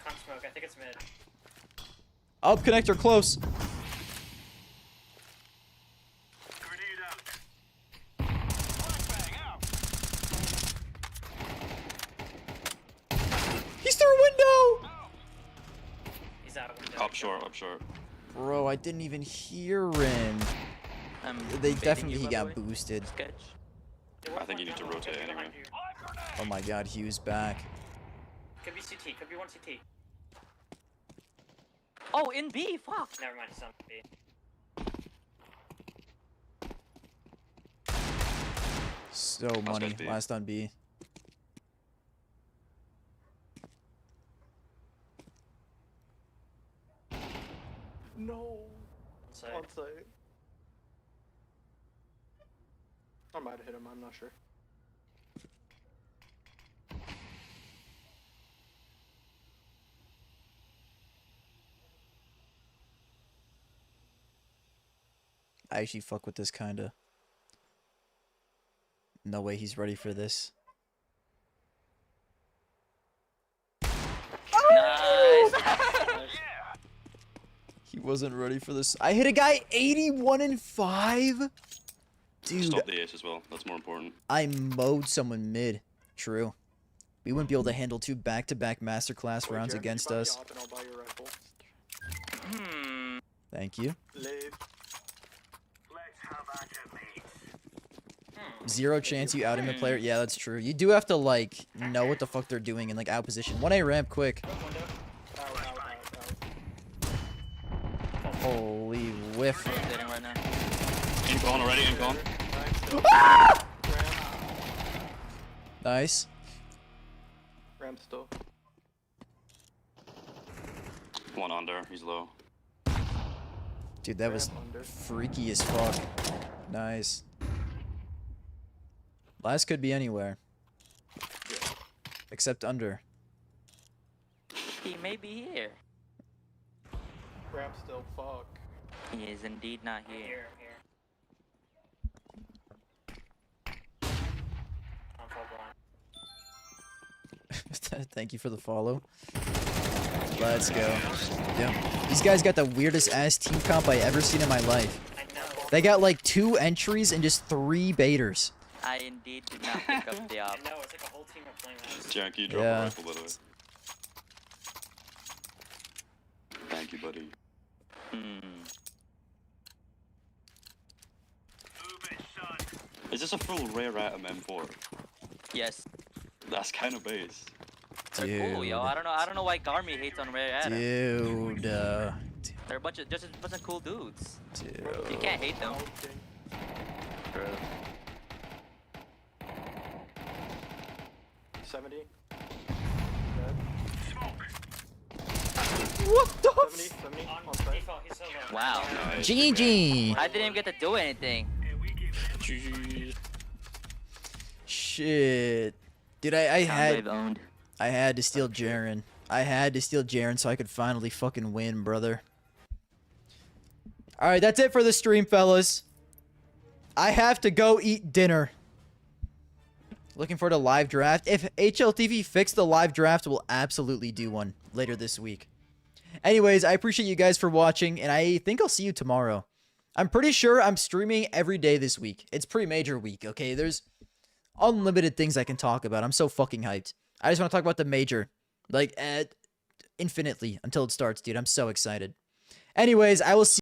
Can't smoke. I think it's mid. Up connector close. He's through a window! He's out of window. Up short, up short. Bro, I didn't even hear him. I'm They baiting definitely you, he by the got way. boosted. Sketch. I think you need to rotate anyway. Oh my god, Hugh's back. Could be CT. Could be one CT. Oh, in B. Fuck. Never mind. He's on B. So money. B. Last on B. No. Side. On site. I might have hit him, I'm not sure. I actually fuck with this kinda. No way he's ready for this. Nice. He wasn't ready for this. I hit a guy 81 and 5? Dude, Stop the ace as well. That's more important. I mowed someone mid. True. We wouldn't be able to handle 2 back-to-back masterclass rounds Jeremy, against buy me us. op and I'll buy your rifle. Thank you. Live. 0 chance you outing the player. Yeah, that's true. You do have to, like, know what the fuck they're doing and, like, out position. 1A ramp quick. Holy whiff. Rotating right now. In con already, in con. Nice. Ramp still. One under, he's low. Dude, that was Ramp under. freaky as fuck. Nice. Last could be anywhere. Except under. He may be here. Ramp still, fuck. He is indeed not here. Here. I'm full blind. Thank you for the follow. Let's go. Yeah. These guys got the weirdest ass team comp I ever seen in my life. I know. They got like 2 entries and just 3 baiters. I indeed did not pick up the op. I know. It's like a whole team of playing us. Jack, you drop Yeah. a rifle by the way. you, buddy. Is this a full rare item M4? Yes. That's kind of base. They're cool, yo. I don't know why Garmy hates on rare items. Dude. They're a bunch of just a bunch of cool dudes. Dude. You can't hate them. Bro. 70. What the 70 On on site. default, he's so low. Wow. GG. I didn't even get to do anything. Shit. Dude, I had owned. I had to steal Jaren. I had to steal Jaren so I could finally fucking win, brother. Alright, that's it for the stream, fellas. I have to go eat dinner. Looking for the live draft. If HLTV fixed the live draft, we'll absolutely do one later this week. Anyways, I appreciate you guys for watching, and I think I'll see you tomorrow. I'm pretty sure I'm streaming every day this week. It's pretty major week, okay? There's unlimited things I can talk about. I'm so fucking hyped. I just want to talk about the major. Like, infinitely until it starts, dude. I'm so excited. Anyways, I will see